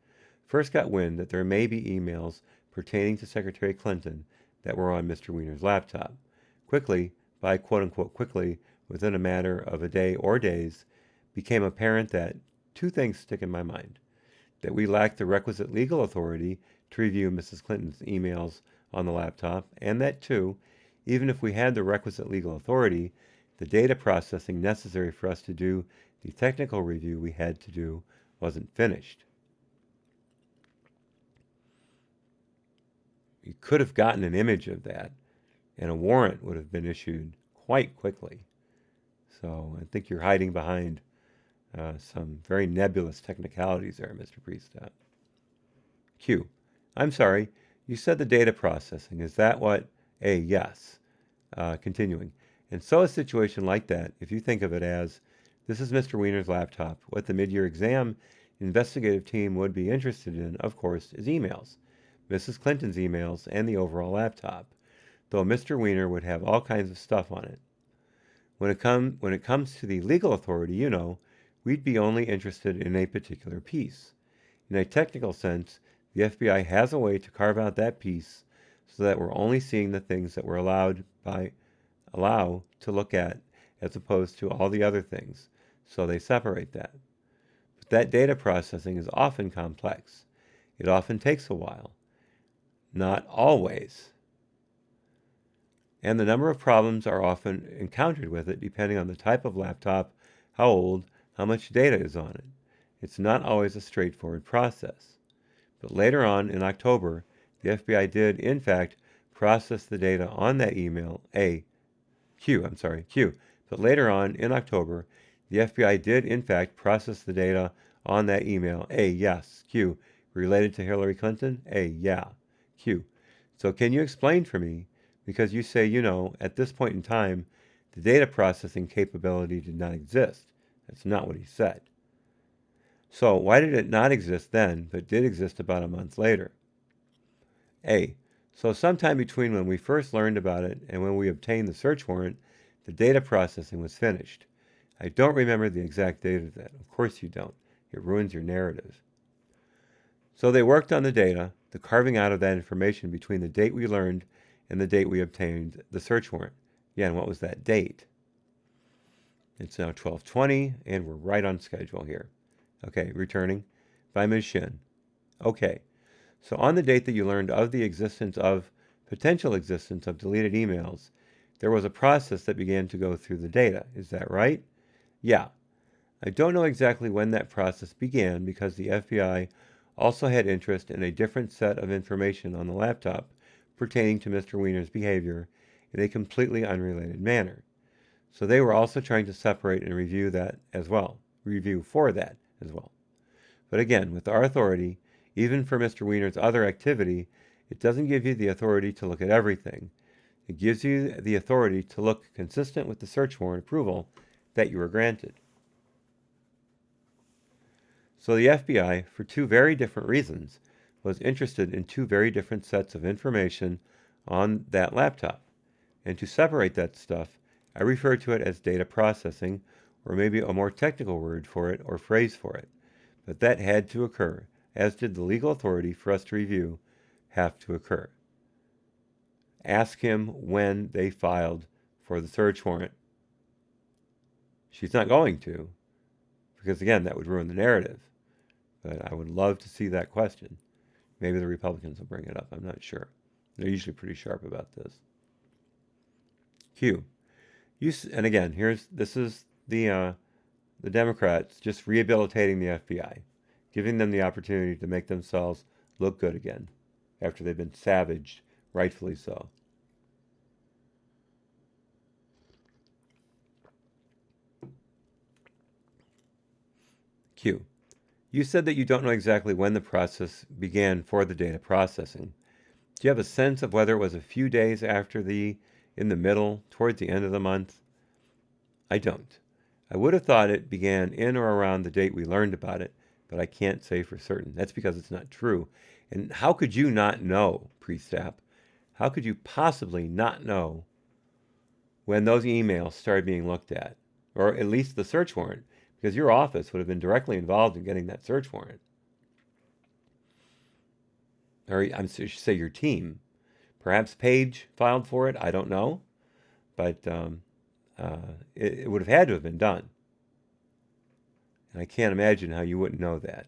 first got wind that there may be emails pertaining to Secretary Clinton that were on Mr. Weiner's laptop. Quickly, by quote-unquote quickly, within a matter of a day or days, became apparent that two things stick in my mind. That we lacked the requisite legal authority to review Mrs. Clinton's emails on the laptop, and that, too, even if we had the requisite legal authority, the data processing necessary for us to do the technical review we had to do wasn't finished. You could have gotten an image of that, and a warrant would have been issued quite quickly. So I think you're hiding behind some very nebulous technicalities there, Mr. Priestap. Q. I'm sorry, you said the data processing. Is that what? A. Yes. Continuing. And so a situation like that, if you think of it as, this is Mr. Weiner's laptop, what the mid-year exam investigative team would be interested in, of course, is emails. Mrs. Clinton's emails and the overall laptop, though Mr. Weiner would have all kinds of stuff on it. When it comes to the legal authority, you know, we'd be only interested in a particular piece. In a technical sense, the FBI has a way to carve out that piece so that we're only seeing the things that we're allow to look at as opposed to all the other things, so they separate that. But that data processing is often complex. It often takes a while. Not always. And the number of problems are often encountered with it depending on the type of laptop, how old, how much data is on it. It's not always a straightforward process. But later on in October, the FBI did, in fact, process the data on that email, Q. But later on in October, the FBI did, in fact, process the data on that email, yes, Q. Related to Hillary Clinton? Yeah, Q. So can you explain for me, because you say, you know, at this point in time, the data processing capability did not exist. That's not what he said. So why did it not exist then, but did exist about a month later? So sometime between when we first learned about it and when we obtained the search warrant, the data processing was finished. I don't remember the exact date of that. Of course you don't. It ruins your narrative. So they worked on the data, the carving out of that information between the date we learned and the date we obtained the search warrant. Yeah, and what was that date? It's now 12:20, and we're right on schedule here. Okay, returning by Ms. Shin. Okay, so on the date that you learned of the potential existence of deleted emails, there was a process that began to go through the data. Is that right? Yeah. I don't know exactly when that process began because the FBI also had interest in a different set of information on the laptop pertaining to Mr. Weiner's behavior in a completely unrelated manner. So they were also trying to separate and review for that as well. But again, with our authority, even for Mr. Weiner's other activity, it doesn't give you the authority to look at everything. It gives you the authority to look consistent with the search warrant approval that you were granted. So the FBI, for two very different reasons, was interested in two very different sets of information on that laptop. And to separate that stuff, I refer to it as data processing, or maybe a more technical word for it or phrase for it. But that had to occur, as did the legal authority for us to review have to occur. Ask him when they filed for the search warrant. She's not going to, because again, that would ruin the narrative. But I would love to see that question. Maybe the Republicans will bring it up. I'm not sure. They're usually pretty sharp about this. Q. And again, this is the Democrats just rehabilitating the FBI, giving them the opportunity to make themselves look good again after they've been savaged, rightfully so. Q. You said that you don't know exactly when the process began for the data processing. Do you have a sense of whether it was a few days after in the middle, towards the end of the month? I don't. I would have thought it began in or around the date we learned about it, but I can't say for certain. That's because it's not true. And how could you not know, Priestap? How could you possibly not know when those emails started being looked at? Or at least the search warrant, because your office would have been directly involved in getting that search warrant. or I should say your team. Perhaps Paige filed for it. I don't know, but it would have had to have been done. And I can't imagine how you wouldn't know that.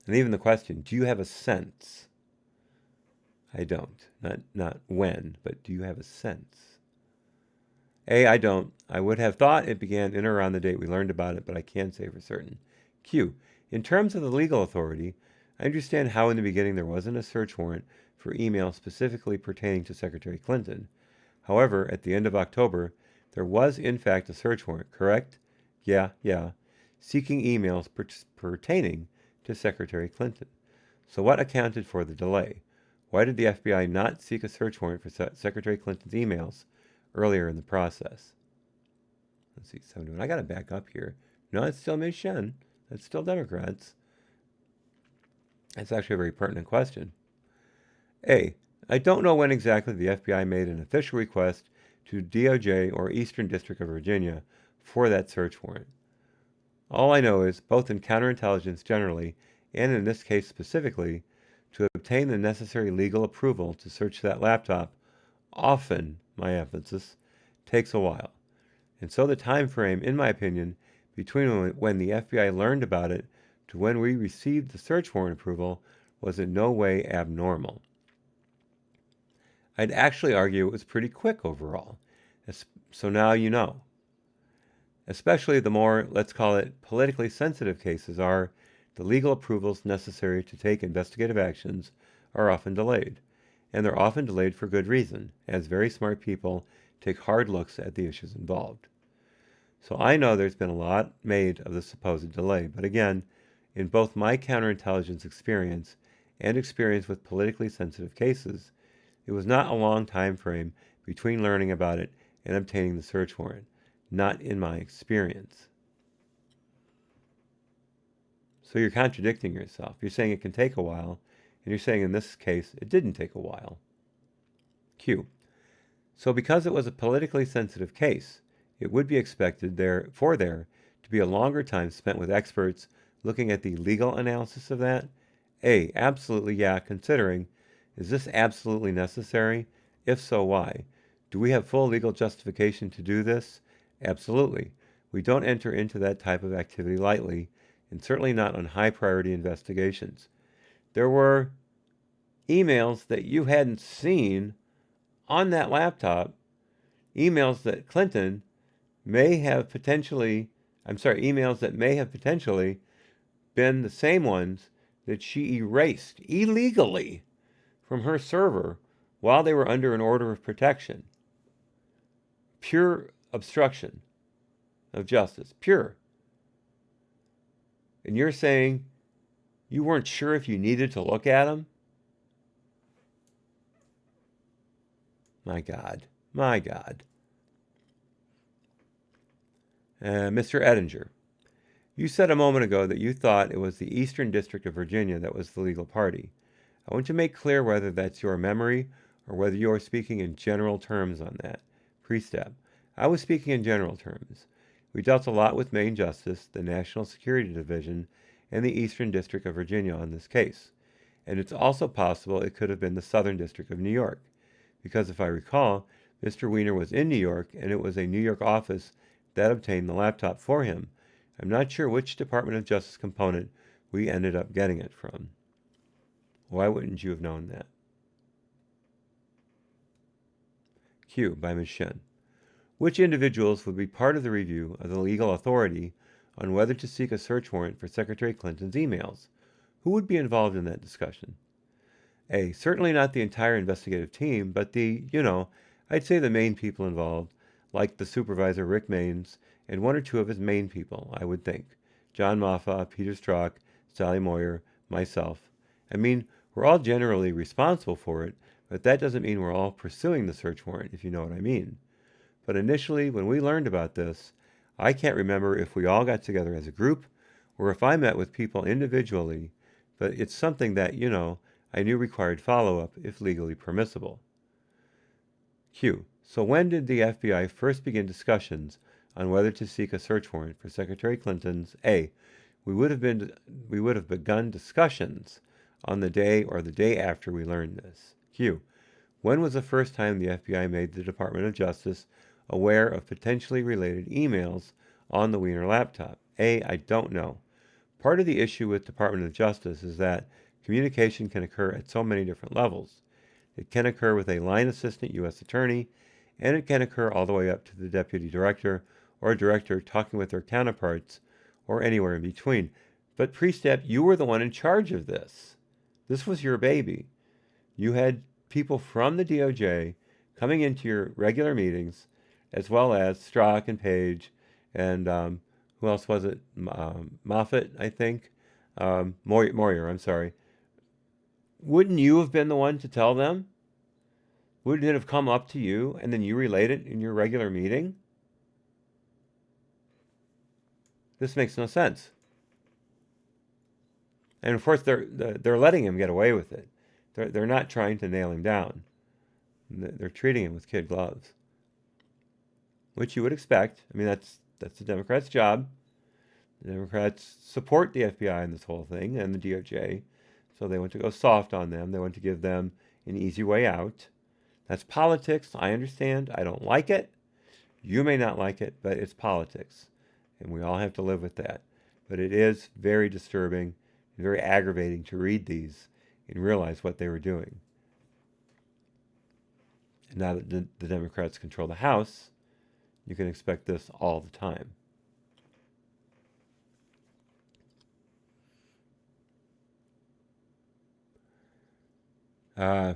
And even the question, do you have a sense? I don't. Not when, but do you have a sense? A, I don't. I would have thought it began in or around the date we learned about it, but I can't say for certain. Q, in terms of the legal authority, I understand how in the beginning there wasn't a search warrant for email specifically pertaining to Secretary Clinton. However, at the end of October, there was in fact a search warrant, correct? Yeah, seeking emails pertaining to Secretary Clinton. So what accounted for the delay? Why did the FBI not seek a search warrant for Secretary Clinton's emails earlier in the process? Let's see, 71. I got to back up here. No, it's still Ms. Shen. It's still Democrats. That's actually a very pertinent question. A, I don't know when exactly the FBI made an official request to DOJ or Eastern District of Virginia for that search warrant. All I know is, both in counterintelligence generally, and in this case specifically, to obtain the necessary legal approval to search that laptop often, my emphasis, takes a while. And so the time frame, in my opinion, between when the FBI learned about it to when we received the search warrant approval was in no way abnormal. I'd actually argue it was pretty quick overall. So now you know. Especially the more, let's call it, politically sensitive cases are, the legal approvals necessary to take investigative actions are often delayed. And they're often delayed for good reason, as very smart people take hard looks at the issues involved. So I know there's been a lot made of the supposed delay, but again, in both my counterintelligence experience and experience with politically sensitive cases, it was not a long time frame between learning about it and obtaining the search warrant, not in my experience. So you're contradicting yourself. You're saying it can take a while, and you're saying in this case it didn't take a while. Q. So because it was a politically sensitive case, it would be expected there to be a longer time spent with experts looking at the legal analysis of that? A. Absolutely, yeah, considering, is this absolutely necessary? If so, why? Do we have full legal justification to do this? Absolutely. We don't enter into that type of activity lightly, and certainly not on high priority investigations. There were emails that you hadn't seen on that laptop, emails that Clinton may have potentially, emails that may have potentially been the same ones that she erased illegally from her server while they were under an order of protection. Pure obstruction of justice. Pure. And you're saying you weren't sure if you needed to look at them? My God. My God. Mr. Ettinger, you said a moment ago that you thought it was the Eastern District of Virginia that was the legal party. I want to make clear whether that's your memory or whether you are speaking in general terms on that. Priestap, I was speaking in general terms. We dealt a lot with Maine Justice, the National Security Division, and the Eastern District of Virginia on this case. And it's also possible it could have been the Southern District of New York. Because if I recall, Mr. Weiner was in New York, and it was a New York office that obtained the laptop for him. I'm not sure which Department of Justice component we ended up getting it from. Why wouldn't you have known that? Q. By Ms. Shen. Which individuals would be part of the review of the legal authority on whether to seek a search warrant for Secretary Clinton's emails? Who would be involved in that discussion? A. Certainly not the entire investigative team, but I'd say the main people involved, like the supervisor Rick Maines, and one or two of his main people, I would think. John Moffa, Peter Strzok, Sally Moyer, myself. I mean, we're all generally responsible for it, but that doesn't mean we're all pursuing the search warrant, if you know what I mean. But initially, when we learned about this, I can't remember if we all got together as a group or if I met with people individually, but it's something that, I knew required follow-up if legally permissible. Q. So when did the FBI first begin discussions on whether to seek a search warrant for Secretary Clinton's A. We would have begun discussions on the day or the day after we learned this? Q. When was the first time the FBI made the Department of Justice aware of potentially related emails on the Wiener laptop? A. I don't know. Part of the issue with Department of Justice is that communication can occur at so many different levels. It can occur with a line assistant U.S. attorney, and it can occur all the way up to the deputy director or director talking with their counterparts, or anywhere in between. But Priestap, you were the one in charge of this. This was your baby. You had people from the DOJ coming into your regular meetings, as well as Strzok and Page, and who else was it? Moffat, I think. Moyer, I'm sorry. Wouldn't you have been the one to tell them? Wouldn't it have come up to you and then you relate it in your regular meeting? This makes no sense. And of course, they're letting him get away with it. They're not trying to nail him down. They're treating him with kid gloves, which you would expect. I mean, that's the Democrats' job. The Democrats support the FBI in this whole thing and the DOJ, so they want to go soft on them. They want to give them an easy way out. That's politics. I understand. I don't like it. You may not like it, but it's politics, and we all have to live with that. But it is very disturbing and very aggravating to read these and realize what they were doing. And now that the Democrats control the House, you can expect this all the time.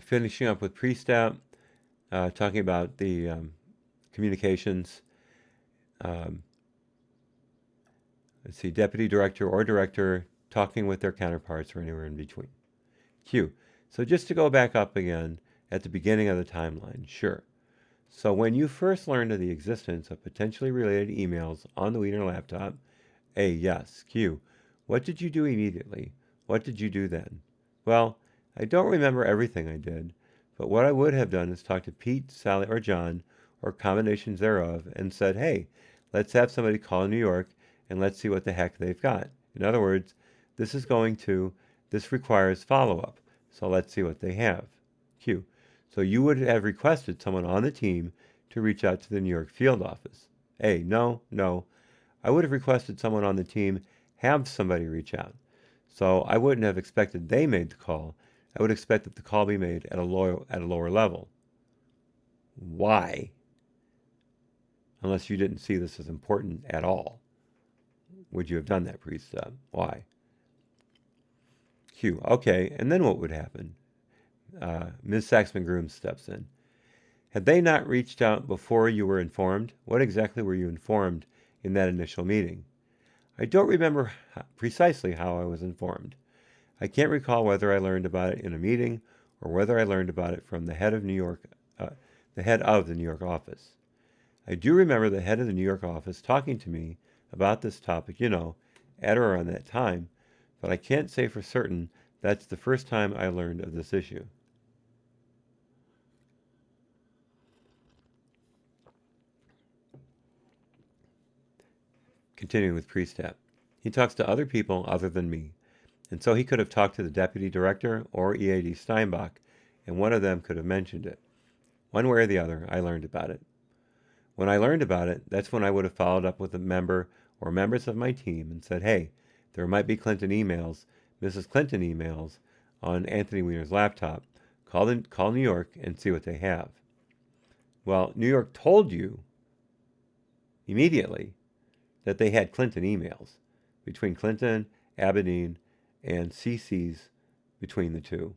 Finishing up with Priestap, talking about the communications. Let's see, deputy director or director talking with their counterparts or anywhere in between. Q. So just to go back up again at the beginning of the timeline, sure. So when you first learned of the existence of potentially related emails on the Wiener laptop, A. Yes. Q. What did you do immediately? What did you do then? Well, I don't remember everything I did, but what I would have done is talk to Pete, Sally, or John, or combinations thereof, and said, hey, let's have somebody call New York and let's see what the heck they've got. In other words, this requires follow-up, so let's see what they have. Q. So you would have requested someone on the team to reach out to the New York field office. A. No. I would have requested someone on the team have somebody reach out. So I wouldn't have expected they made the call. I would expect that the call be made at a lower level. Why? Unless you didn't see this as important at all. Would you have done that, Priestap? Why? Q. Okay, and then what would happen? Ms. Saxman-Groom steps in. Had they not reached out before you were informed? What exactly were you informed in that initial meeting? I don't remember precisely how I was informed. I can't recall whether I learned about it in a meeting or whether I learned about it from the head of the New York office. I do remember the head of the New York office talking to me about this topic, at or around that time, but I can't say for certain that's the first time I learned of this issue. Continuing with Priestap. He talks to other people other than me, and so he could have talked to the deputy director or EAD Steinbach, and one of them could have mentioned it. One way or the other, I learned about it. When I learned about it, that's when I would have followed up with a member or members of my team and said, hey, there might be Mrs. Clinton emails on Anthony Weiner's laptop. Call New York and see what they have. Well, New York told you immediately that they had Clinton emails between Clinton, Abedin, and CC's between the two.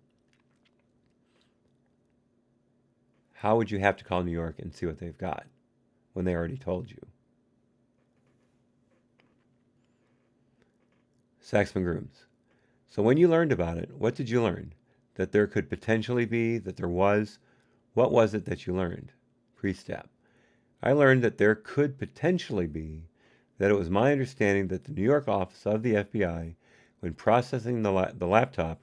How would you have to call New York and see what they've got when they already told you? Saxman-Grooms. So when you learned about it, what did you learn? That there could potentially be, that there was? What was it that you learned? Priestap. I learned that there could potentially be, that it was my understanding that the New York office of the FBI, when processing the laptop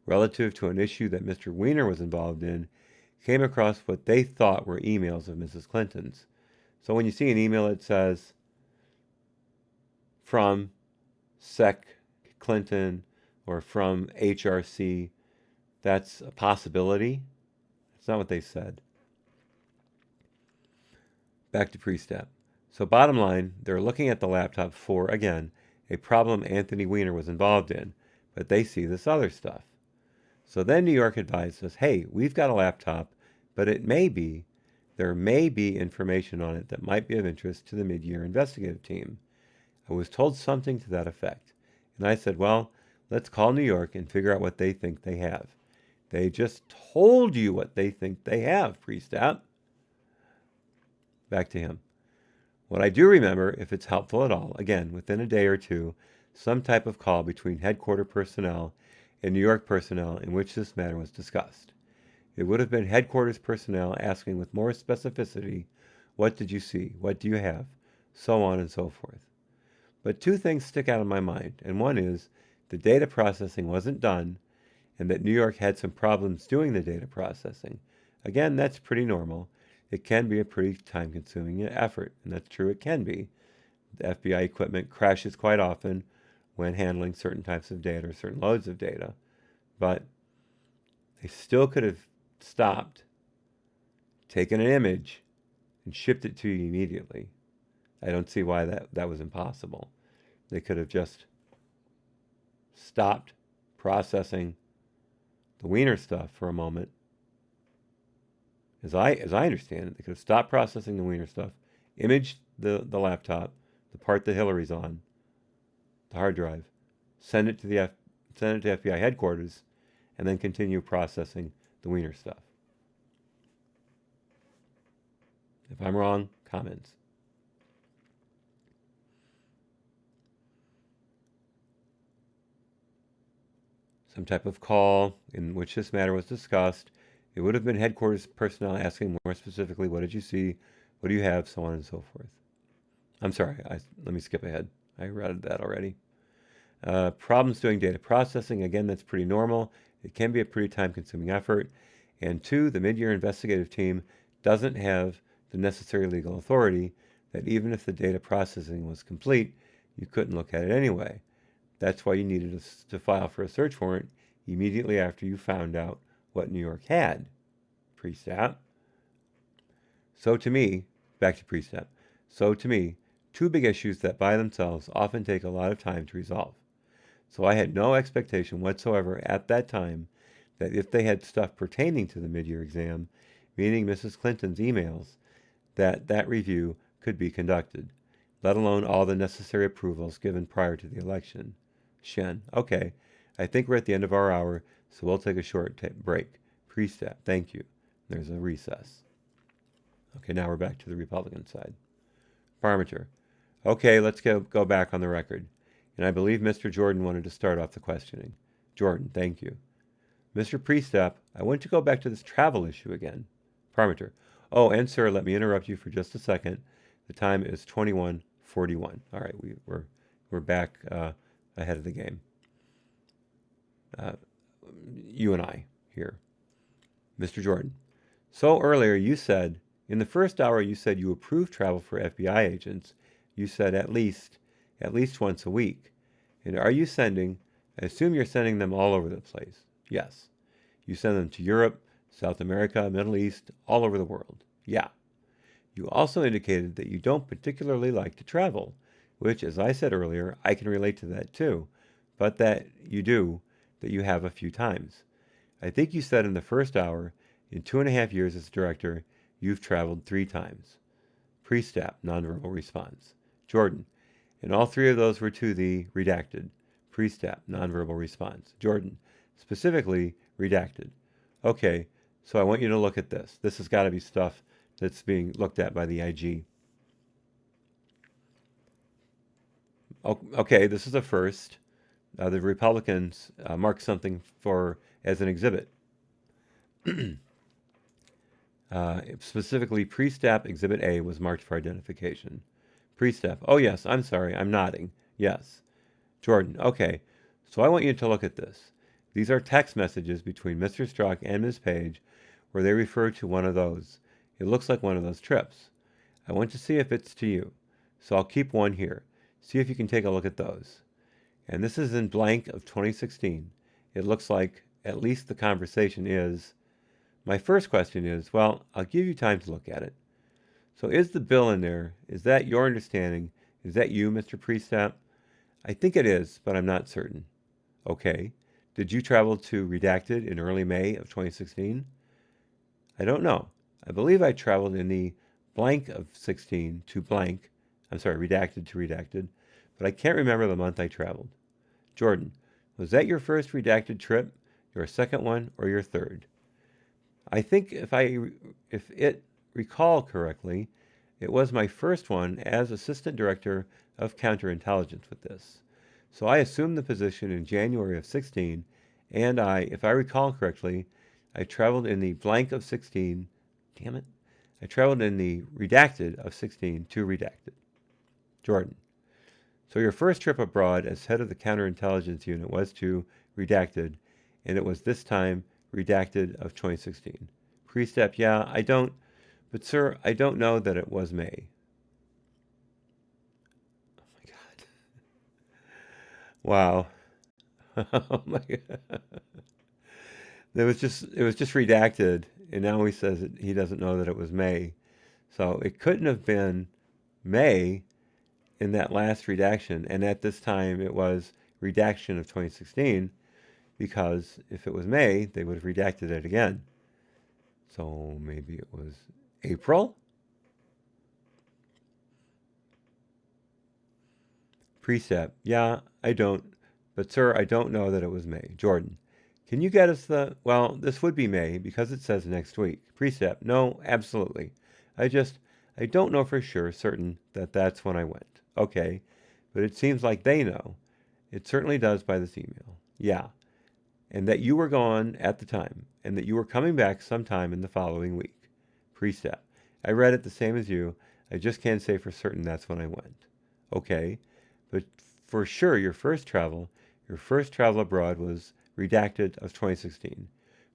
relative to an issue that Mr. Weiner was involved in, came across what they thought were emails of Mrs. Clinton's. So when you see an email that says, from Sec Clinton or from HRC that's a possibility. That's not what they said. Back to Priestap. So bottom line, they're looking at the laptop for, again, a problem Anthony Weiner was involved in, but they see this other stuff. So then New York advised us, hey, we've got a laptop, but there may be information on it that might be of interest to the mid-year investigative team. I was told something to that effect. And I said, well, let's call New York and figure out what they think they have. They just told you what they think they have, Priestap. Back to him. What I do remember, if it's helpful at all, again, within a day or two, some type of call between headquarters personnel and New York personnel in which this matter was discussed. It would have been headquarters personnel asking with more specificity, what did you see, what do you have, so on and so forth. But two things stick out in my mind, and one is the data processing wasn't done, and that New York had some problems doing the data processing. Again, that's pretty normal. It can be a pretty time-consuming effort, and that's true, it can be. The FBI equipment crashes quite often when handling certain types of data or certain loads of data, but they still could have stopped, taken an image, and shipped it to you immediately. I don't see why that was impossible. They could have just stopped processing the Wiener stuff for a moment. As I understand it, they could have stopped processing the Wiener stuff, imaged the laptop, the part that Hillary's on, the hard drive, send it to FBI headquarters, and then continue processing the Wiener stuff. If I'm wrong, comments. Some type of call in which this matter was discussed. It would have been headquarters personnel asking more specifically, what did you see, what do you have, so on and so forth. I'm sorry, let me skip ahead. I read that already. Problems doing data processing, again, that's pretty normal. It can be a pretty time-consuming effort. And two, the mid-year investigative team doesn't have the necessary legal authority that even if the data processing was complete, you couldn't look at it anyway. That's why you needed to file for a search warrant immediately after you found out what New York had. Priestap. So to me, back to Priestap. So to me, two big issues that by themselves often take a lot of time to resolve. So I had no expectation whatsoever at that time that if they had stuff pertaining to the mid-year exam, meaning Mrs. Clinton's emails, that review could be conducted, let alone all the necessary approvals given prior to the election. Shen, okay, I think we're at the end of our hour, so we'll take a short break. Priestap, thank you. There's a recess. Okay, now we're back to the Republican side. Parmenter, okay, let's go back on the record. And I believe Mr. Jordan wanted to start off the questioning. Jordan, thank you. Mr. Priestap, I want to go back to this travel issue again. Parmenter, oh, and sir, let me interrupt you for just a second. The time is 21:41. All right, we're back ahead of the game. You and I here. Mr. Jordan, so earlier you said, in the first hour you said you approved travel for FBI agents. You said at least once a week. And are you sending, I assume you're sending them all over the place. Yes. You send them to Europe, South America, Middle East, all over the world. Yeah. You also indicated that you don't particularly like to travel, which, as I said earlier, I can relate to that too, but that you have a few times. I think you said in the first hour, in 2.5 years as director, you've traveled 3 times. Priestap, nonverbal response. Jordan, and all 3 of those were to the redacted. Priestap, nonverbal response. Jordan, specifically redacted. Okay, so I want you to look at this. This has got to be stuff that's being looked at by the IG. Okay, this is a first. The Republicans marked something as an exhibit. Specifically, Priestap Exhibit A was marked for identification. Priestap, oh yes, I'm sorry, I'm nodding. Yes. Jordan, okay, so I want you to look at this. These are text messages between Mr. Strzok and Ms. Page where they refer to one of those. It looks like one of those trips. I want to see if it's to you. So I'll keep one here. See if you can take a look at those. And this is in blank of 2016. It looks like at least the conversation is, my first question is, well, I'll give you time to look at it. So is the bill in there? Is that your understanding? Is that you, Mr. Priestap? I think it is, but I'm not certain. Okay. Did you travel to Redacted in early May of 2016? I don't know. I believe I traveled in the blank of 16 to blank. I'm sorry, Redacted to Redacted. But I can't remember the month I traveled. Jordan, was that your first Redacted trip, your second one, or your third? I think if it recall correctly, it was my first one as Assistant Director of Counterintelligence with this. So I assumed the position in January of 16, and if I recall correctly, I traveled in the blank of 16, damn it, I traveled in the Redacted of 16 to Redacted. Jordan, so your first trip abroad as head of the Counterintelligence Unit was to Redacted, and it was this time Redacted of 2016. Priestap, yeah, but sir, I don't know that it was May. Oh my God. Wow. Oh my God. It was just redacted, and now he says he doesn't know that it was May. So it couldn't have been May in that last redaction, and at this time it was redaction of 2016, because if it was May, they would have redacted it again. So maybe it was April? Precept, yeah, but sir, I don't know that it was May. Jordan, can you get us well, this would be May because it says next week. Precept, no, absolutely. I don't know for sure, certain that that's when I went. Okay, but it seems like they know. It certainly does by this email. Yeah, and that you were gone at the time, and that you were coming back sometime in the following week. Precept, I read it the same as you. I just can't say for certain that's when I went. Okay, but for sure your first travel abroad was Redacted of 2016.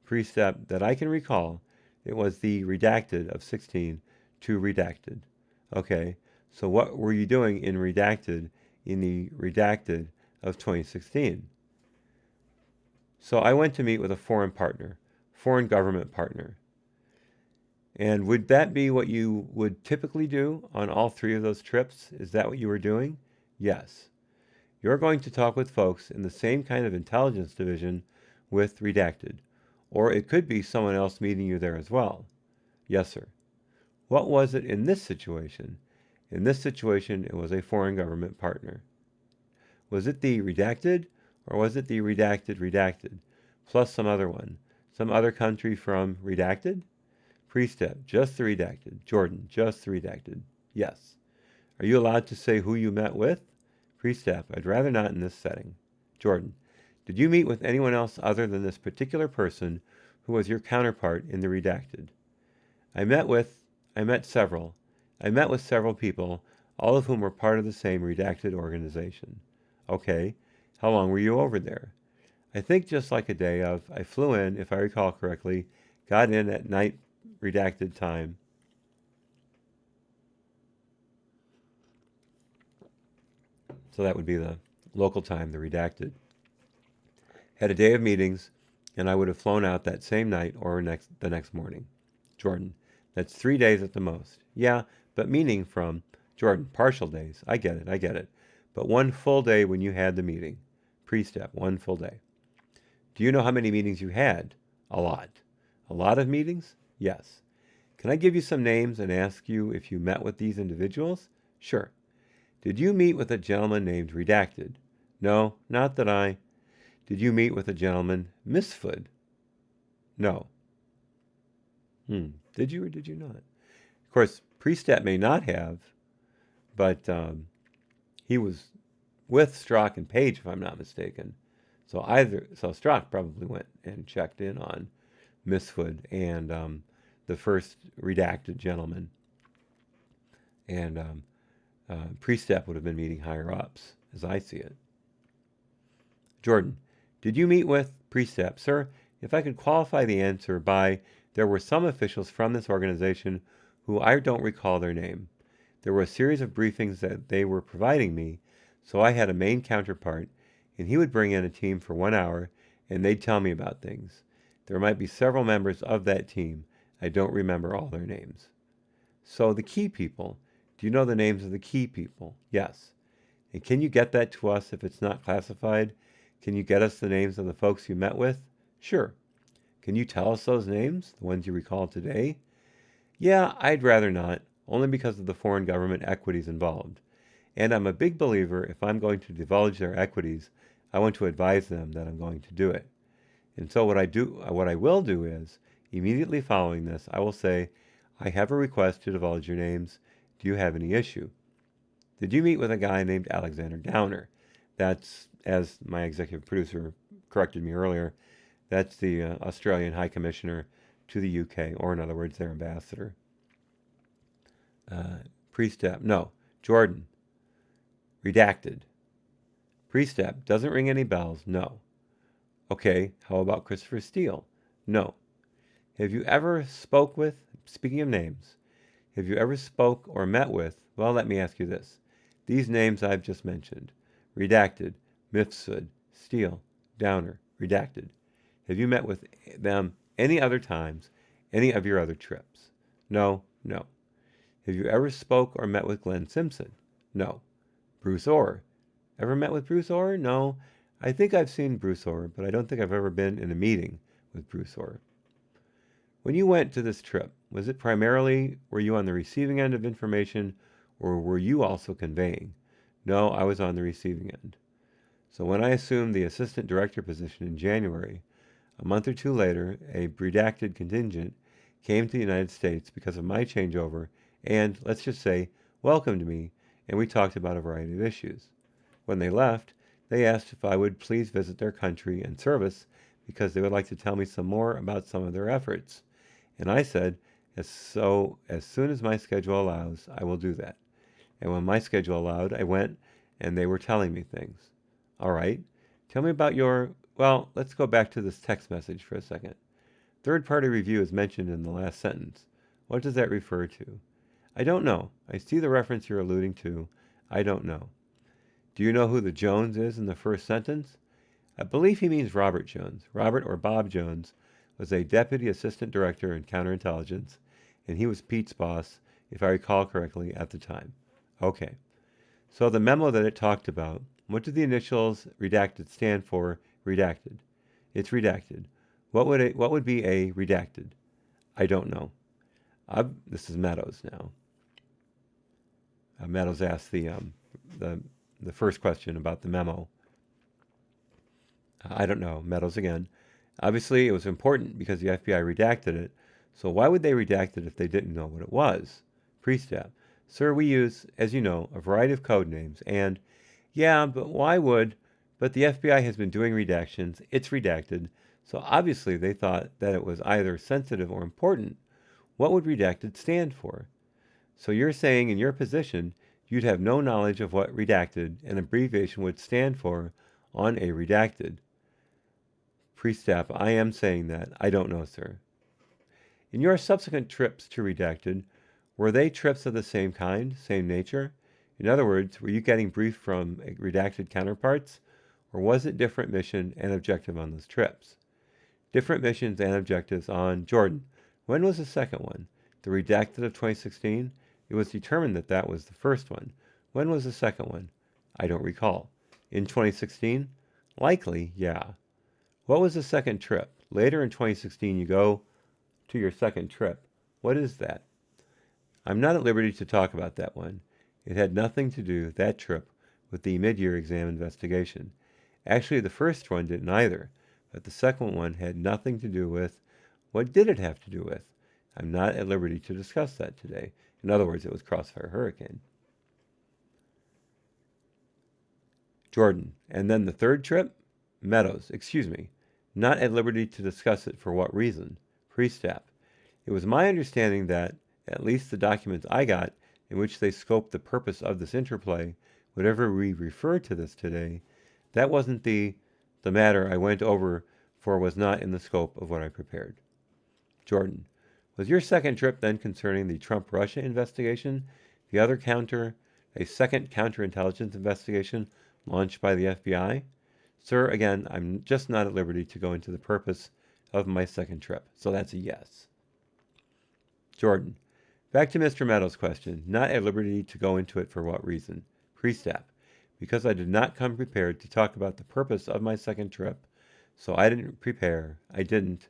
Precept, that I can recall, it was the Redacted of 16 to Redacted. Okay, so what were you doing in Redacted in the Redacted of 2016? So I went to meet with a foreign government partner. And would that be what you would typically do on all three of those trips? Is that what you were doing? Yes. You're going to talk with folks in the same kind of intelligence division with Redacted. Or it could be someone else meeting you there as well. Yes, sir. What was it in this situation? In this situation, it was a foreign government partner. Was it the Redacted, or was it the Redacted, plus some other one? Some other country from Redacted? Priestap, just the Redacted. Jordan, just the Redacted. Yes. Are you allowed to say who you met with? Priestap, I'd rather not in this setting. Jordan, did you meet with anyone else other than this particular person who was your counterpart in the Redacted? I met with several people, all of whom were part of the same Redacted organization. Okay, how long were you over there? I think just like a day of. I flew in, if I recall correctly, got in at night Redacted time. So that would be the local time, the Redacted. Had a day of meetings, and I would have flown out that same night or the next morning. Jordan, that's 3 days at the most. Yeah, but meaning from, Jordan, partial days. I get it. But one full day when you had the meeting. Priestap, one full day. Do you know how many meetings you had? A lot. A lot of meetings? Yes. Can I give you some names and ask you if you met with these individuals? Sure. Did you meet with a gentleman named Redacted? No, not that I. Did you meet with a gentleman, Misfood? No. Did you or did you not? Of course, Priestap may not have, but he was with Strzok and Page, if I'm not mistaken. So Strzok probably went and checked in on Misfood and the first Redacted gentleman. And Priestap would have been meeting higher ups, as I see it. Jordan, did you meet with Priestap? Sir, if I could qualify the answer by, there were some officials from this organization who I don't recall their name. There were a series of briefings that they were providing me, so I had a main counterpart, and he would bring in a team for 1 hour, and they'd tell me about things. There might be several members of that team. I don't remember all their names. So the key people, do you know the names of the key people? Yes. And can you get that to us if it's not classified? Can you get us the names of the folks you met with? Sure. Can you tell us those names, the ones you recall today? Yeah, I'd rather not, only because of the foreign government equities involved. And I'm a big believer if I'm going to divulge their equities, I want to advise them that I'm going to do it. And so what I will do is, immediately following this, I will say, I have a request to divulge your names. Do you have any issue? Did you meet with a guy named Alexander Downer? That's, as my executive producer corrected me earlier, that's the Australian High Commissioner to the UK, or in other words, their ambassador. Priestap, no, Jordan, redacted. Priestap, doesn't ring any bells, no. Okay, how about Christopher Steele? No. Have you ever spoke with, speaking of names, have you ever spoke or met with, well, let me ask you this. These names I've just mentioned, redacted, Mifsud, Steele, Downer, redacted. Have you met with them any other times, any of your other trips? No, no. Have you ever spoke or met with Glenn Simpson? No. Bruce Orr. Ever met with Bruce Orr? No. I think I've seen Bruce Orr, but I don't think I've ever been in a meeting with Bruce Orr. When you went to this trip, was it primarily, were you on the receiving end of information, or were you also conveying? No, I was on the receiving end. So when I assumed the assistant director position in January, a month or two later, a redacted contingent came to the United States because of my changeover and, let's just say, welcomed me, and we talked about a variety of issues. When they left, they asked if I would please visit their country and service because they would like to tell me some more about some of their efforts. And I said, as soon as my schedule allows, I will do that. And when my schedule allowed, I went, and they were telling me things. All right, tell me about well, let's go back to this text message for a second. Third-party review is mentioned in the last sentence. What does that refer to? I don't know. I see the reference you're alluding to. I don't know. Do you know who the Jones is in the first sentence? I believe he means Robert Jones. Robert or Bob Jones was a deputy assistant director in counterintelligence, and he was Pete's boss, if I recall correctly, at the time. Okay. So the memo that it talked about, what did the initials redacted stand for? Redacted. It's redacted. What would be a redacted? I don't know. This is Meadows now. Meadows asked the first question about the memo. I don't know. Meadows again. Obviously, it was important because the FBI redacted it. So why would they redact it if they didn't know what it was? Priestap. Sir, we use, as you know, a variety of code names. And, yeah, but why would? But the FBI has been doing redactions. It's redacted. So obviously they thought that it was either sensitive or important. What would redacted stand for? So you're saying in your position, you'd have no knowledge of what redacted, an abbreviation, would stand for on a redacted. Priestap, I am saying that. I don't know, sir. In your subsequent trips to redacted, were they trips of the same kind, same nature? In other words, were you getting briefed from redacted counterparts, or was it different mission and objective on those trips? Different missions and objectives on Jordan. When was the second one? The redacted of 2016? It was determined that that was the first one. When was the second one? I don't recall. In 2016? Likely, yeah. What was the second trip? Later in 2016, you go to your second trip. What is that? I'm not at liberty to talk about that one. It had nothing to do, that trip, with the mid-year exam investigation. Actually, the first one didn't either, but the second one had nothing to do with, what did it have to do with? I'm not at liberty to discuss that today. In other words, it was Crossfire Hurricane. Jordan. And then the third trip? Meadows. Excuse me. Not at liberty to discuss it for what reason? Priestap. It was my understanding that, at least the documents I got, in which they scoped the purpose of this interplay, whatever we refer to this today, that wasn't the matter I went over, for was not in the scope of what I prepared. Jordan. Was your second trip then concerning the Trump-Russia investigation, a second counterintelligence investigation launched by the FBI? Sir, again, I'm just not at liberty to go into the purpose of my second trip. So that's a yes. Jordan. Back to Mr. Meadows' question. Not at liberty to go into it for what reason? Priestap. Because I did not come prepared to talk about the purpose of my second trip. So I didn't prepare. I didn't.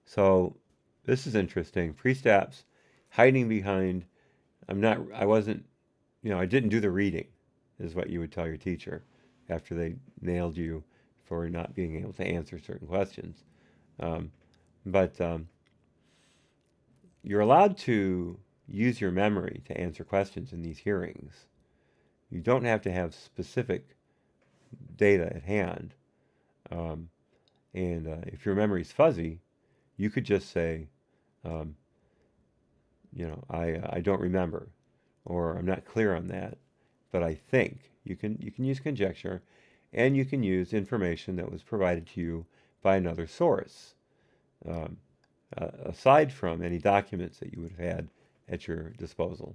So this is interesting. Priestap's hiding behind, I wasn't, I didn't do the reading, is what you would tell your teacher after they nailed you for not being able to answer certain questions. But you're allowed to use your memory to answer questions in these hearings. You don't have to have specific data at hand. And if your memory's fuzzy, you could just say, I don't remember, or I'm not clear on that, but I think. You can use conjecture, and you can use information that was provided to you by another source, aside from any documents that you would have had at your disposal.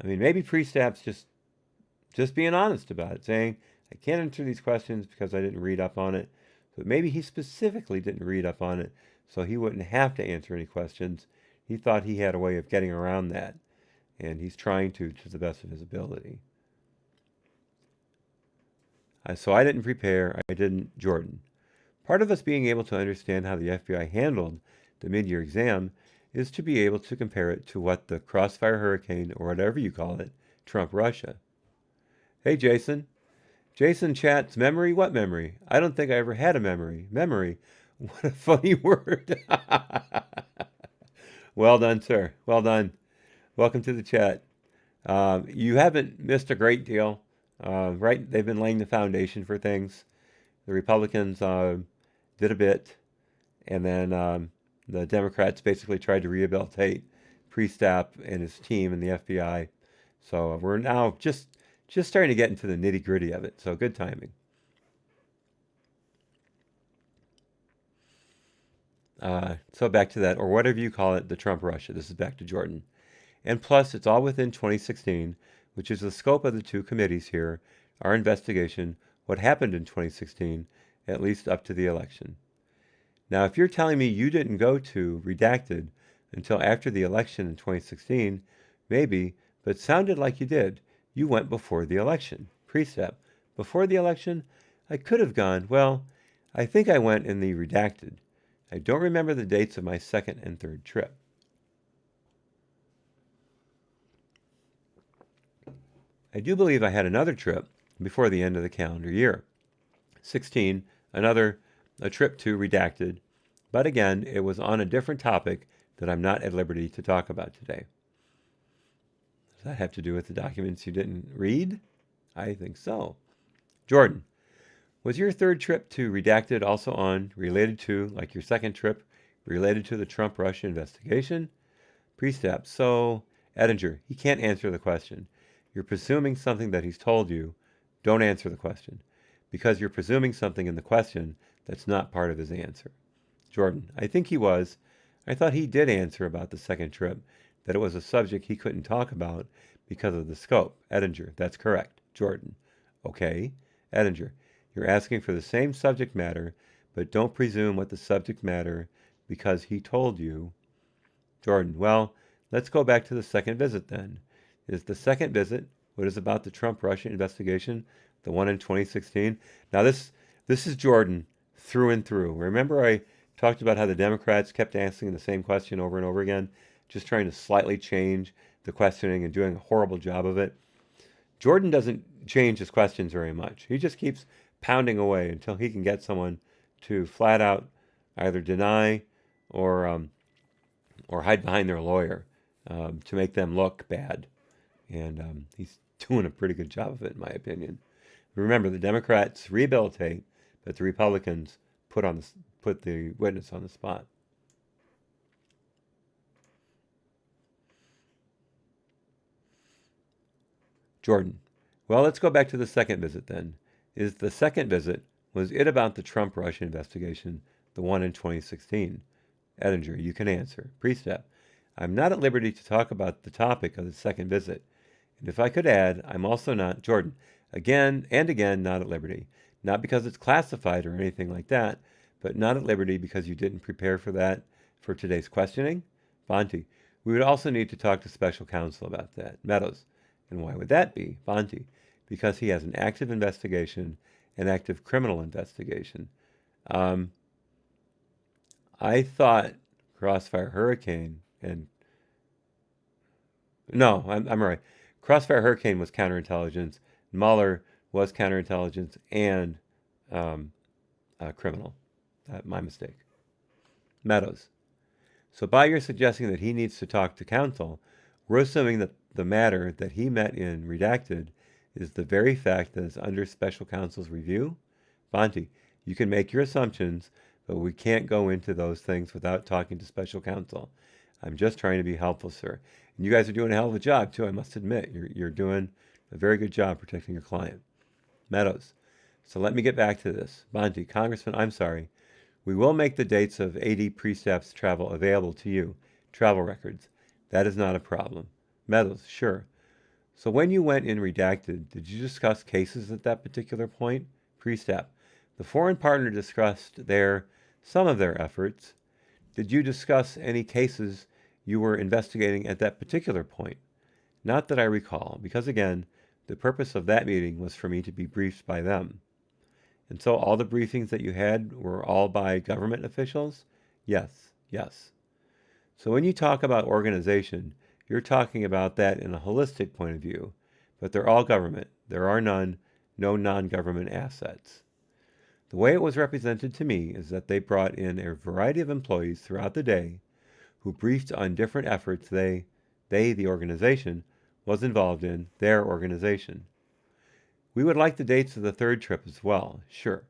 I mean, maybe Priestap's just being honest about it, saying, I can't answer these questions because I didn't read up on it. But maybe he specifically didn't read up on it, so he wouldn't have to answer any questions. He thought he had a way of getting around that, and he's trying to the best of his ability. So I didn't prepare. I didn't. Jordan. Part of us being able to understand how the FBI handled the mid-year exam is to be able to compare it to what the Crossfire Hurricane, or whatever you call it, Trump Russia. Hey, Jason. Jason chats, memory? What memory? I don't think I ever had a memory. Memory? What a funny word. Well done, sir. Well done. Welcome to the chat. You haven't missed a great deal, right? They've been laying the foundation for things. The Republicans did a bit, and then the Democrats basically tried to rehabilitate Priestap and his team and the FBI. So we're now just starting to get into the nitty-gritty of it. So good timing. So back to that, or whatever you call it, the Trump Russia. This is back to Jordan. And plus, it's all within 2016, which is the scope of the two committees here, our investigation, what happened in 2016, at least up to the election. Now, if you're telling me you didn't go to redacted until after the election in 2016, maybe, but sounded like you did. You went before the election. Priestap. Before the election, I could have gone, well, I think I went in the redacted. I don't remember the dates of my second and third trip. I do believe I had another trip before the end of the calendar year. 16, a trip to redacted, but again, it was on a different topic that I'm not at liberty to talk about today. Does that have to do with the documents you didn't read? I think so. Jordan, was your third trip to redacted also related to, like your second trip, related to the Trump-Russia investigation? Priestap, so, Edinger, he can't answer the question. You're presuming something that he's told you. Don't answer the question, because you're presuming something in the question that's not part of his answer. Jordan, I think he was. I thought he did answer about the second trip, that it was a subject he couldn't talk about because of the scope. Edinger, that's correct. Jordan, okay. Edinger, you're asking for the same subject matter, but don't presume what the subject matter because he told you. Jordan, well, let's go back to the second visit then. Is the second visit what is about the Trump-Russia investigation, the one in 2016? Now this is Jordan through and through. Remember I talked about how the Democrats kept asking the same question over and over again, just trying to slightly change the questioning and doing a horrible job of it. Jordan doesn't change his questions very much. He just keeps pounding away until he can get someone to flat out either deny or hide behind their lawyer to make them look bad. And he's doing a pretty good job of it, in my opinion. Remember, the Democrats rehabilitate, but the Republicans put the witness on the spot. Jordan, well, let's go back to the second visit then. Was it about the Trump-Russia investigation, the one in 2016? Edinger, you can answer. Priestap, I'm not at liberty to talk about the topic of the second visit. And if I could add, I'm also not, Jordan, again and again, not at liberty. Not because it's classified or anything like that, but not at liberty because you didn't prepare for that for today's questioning. Bonte, we would also need to talk to special counsel about that. Meadows, and why would that be? Bonte, because he has an active investigation, an active criminal investigation. I thought Crossfire Hurricane and no, I'm right. Crossfire Hurricane was counterintelligence. Mueller was counterintelligence and criminal. My mistake. Meadows. So by your suggesting that he needs to talk to counsel, we're assuming that the matter that he met in redacted is the very fact that is under special counsel's review? Bonte, you can make your assumptions, but we can't go into those things without talking to special counsel. I'm just trying to be helpful, sir. And you guys are doing a hell of a job, too, I must admit. You're doing a very good job protecting your client. Meadows. So let me get back to this. Bonte, Congressman, I'm sorry. We will make the dates of AD Priestap's travel available to you, travel records. That is not a problem. Meadows, sure. So when you went in redacted, did you discuss cases at that particular point? Priestap, the foreign partner discussed some of their efforts. Did you discuss any cases you were investigating at that particular point? Not that I recall, because again, the purpose of that meeting was for me to be briefed by them. And so all the briefings that you had were all by government officials? Yes, yes. So when you talk about organization, you're talking about that in a holistic point of view, but they're all government. There are no non-government assets. The way it was represented to me is that they brought in a variety of employees throughout the day who briefed on different efforts the organization, was involved in, their organization. We would like the dates of the third trip as well. Sure.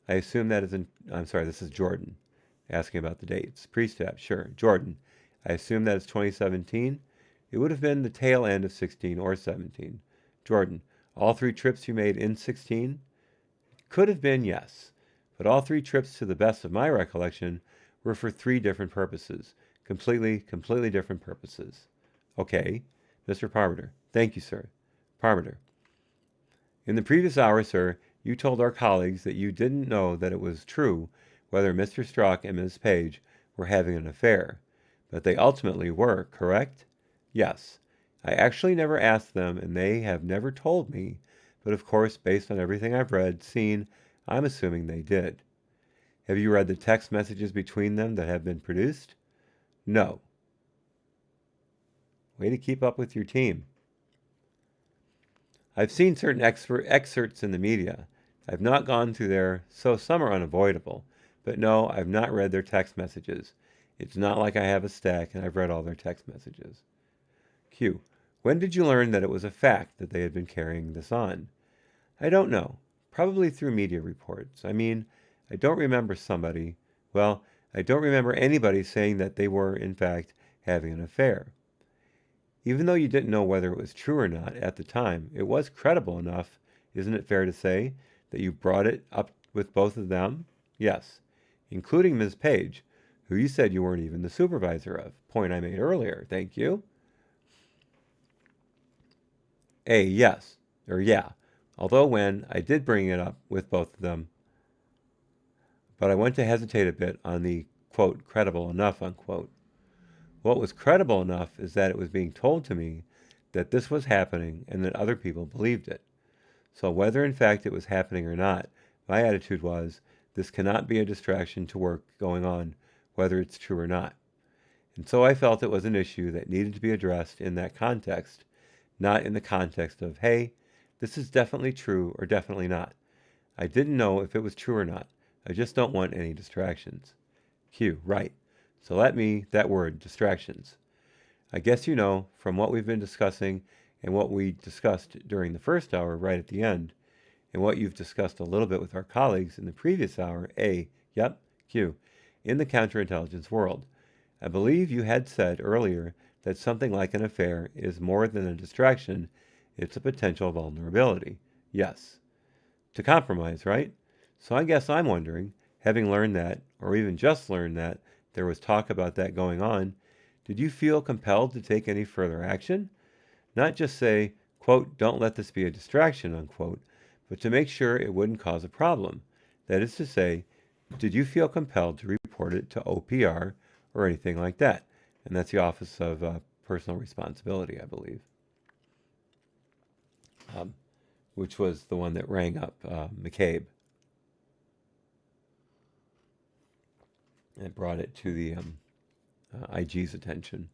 I assume that is this is Jordan asking about the dates. Priestap, sure. Jordan, I assume that is 2017. It would have been the tail end of 16 or 17. Jordan, all 3 trips you made in 16? Could have been, yes. But all 3 trips, to the best of my recollection, were for 3 different purposes. Completely different purposes. Okay. Mr. Parmenter. Thank you, sir. Parmenter. In the previous hour, sir, you told our colleagues that you didn't know that it was true whether Mr. Strzok and Ms. Page were having an affair, but they ultimately were, correct? Yes. I actually never asked them, and they have never told me, but of course, based on everything I've read, seen, I'm assuming they did. Have you read the text messages between them that have been produced? No. Way to keep up with your team. I've seen certain excerpts in the media. I've not gone through there, so some are unavoidable. But no, I've not read their text messages. It's not like I have a stack and I've read all their text messages. Q. When did you learn that it was a fact that they had been carrying this on? I don't know. Probably through media reports. I mean, I don't remember I don't remember anybody saying that they were, in fact, having an affair. Even though you didn't know whether it was true or not at the time, it was credible enough, isn't it fair to say, that you brought it up with both of them? Yes, including Ms. Page, who you said you weren't even the supervisor of. Point I made earlier. Thank you. A, yes, or yeah, although when I did bring it up with both of them, but I went to hesitate a bit on the, quote, credible enough, unquote. What was credible enough is that it was being told to me that this was happening and that other people believed it. So whether in fact it was happening or not, my attitude was, this cannot be a distraction to work going on, whether it's true or not. And so I felt it was an issue that needed to be addressed in that context, not in the context of, hey, this is definitely true or definitely not. I didn't know if it was true or not. I just don't want any distractions. Q, right. So that word, distractions. I guess you know, from what we've been discussing and what we discussed during the first hour right at the end, and what you've discussed a little bit with our colleagues in the previous hour, Q, in the counterintelligence world. I believe you had said earlier that something like an affair is more than a distraction, it's a potential vulnerability. Yes. To compromise, right? So I guess I'm wondering, having learned that, or even just learned that, there was talk about that going on, did you feel compelled to take any further action? Not just say, quote, don't let this be a distraction, unquote, but to make sure it wouldn't cause a problem. That is to say, did you feel compelled to report it to OPR or anything like that? And that's the Office of Personal Responsibility, I believe, which was the one that rang up McCabe and brought it to the IG's attention.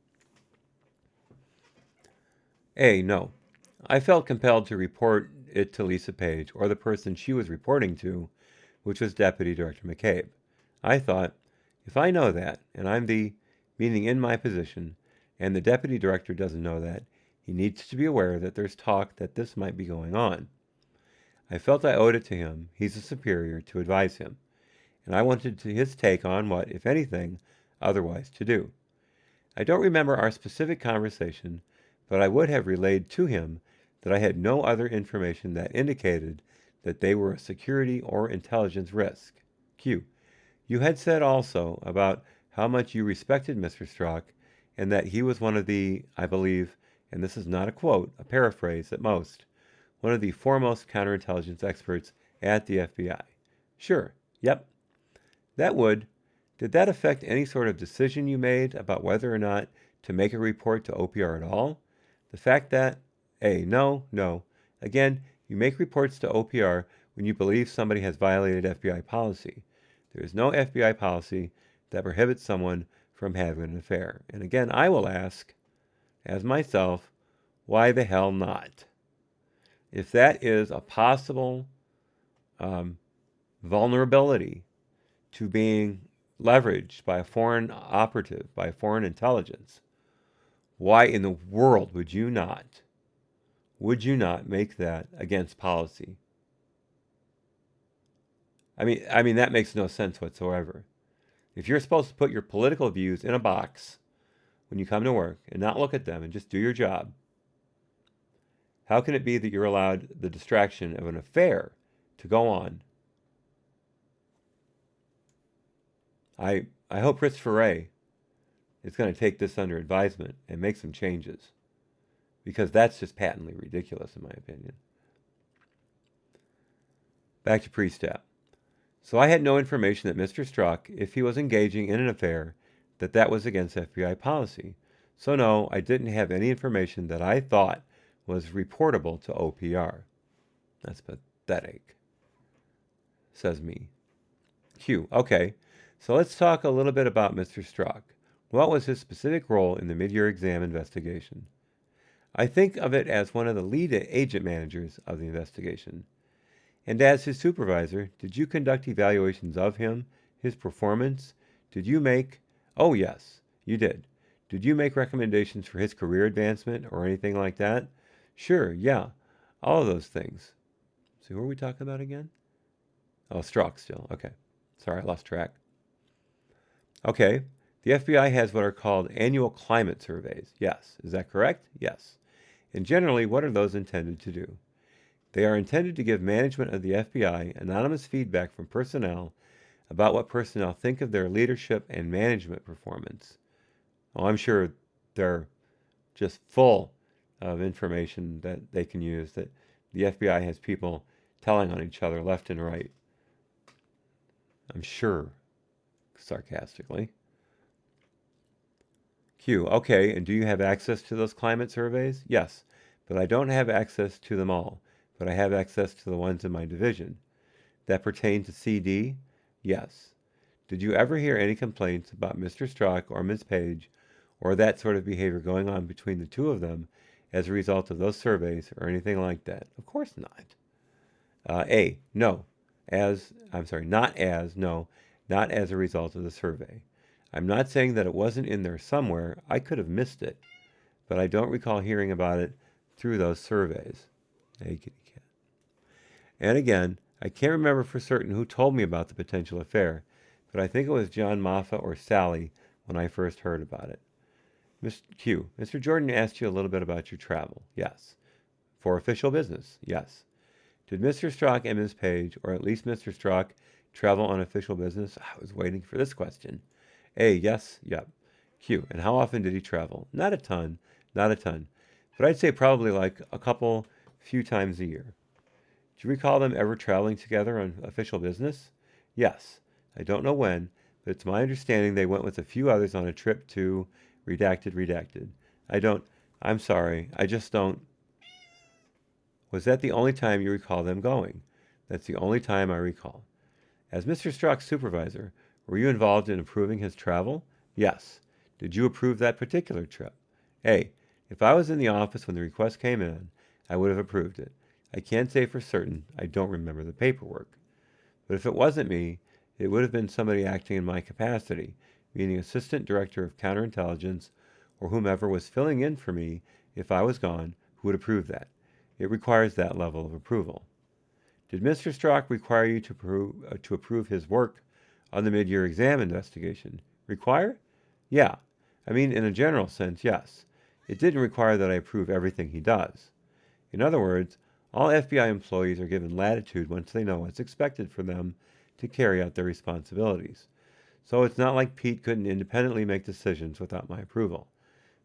A, no. I felt compelled to report it to Lisa Page or the person she was reporting to, which was Deputy Director McCabe. I thought, if I know that, and I'm the, meaning in my position, and the Deputy Director doesn't know that, he needs to be aware that there's talk that this might be going on. I felt I owed it to him, he's a superior, to advise him, and I wanted his take on what, if anything, otherwise to do. I don't remember our specific conversation, but I would have relayed to him that I had no other information that indicated that they were a security or intelligence risk. Q. You had said also about how much you respected Mr. Strzok and that he was one of the, I believe, and this is not a quote, a paraphrase at most, one of the foremost counterintelligence experts at the FBI. Sure, yep. Did that affect any sort of decision you made about whether or not to make a report to OPR at all? The fact that, A, no. Again, you make reports to OPR when you believe somebody has violated FBI policy. There is no FBI policy that prohibits someone from having an affair. And again, I will ask, as myself, why the hell not? If that is a possible vulnerability to being leveraged by a foreign operative, by foreign intelligence, why in the world would you not make that against policy? I mean that makes no sense whatsoever. If you're supposed to put your political views in a box when you come to work and not look at them and just do your job, how can it be that you're allowed the distraction of an affair to go on? I hope Christopher Wray is going to take this under advisement and make some changes, because that's just patently ridiculous in my opinion. Back to Priestap. So I had no information that Mr. Strzok, if he was engaging in an affair, that was against FBI policy. So no, I didn't have any information that I thought was reportable to OPR. That's pathetic, says me. Q. Okay, so let's talk a little bit about Mr. Strzok. What was his specific role in the mid-year exam investigation? I think of it as one of the lead agent managers of the investigation. And as his supervisor, did you conduct evaluations of him, his performance? Did you make... Oh, yes, you did. Did you make recommendations for his career advancement or anything like that? Sure, yeah, all of those things. So who are we talking about again? Oh, Strzok still. Okay. Sorry, I lost track. Okay. The FBI has what are called annual climate surveys. Yes. Is that correct? Yes. And generally, what are those intended to do? They are intended to give management of the FBI anonymous feedback from personnel about what personnel think of their leadership and management performance. Oh, I'm sure they're just full of information that they can use, that the FBI has people telling on each other left and right. I'm sure, sarcastically. Q. Okay, and do you have access to those climate surveys? Yes, but I don't have access to them all, but I have access to the ones in my division. That pertain to CD? Yes. Did you ever hear any complaints about Mr. Strzok or Ms. Page or that sort of behavior going on between the two of them as a result of those surveys or anything like that? Of course not. A. No. Not as a result of the survey. I'm not saying that it wasn't in there somewhere. I could have missed it, but I don't recall hearing about it through those surveys. Hey, kitty cat. And again, I can't remember for certain who told me about the potential affair, but I think it was John Moffat or Sally when I first heard about it. Mr. Jordan asked you a little bit about your travel. Yes. For official business. Yes. Did Mr. Strzok and Ms. Page, or at least Mr. Strzok, travel on official business? I was waiting for this question. A. Yes. Yep. Q. And how often did he travel? Not a ton. but I'd say probably like a few times a year. Do you recall them ever traveling together on official business? Yes. I don't know when, but it's my understanding they went with a few others on a trip to redacted. I don't, I'm sorry, I just don't. Was that the only time you recall them going? That's the only time I recall. As Mr. Strzok's supervisor, were you involved in approving his travel? Yes. Did you approve that particular trip? A. If I was in the office when the request came in, I would have approved it. I can't say for certain. I don't remember the paperwork. But if it wasn't me, it would have been somebody acting in my capacity, meaning Assistant Director of Counterintelligence or whomever was filling in for me if I was gone, who would approve that. It requires that level of approval. Did Mr. Strzok require you to approve his work on the mid-year exam investigation? Require? Yeah. I mean, in a general sense, yes. It didn't require that I approve everything he does. In other words, all FBI employees are given latitude once they know what's expected from them to carry out their responsibilities. So it's not like Pete couldn't independently make decisions without my approval.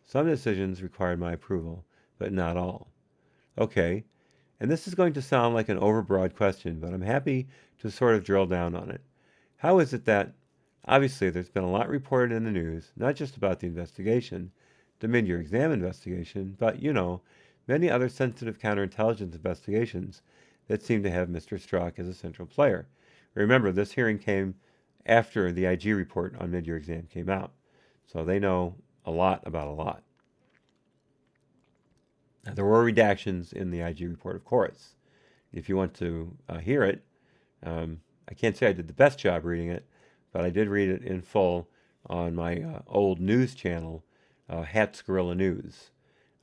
Some decisions required my approval, but not all. Okay, and this is going to sound like an overbroad question, but I'm happy to sort of drill down on it. How is it that, obviously, there's been a lot reported in the news, not just about the investigation, the mid-year exam investigation, but, many other sensitive counterintelligence investigations that seem to have Mr. Strzok as a central player. Remember, this hearing came after the IG report on mid-year exam came out, so they know a lot about a lot. Now, there were redactions in the IG report, of course. If you want to hear it, I can't say I did the best job reading it, but I did read it in full on my old news channel, Hat's Guerrilla News.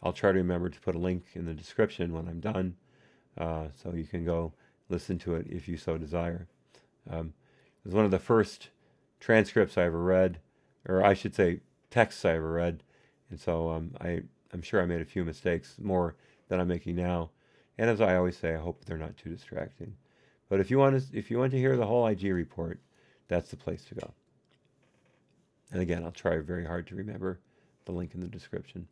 I'll try to remember to put a link in the description when I'm done, so you can go listen to it if you so desire. It was one of the first transcripts I ever read, or I should say texts I ever read, and so I'm sure I made a few mistakes, more than I'm making now. And as I always say, I hope they're not too distracting. But if you want to hear the whole IG report, that's the place to go. And again, I'll try very hard to remember the link in the description.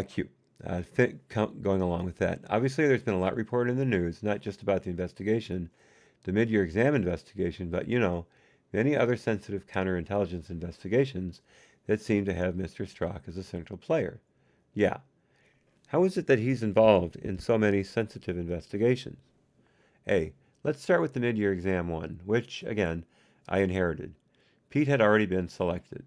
Cute. Going along with that. Obviously, there's been a lot reported in the news, not just about the investigation, the mid-year exam investigation, but, many other sensitive counterintelligence investigations that seem to have Mr. Strzok as a central player. Yeah. How is it that he's involved in so many sensitive investigations? A. Let's start with the mid-year exam one, which, again, I inherited. Pete had already been selected.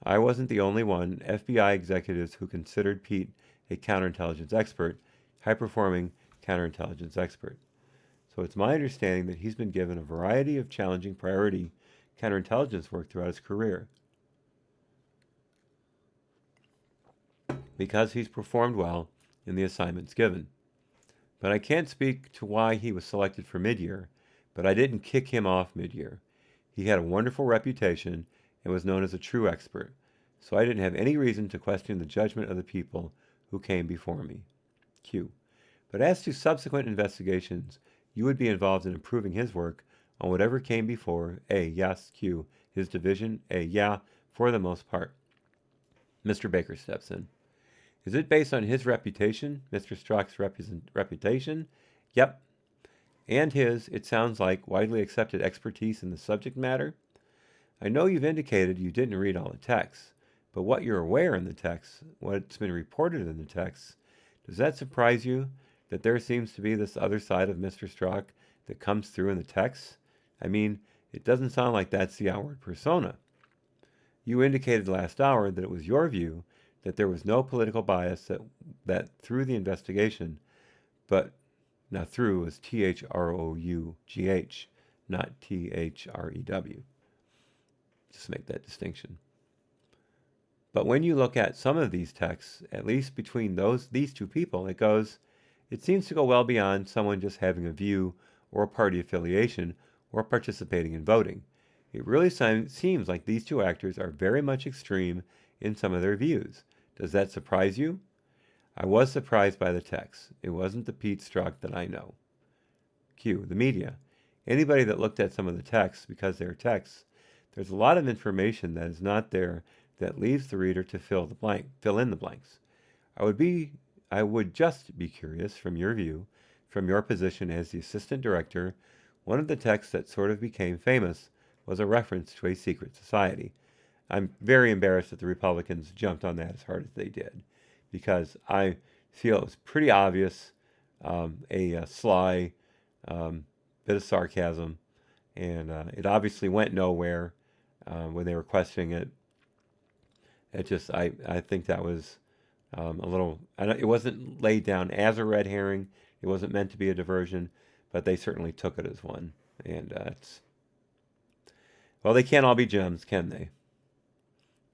I wasn't the only one. FBI executives who considered Pete a counterintelligence expert, high-performing counterintelligence expert. So it's my understanding that he's been given a variety of challenging priority counterintelligence work throughout his career. Because he's performed well in the assignments given. But I can't speak to why he was selected for mid-year, but I didn't kick him off mid-year. He had a wonderful reputation and was known as a true expert, so I didn't have any reason to question the judgment of the people who came before me. Q. But as to subsequent investigations, you would be involved in improving his work on whatever came before. A. Yes. Q. His division. A. Yeah, for the most part. Mr. Baker steps in. Is it based on his reputation, Mr. Strzok's reputation? Yep. And his, it sounds like, widely accepted expertise in the subject matter? I know you've indicated you didn't read all the texts, but what you're aware in the texts, what's been reported in the texts, does that surprise you that there seems to be this other side of Mr. Strzok that comes through in the texts? I mean, it doesn't sound like that's the outward persona. You indicated last hour that it was your view that there was no political bias that through the investigation, but now through was THROUGH, not THREW. Just make that distinction. But when you look at some of these texts, at least between these two people, it seems to go well beyond someone just having a view or a party affiliation or participating in voting. It really seems like these two actors are very much extreme in some of their views. Does that surprise you? I was surprised by the text. It wasn't the Pete Strzok that I know. Q. The media. Anybody that looked at some of the texts, because they're texts, there's a lot of information that is not there that leaves the reader to fill in the blanks. I would just be curious from your view, from your position as the assistant director, one of the texts that sort of became famous was a reference to a secret society. I'm very embarrassed that the Republicans jumped on that as hard as they did, because I feel it was pretty obvious, a sly bit of sarcasm, and it obviously went nowhere when they were questioning it. I think that was a little, it wasn't laid down as a red herring. It wasn't meant to be a diversion, but they certainly took it as one. And well, they can't all be gems, can they?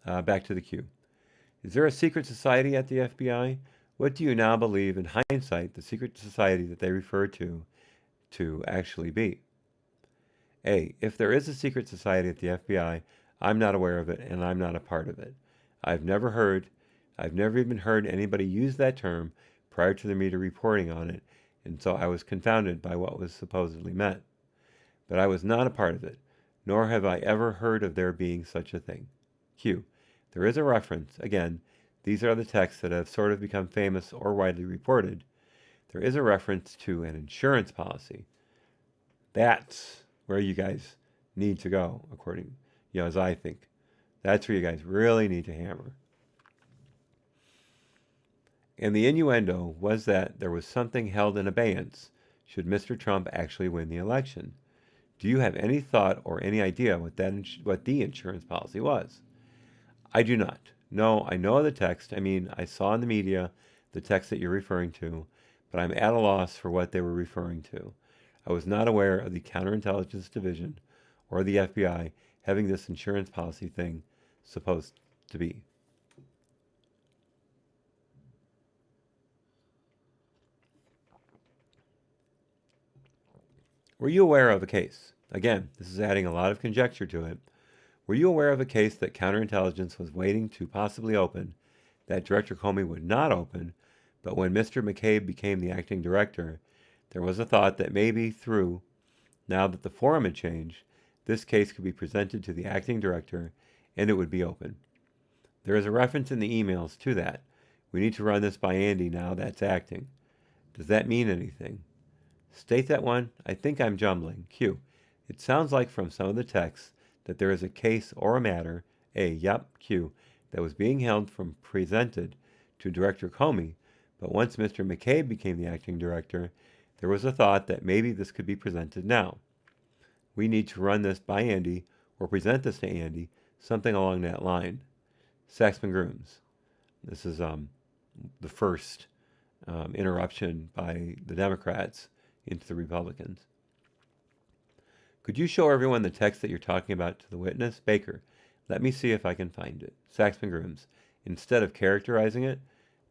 Back to the queue. Is there a secret society at the FBI? What do you now believe, in hindsight, the secret society that they refer to actually be? A. If there is a secret society at the FBI, I'm not aware of it, and I'm not a part of it. I've never even heard anybody use that term prior to the media reporting on it, and so I was confounded by what was supposedly meant. But I was not a part of it, nor have I ever heard of there being such a thing. Q. There is a reference. Again, these are the texts that have sort of become famous or widely reported. There is a reference to an insurance policy. That's where you guys need to go, according, as I think. That's where you guys really need to hammer. And the innuendo was that there was something held in abeyance should Mr. Trump actually win the election. Do you have any thought or any idea what the insurance policy was? I do not. No, I know the text. I mean, I saw in the media the text that you're referring to, but I'm at a loss for what they were referring to. I was not aware of the Counterintelligence Division or the FBI having this insurance policy thing supposed to be. Were you aware of a case? Again, this is adding a lot of conjecture to it. Were you aware of a case that counterintelligence was waiting to possibly open, that Director Comey would not open, but when Mr. McCabe became the acting director, there was a thought that maybe now that the forum had changed, this case could be presented to the acting director and it would be open. There is a reference in the emails to that. We need to run this by Andy now that's acting. Does that mean anything? State that one. I think I'm jumbling. Q. It sounds like from some of the texts that there is a case or a matter, Q, that was being held from presented to Director Comey, but once Mr. McCabe became the acting director, there was a thought that maybe this could be presented now. We need to run this by Andy or present this to Andy, something along that line. Saxman Grooms. This is the first interruption by the Democrats into the Republicans. Could you show everyone the text that you're talking about to the witness? Baker, let me see if I can find it. Saxman Grooms, instead of characterizing it,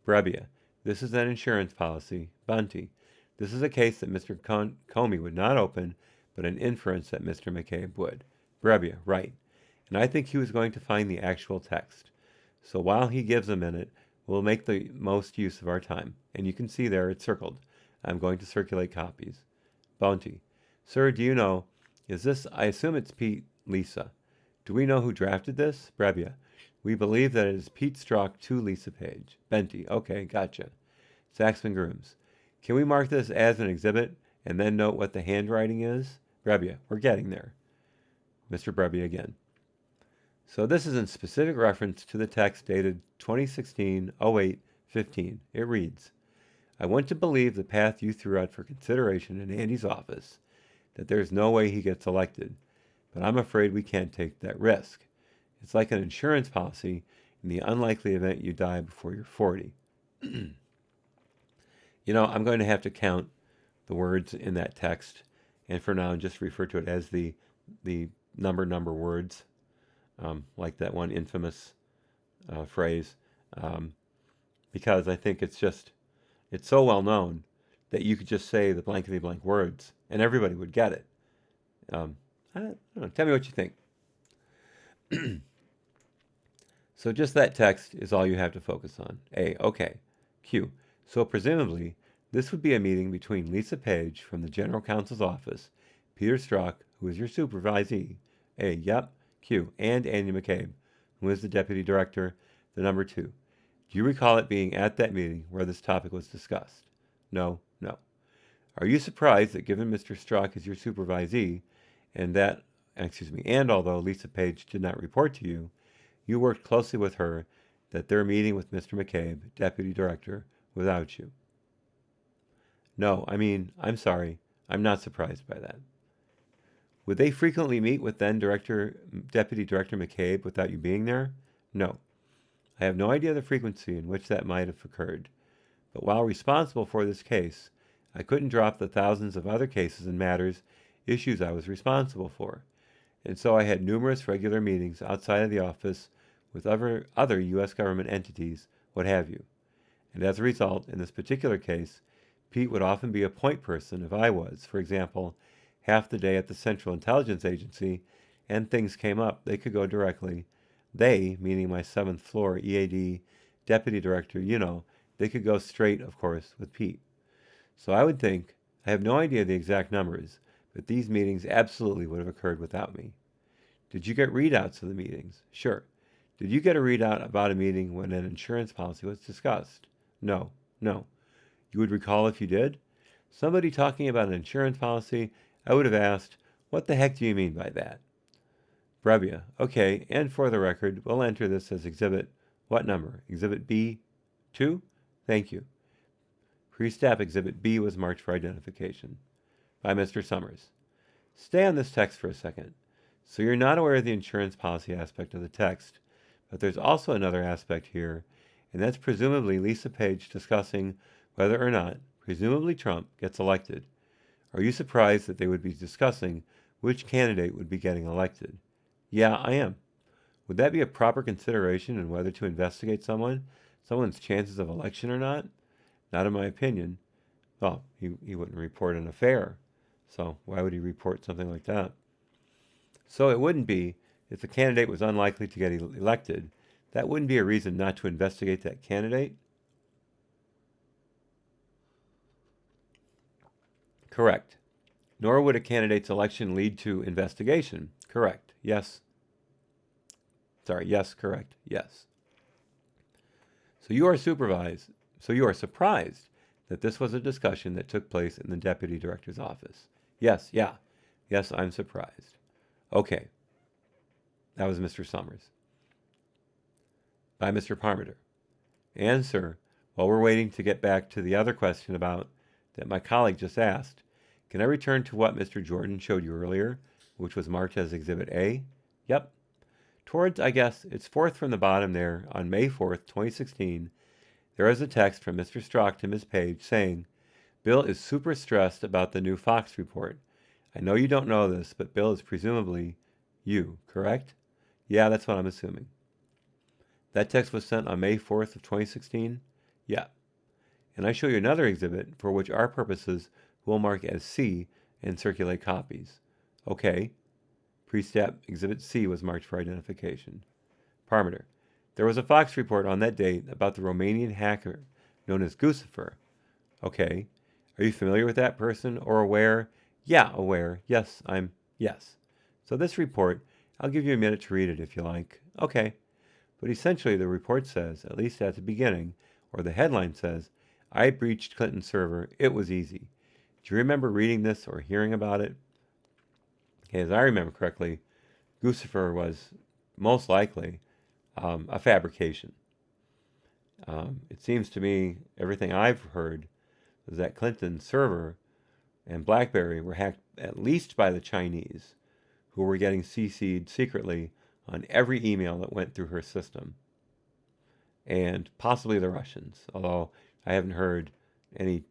Brebbia, this is an insurance policy. Bunty, this is a case that Mr. Comey would not open, but an inference that Mr. McCabe would. Brebbia, right. And I think he was going to find the actual text. So while he gives a minute, we'll make the most use of our time. And you can see there it's circled. I'm going to circulate copies. Bounty, sir, do you know, is this, I assume it's Pete Lisa. Do we know who drafted this? Brebbia, we believe that it is Pete Strzok to Lisa Page. Benty, okay, gotcha. Saxman Grooms, can we mark this as an exhibit and then note what the handwriting is? Brebbia, we're getting there. Mr. Brebbia again. So this is in specific reference to the text dated 2016-08-15. It reads, I want to believe the path you threw out for consideration in Andy's office, that there's no way he gets elected, but I'm afraid we can't take that risk. It's like an insurance policy in the unlikely event you die before you're 40. I'm going to have to count the words in that text, and for now just refer to it as the number words, like that one infamous phrase, because I think it's so well known that you could just say the blankety blank words and everybody would get it. I don't know, tell me what you think. So just that text is all you have to focus on. A, okay. Q, so presumably this would be a meeting between Lisa Page from the General Counsel's office, Peter Strzok, who is your supervisee, A, yep, Q, and Andy McCabe, Who is the deputy director? The number 2. Do you recall it being at that meeting where this topic was discussed? No, no. Are you surprised that given Mr. Strzok is your supervisee, and although Lisa Page did not report to you, you worked closely with her, that they're meeting with Mr. McCabe, deputy director, without you? No, I'm sorry, I'm not surprised by that. Would they frequently meet with Deputy Director McCabe without you being there? No. I have no idea the frequency in which that might have occurred, but while responsible for this case, I couldn't drop the thousands of other cases and issues I was responsible for, and so I had numerous regular meetings outside of the office with other U.S. government entities, what have you. And as a result, in this particular case, Pete would often be a point person if I was, for example, half the day at the Central Intelligence Agency, and things came up, they could go directly. They, meaning my 7th floor EAD deputy director, they could go straight, of course, with Pete. So I would think, I have no idea the exact numbers, but these meetings absolutely would have occurred without me. Did you get readouts of the meetings? Sure. Did you get a readout about a meeting when an insurance policy was discussed? No, no. You would recall if you did? Somebody talking about an insurance policy, I would have asked, what the heck do you mean by that? Brebbia, okay, and for the record, we'll enter this as exhibit, what number? Exhibit B? 2? Thank you. Priestap Exhibit B was marked for identification. By Mr. Summers. Stay on this text for a second. So you're not aware of the insurance policy aspect of the text, but there's also another aspect here, and that's presumably Lisa Page discussing whether or not, presumably Trump, gets elected. Are you surprised that they would be discussing which candidate would be getting elected? Yeah, I am. Would that be a proper consideration in whether to investigate someone's chances of election or not? Not in my opinion. Well, he wouldn't report an affair, so why would he report something like that? So it wouldn't be, if the candidate was unlikely to get elected, that wouldn't be a reason not to investigate that candidate? Correct. Nor would a candidate's election lead to investigation. Correct. Yes. Yes, correct. Yes. So you are surprised that this was a discussion that took place in the deputy director's office. Yes, yeah. Yes, I'm surprised. Okay. That was Mr. Summers. By Mr. Parmenter. And, sir, while we're waiting to get back to the other question that my colleague just asked, can I return to what Mr. Jordan showed you earlier, which was marked as Exhibit A? Yep. Towards, I guess, it's 4th from the bottom there, on May 4th, 2016, there is a text from Mr. Strzok to Ms. Page saying, Bill is super stressed about the new Fox report. I know you don't know this, but Bill is presumably you, correct? Yeah, that's what I'm assuming. That text was sent on May 4th of 2016? Yeah. And I show you another exhibit for which our purposes will mark as C and circulate copies. Okay. Priestap Exhibit C was marked for identification. Parmenter. There was a Fox report on that date about the Romanian hacker known as Guccifer. Okay. Are you familiar with that person or aware? Yeah, aware. Yes. So this report, I'll give you a minute to read it if you like. Okay. But essentially the report says, at least at the beginning, or the headline says, I breached Clinton's server. It was easy. Do you remember reading this or hearing about it? Okay, as I remember correctly, Guccifer was most likely a fabrication. It seems to me, everything I've heard is that Clinton's server and BlackBerry were hacked at least by the Chinese, who were getting CC'd secretly on every email that went through her system, and possibly the Russians, although I haven't heard any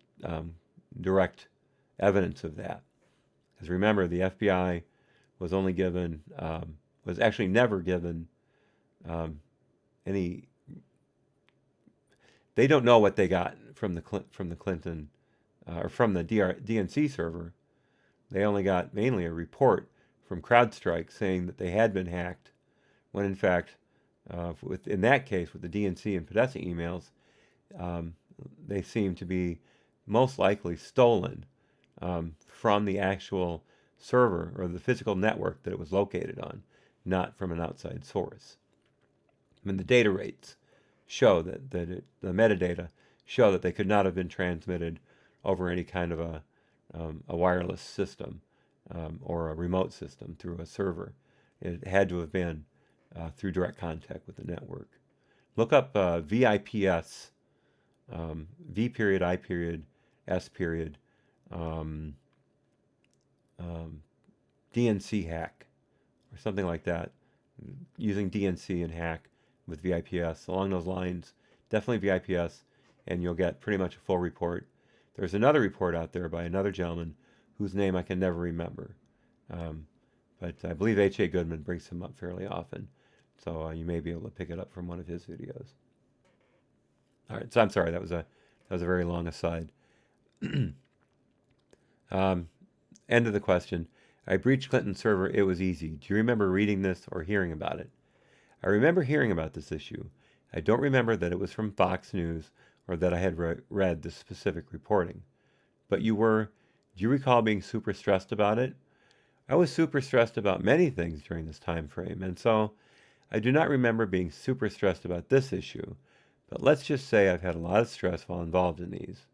direct evidence of that. Because remember, the FBI was only given, was actually never given any. They don't know what they got from the Clinton or from the DNC server. They only got mainly a report from CrowdStrike saying that they had been hacked, when in fact, in that case, with the DNC and Podesta emails, they seem to be most likely stolen from the actual server or the physical network that it was located on, not from an outside source. I mean, the data rates show the metadata show that they could not have been transmitted over any kind of a wireless system or a remote system through a server. It had to have been through direct contact with the network. Look up VIPS, V period, I period, S period, um, DNC hack, or something like that, using DNC and hack with VIPS. Along those lines, definitely VIPS, and you'll get pretty much a full report. There's another report out there by another gentleman whose name I can never remember. But I believe H.A. Goodman brings him up fairly often. So you may be able to pick it up from one of his videos. All right, so I'm sorry, that was a very long aside. End of the question. I breached Clinton's server. It was easy. Do you remember reading this or hearing about it? I remember hearing about this issue. I don't remember that it was from Fox News or that I had read the specific reporting. But do you recall being super stressed about it? I was super stressed about many things during this time frame, and so I do not remember being super stressed about this issue, but let's just say I've had a lot of stress while involved in these.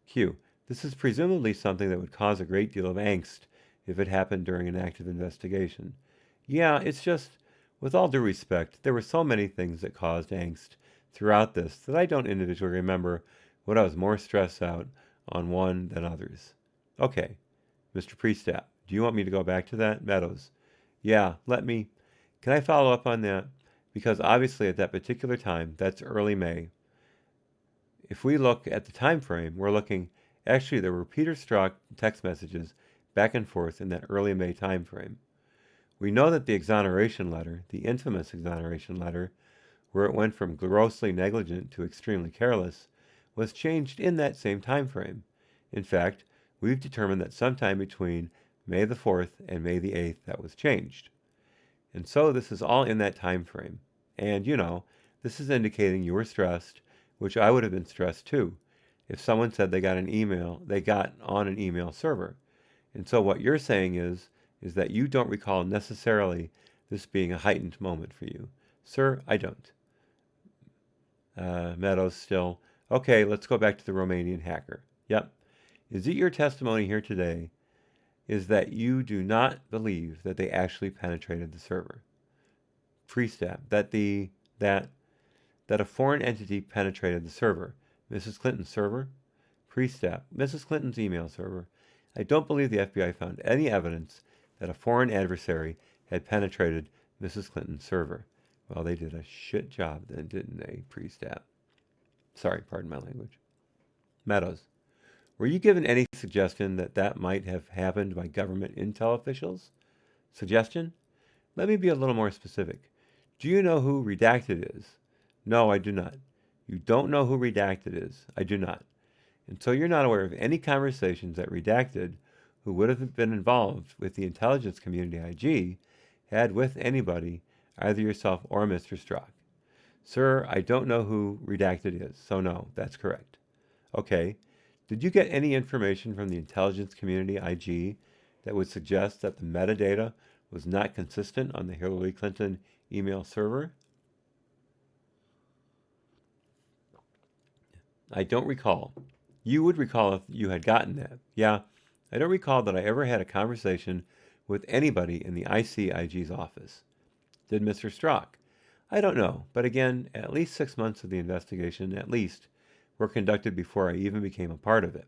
Q. This is presumably something that would cause a great deal of angst if it happened during an active investigation. Yeah, it's just, with all due respect, there were so many things that caused angst throughout this that I don't individually remember what I was more stressed out on one than others. Okay, Mr. Priestap, do you want me to go back to that? Meadows. Yeah, can I follow up on that? Because obviously at that particular time, that's early May. If we look at the time frame, we're looking, actually there were Peter Strzok text messages back and forth in that early May time frame. We know that the exoneration letter, the infamous exoneration letter, where it went from grossly negligent to extremely careless, was changed in that same time frame. In fact, we've determined that sometime between May the 4th and May the 8th that was changed. And so this is all in that time frame. And, this is indicating you were stressed, which I would have been stressed too, if someone said they got on an email server. And so what you're saying is that you don't recall necessarily this being a heightened moment for you. Sir, I don't. Meadows still. Okay, let's go back to the Romanian hacker. Yep. Is it your testimony here today is that you do not believe that they actually penetrated the server? Priestap, that a foreign entity penetrated the server. Mrs. Clinton's server? Priestap, Mrs. Clinton's email server. I don't believe the FBI found any evidence that a foreign adversary had penetrated Mrs. Clinton's server. Well, they did a shit job then, didn't they, Priestap? Sorry, pardon my language. Meadows, were you given any suggestion that might have happened by government intel officials? Suggestion? Let me be a little more specific. Do you know who Redacted is? No, I do not. You don't know who Redacted is? I do not. And so you're not aware of any conversations that Redacted, who would have been involved with the intelligence community IG, had with anybody, either yourself or Mr. Strzok. Sir, I don't know who Redacted is, so no, that's correct. Okay. Did you get any information from the intelligence community IG that would suggest that the metadata was not consistent on the Hillary Clinton email server? I don't recall. You would recall if you had gotten that. Yeah, I don't recall that I ever had a conversation with anybody in the ICIG's office. Did Mr. Strzok? I don't know, but again, at least 6 months of the investigation, at least, were conducted before I even became a part of it.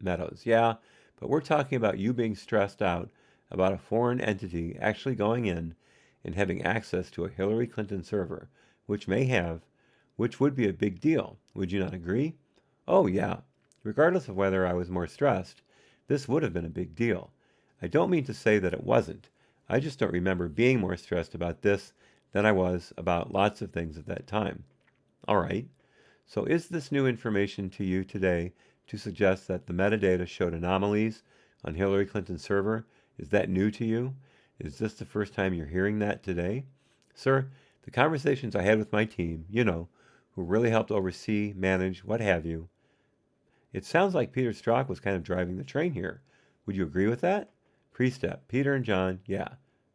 Meadows, yeah, but we're talking about you being stressed out about a foreign entity actually going in and having access to a Hillary Clinton server, which would be a big deal. Would you not agree? Oh, yeah. Regardless of whether I was more stressed, this would have been a big deal. I don't mean to say that it wasn't. I just don't remember being more stressed about this than I was about lots of things at that time. All right. So is this new information to you today to suggest that the metadata showed anomalies on Hillary Clinton's server? Is that new to you? Is this the first time you're hearing that today? Sir, the conversations I had with my team, who really helped oversee, manage, what have you. It sounds like Peter Strzok was kind of driving the train here. Would you agree with that? Priestap, Peter and John, yeah.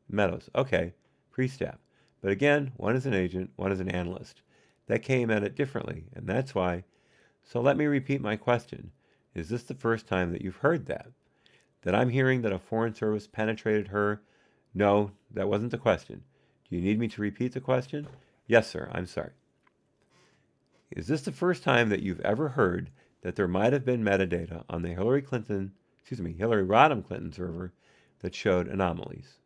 Meadows, okay. Priestap, But again, one is an agent, one is an analyst. That came at it differently, and that's why. So let me repeat my question. Is this the first time that you've heard that? That I'm hearing that a foreign service penetrated her? No, that wasn't the question. Do you need me to repeat the question? Yes, sir. I'm sorry. Is this the first time that you've ever heard that there might have been metadata on the Hillary Rodham Clinton server that showed anomalies?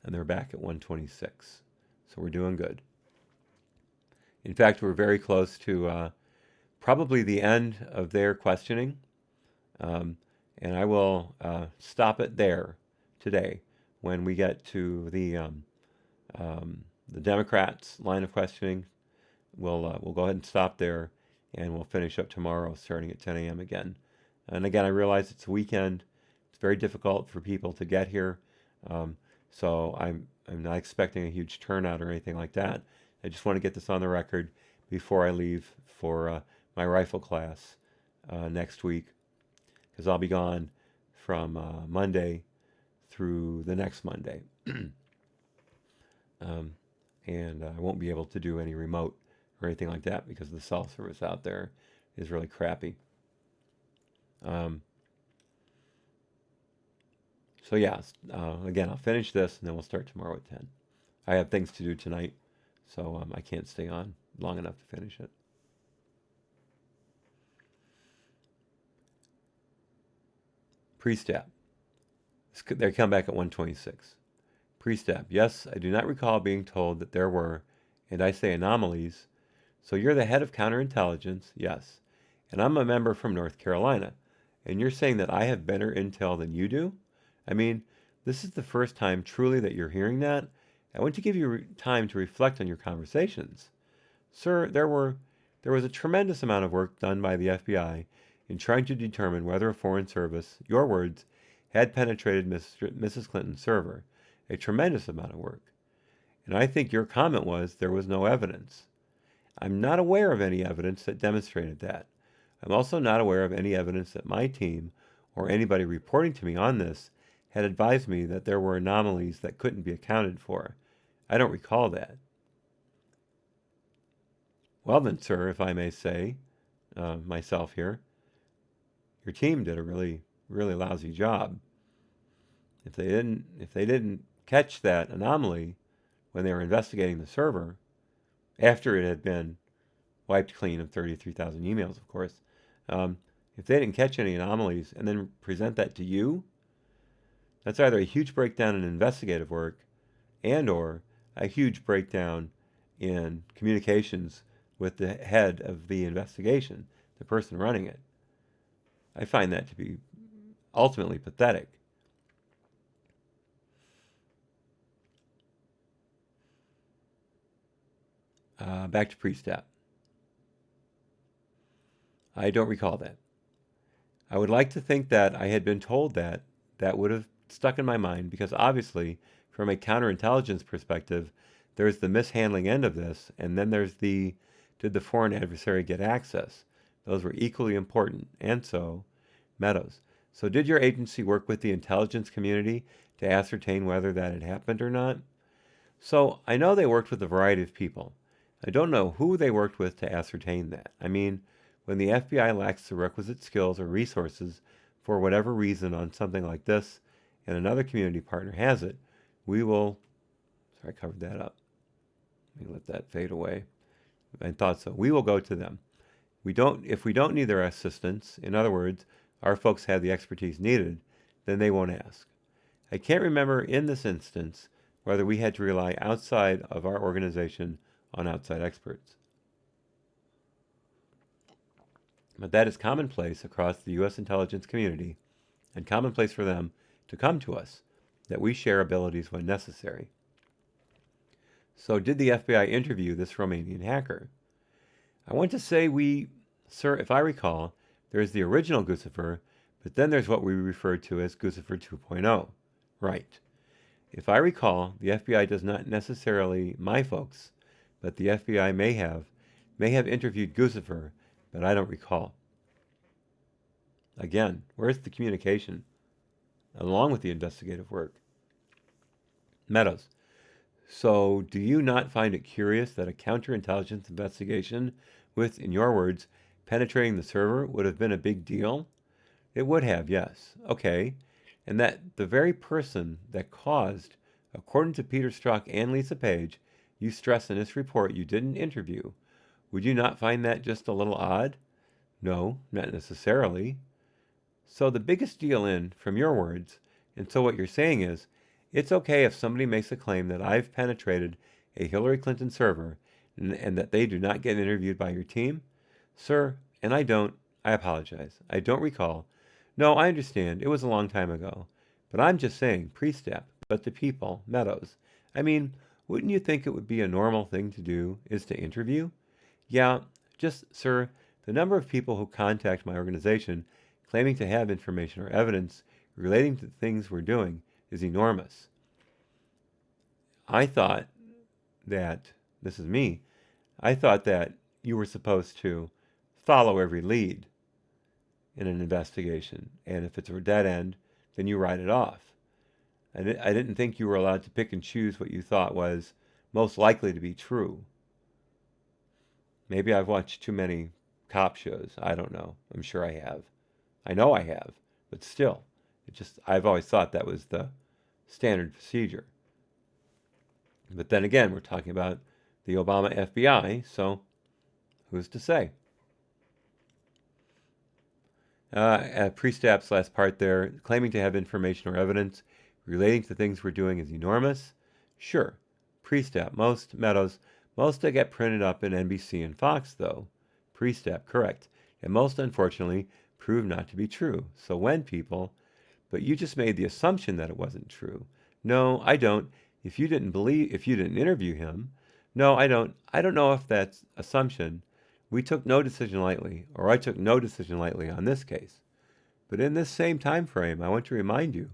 And they're back at 126. So we're doing good. In fact, we're very close to probably the end of their questioning. And I will stop it there today when we get to the Democrats' line of questioning. We'll go ahead and stop there, and we'll finish up tomorrow starting at 10 a.m. again. And again, I realize it's a weekend. It's very difficult for people to get here. So I'm not expecting a huge turnout or anything like that. I just want to get this on the record before I leave for my rifle class next week, because I'll be gone from Monday through the next Monday. And I won't be able to do any remote or anything like that because the cell service out there is really crappy. So yeah, again, I'll finish this and then we'll start tomorrow at 10. I have things to do tonight, so I can't stay on long enough to finish it. Priestap. They come back at 126. Priestap. Yes, I do not recall being told that there were, and I say anomalies. So you're the head of counterintelligence? Yes. And I'm a member from North Carolina. And you're saying that I have better intel than you do? I mean, this is the first time truly that you're hearing that. I want to give you time to reflect on your conversations. Sir, there was a tremendous amount of work done by the FBI in trying to determine whether a foreign service, your words, had penetrated Mrs. Clinton's server. A tremendous amount of work. And I think your comment was there was no evidence. I'm not aware of any evidence that demonstrated that. I'm also not aware of any evidence that my team or anybody reporting to me on this had advised me that there were anomalies that couldn't be accounted for. I don't recall that. Well then, sir, if I may say myself here, your team did a really, really lousy job. If they didn't catch that anomaly when they were investigating the server, after it had been wiped clean of 33,000 emails, of course, if they didn't catch any anomalies and then present that to you, that's either a huge breakdown in investigative work and or a huge breakdown in communications with the head of the investigation, the person running it. I find that to be ultimately pathetic. Back to Priestap. I don't recall that. I would like to think that I had been told that. That would have stuck in my mind because obviously, from a counterintelligence perspective, there's the mishandling end of this, and then there's the did the foreign adversary get access? Those were equally important, and so Meadows. So did your agency work with the intelligence community to ascertain whether that had happened or not? So I know they worked with a variety of people. I don't know who they worked with to ascertain that. I mean, when the FBI lacks the requisite skills or resources for whatever reason on something like this, and another community partner has it, we will... Sorry, I covered that up. Let me let that fade away. I thought so. We will go to them. If we don't need their assistance, in other words, our folks have the expertise needed, then they won't ask. I can't remember in this instance whether we had to rely outside of our organization on outside experts. But that is commonplace across the U.S. intelligence community and commonplace for them to come to us, that we share abilities when necessary. So did the FBI interview this Romanian hacker? I want to say sir, if I recall, there's the original Guccifer, but then there's what we refer to as Guccifer 2.0. Right. If I recall, the FBI does not necessarily my folks, but the FBI may have interviewed Guccifer, but I don't recall. Again, where's the communication along with the investigative work? Meadows. So, do you not find it curious that a counterintelligence investigation with, in your words, penetrating the server would have been a big deal? It would have, yes. Okay. And that the very person that caused, according to Peter Strzok and Lisa Page, you stress in this report you didn't interview, would you not find that just a little odd? No, not necessarily. So the biggest deal in, from your words, and so what you're saying is, it's okay if somebody makes a claim that I've penetrated a Hillary Clinton server and that they do not get interviewed by your team? Sir, and I apologize. I don't recall. No, I understand. It was a long time ago. But I'm just saying, Priestap, but the people, Meadows. I mean, wouldn't you think it would be a normal thing to do is to interview? Yeah, just, sir, the number of people who contact my organization claiming to have information or evidence relating to the things we're doing is enormous. I thought that, this is me, I thought that you were supposed to follow every lead in an investigation, and if it's a dead end, then you write it off. I didn't think you were allowed to pick and choose what you thought was most likely to be true. Maybe I've watched too many cop shows. I don't know. I'm sure I have. I know I have, but still, I've always thought that was the standard procedure. But then again, we're talking about the Obama FBI, so who's to say? Priestap's last part there, claiming to have information or evidence relating to things we're doing is enormous. Sure, Priestap, most Meadows, most that get printed up in NBC and Fox, though. Priestap, correct, and most unfortunately prove not to be true. So when people, but you just made the assumption that it wasn't true. No, I don't. If you didn't interview him, no, I don't. I don't know if that's assumption. We took no decision lightly, or I took no decision lightly on this case. But in this same time frame, I want to remind you,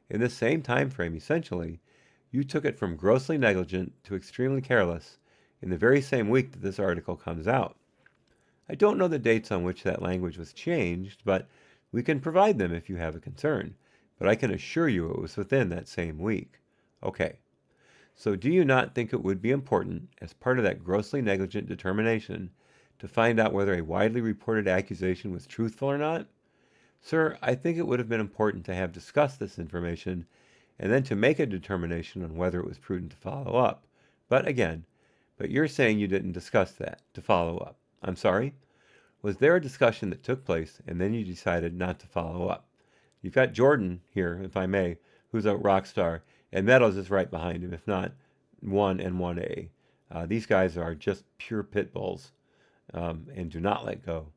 in this same time frame, essentially, you took it from grossly negligent to extremely careless in the very same week that this article comes out. I don't know the dates on which that language was changed, but we can provide them if you have a concern. But I can assure you it was within that same week. Okay. So do you not think it would be important, as part of that grossly negligent determination, to find out whether a widely reported accusation was truthful or not? Sir, I think it would have been important to have discussed this information and then to make a determination on whether it was prudent to follow up. But you're saying you didn't discuss that, to follow up. I'm sorry? Was there a discussion that took place and then you decided not to follow up? You've got Jordan here, if I may, who's a rock star, and Meadows is right behind him, if not 1 and 1A. These guys are just pure pit bulls and do not let go.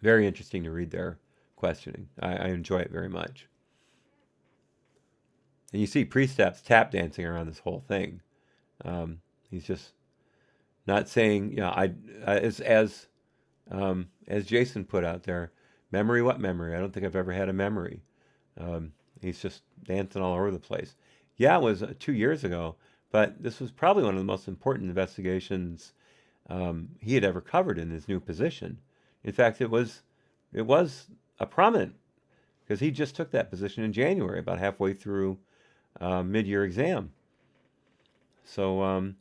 Very interesting to read their questioning. I enjoy it very much. And you see Priestap's tap dancing around this whole thing. He's just not saying, as Jason put out there, memory, what memory? I don't think I've ever had a memory. He's just dancing all over the place. Yeah, it was 2 years ago, but this was probably one of the most important investigations he had ever covered in his new position. In fact, it was a prominent, because he just took that position in January, about halfway through mid-year exam. So,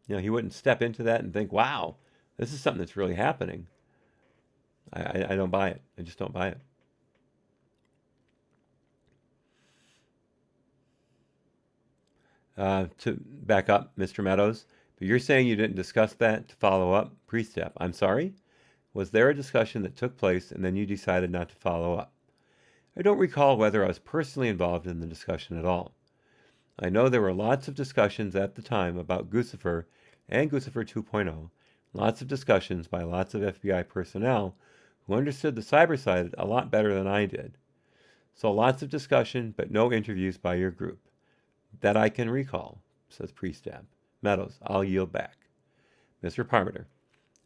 he wouldn't step into that and think, wow, this is something that's really happening. I don't buy it. I just don't buy it. To back up, Mr. Meadows, but you're saying you didn't discuss that to follow up? Priestap, I'm sorry? Was there a discussion that took place and then you decided not to follow up? I don't recall whether I was personally involved in the discussion at all. I know there were lots of discussions at the time about Guccifer and Guccifer 2.0, lots of discussions by lots of FBI personnel who understood the cyber side a lot better than I did. So lots of discussion, but no interviews by your group. That I can recall, says Priestap. Meadows, I'll yield back. Mr. Parmenter,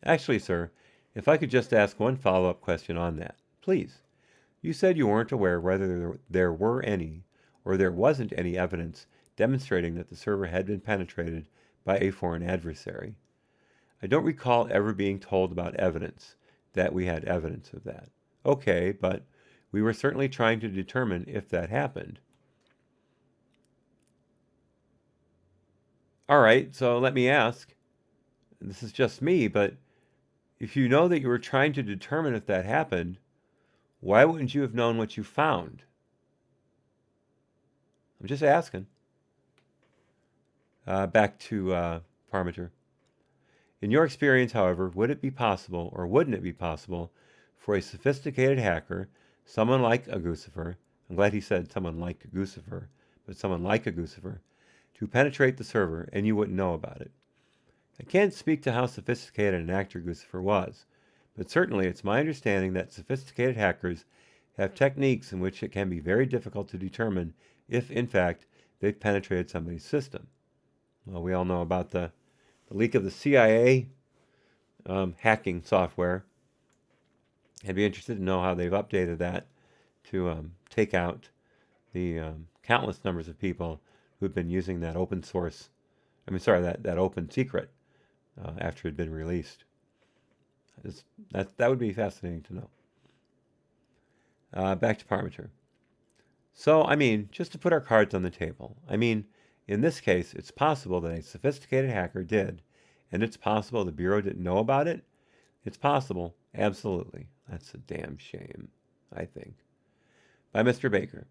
actually, sir, if I could just ask one follow-up question on that, please. You said you weren't aware whether there were any or there wasn't any evidence demonstrating that the server had been penetrated by a foreign adversary. I don't recall ever being told about evidence, that we had evidence of that. Okay, but we were certainly trying to determine if that happened. All right, so let me ask, this is just me, but if you know that you were trying to determine if that happened, why wouldn't you have known what you found? I'm just asking. Back to Parmenter. In your experience, however, would it be possible, or wouldn't it be possible, for a sophisticated hacker, someone like a Guccifer, I'm glad he said someone like a Guccifer, but someone like a Guccifer, to penetrate the server and you wouldn't know about it? I can't speak to how sophisticated an actor Guccifer was, but certainly it's my understanding that sophisticated hackers have techniques in which it can be very difficult to determine if, in fact, they've penetrated somebody's system. Well, we all know about the leak of the CIA hacking software. I'd be interested to know how they've updated that to take out the countless numbers of people who've been using that open source, that open secret after it had been released. That would be fascinating to know. Back to Parmenter. So, just to put our cards on the table, in this case, it's possible that a sophisticated hacker did, and it's possible the Bureau didn't know about it. It's possible, absolutely. That's a damn shame, I think. By Mr. Baker.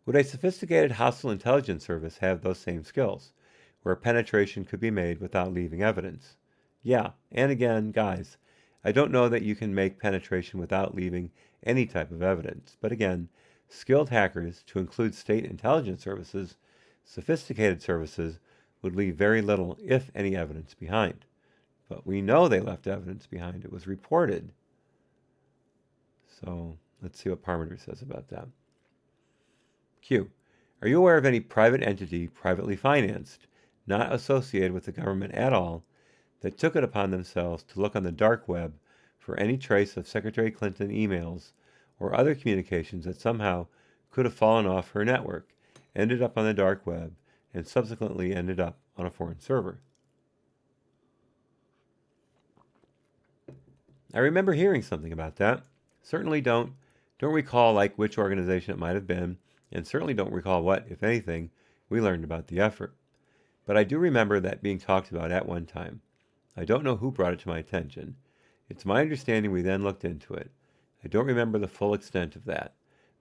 Would a sophisticated hostile intelligence service have those same skills, where penetration could be made without leaving evidence? Yeah, and again, guys, I don't know that you can make penetration without leaving any type of evidence. But again, skilled hackers, to include state intelligence services, sophisticated services, would leave very little, if any, evidence behind. But we know they left evidence behind. It was reported. So let's see what Parmenter says about that. Q. Are you aware of any private entity, privately financed, not associated with the government at all, that took it upon themselves to look on the dark web for any trace of Secretary Clinton emails or other communications that somehow could have fallen off her network, ended up on the dark web, and subsequently ended up on a foreign server? I remember hearing something about that. Certainly don't recall like which organization it might have been, and certainly don't recall what, if anything, we learned about the effort. But I do remember that being talked about at one time. I don't know who brought it to my attention. It's my understanding we then looked into it. I don't remember the full extent of that,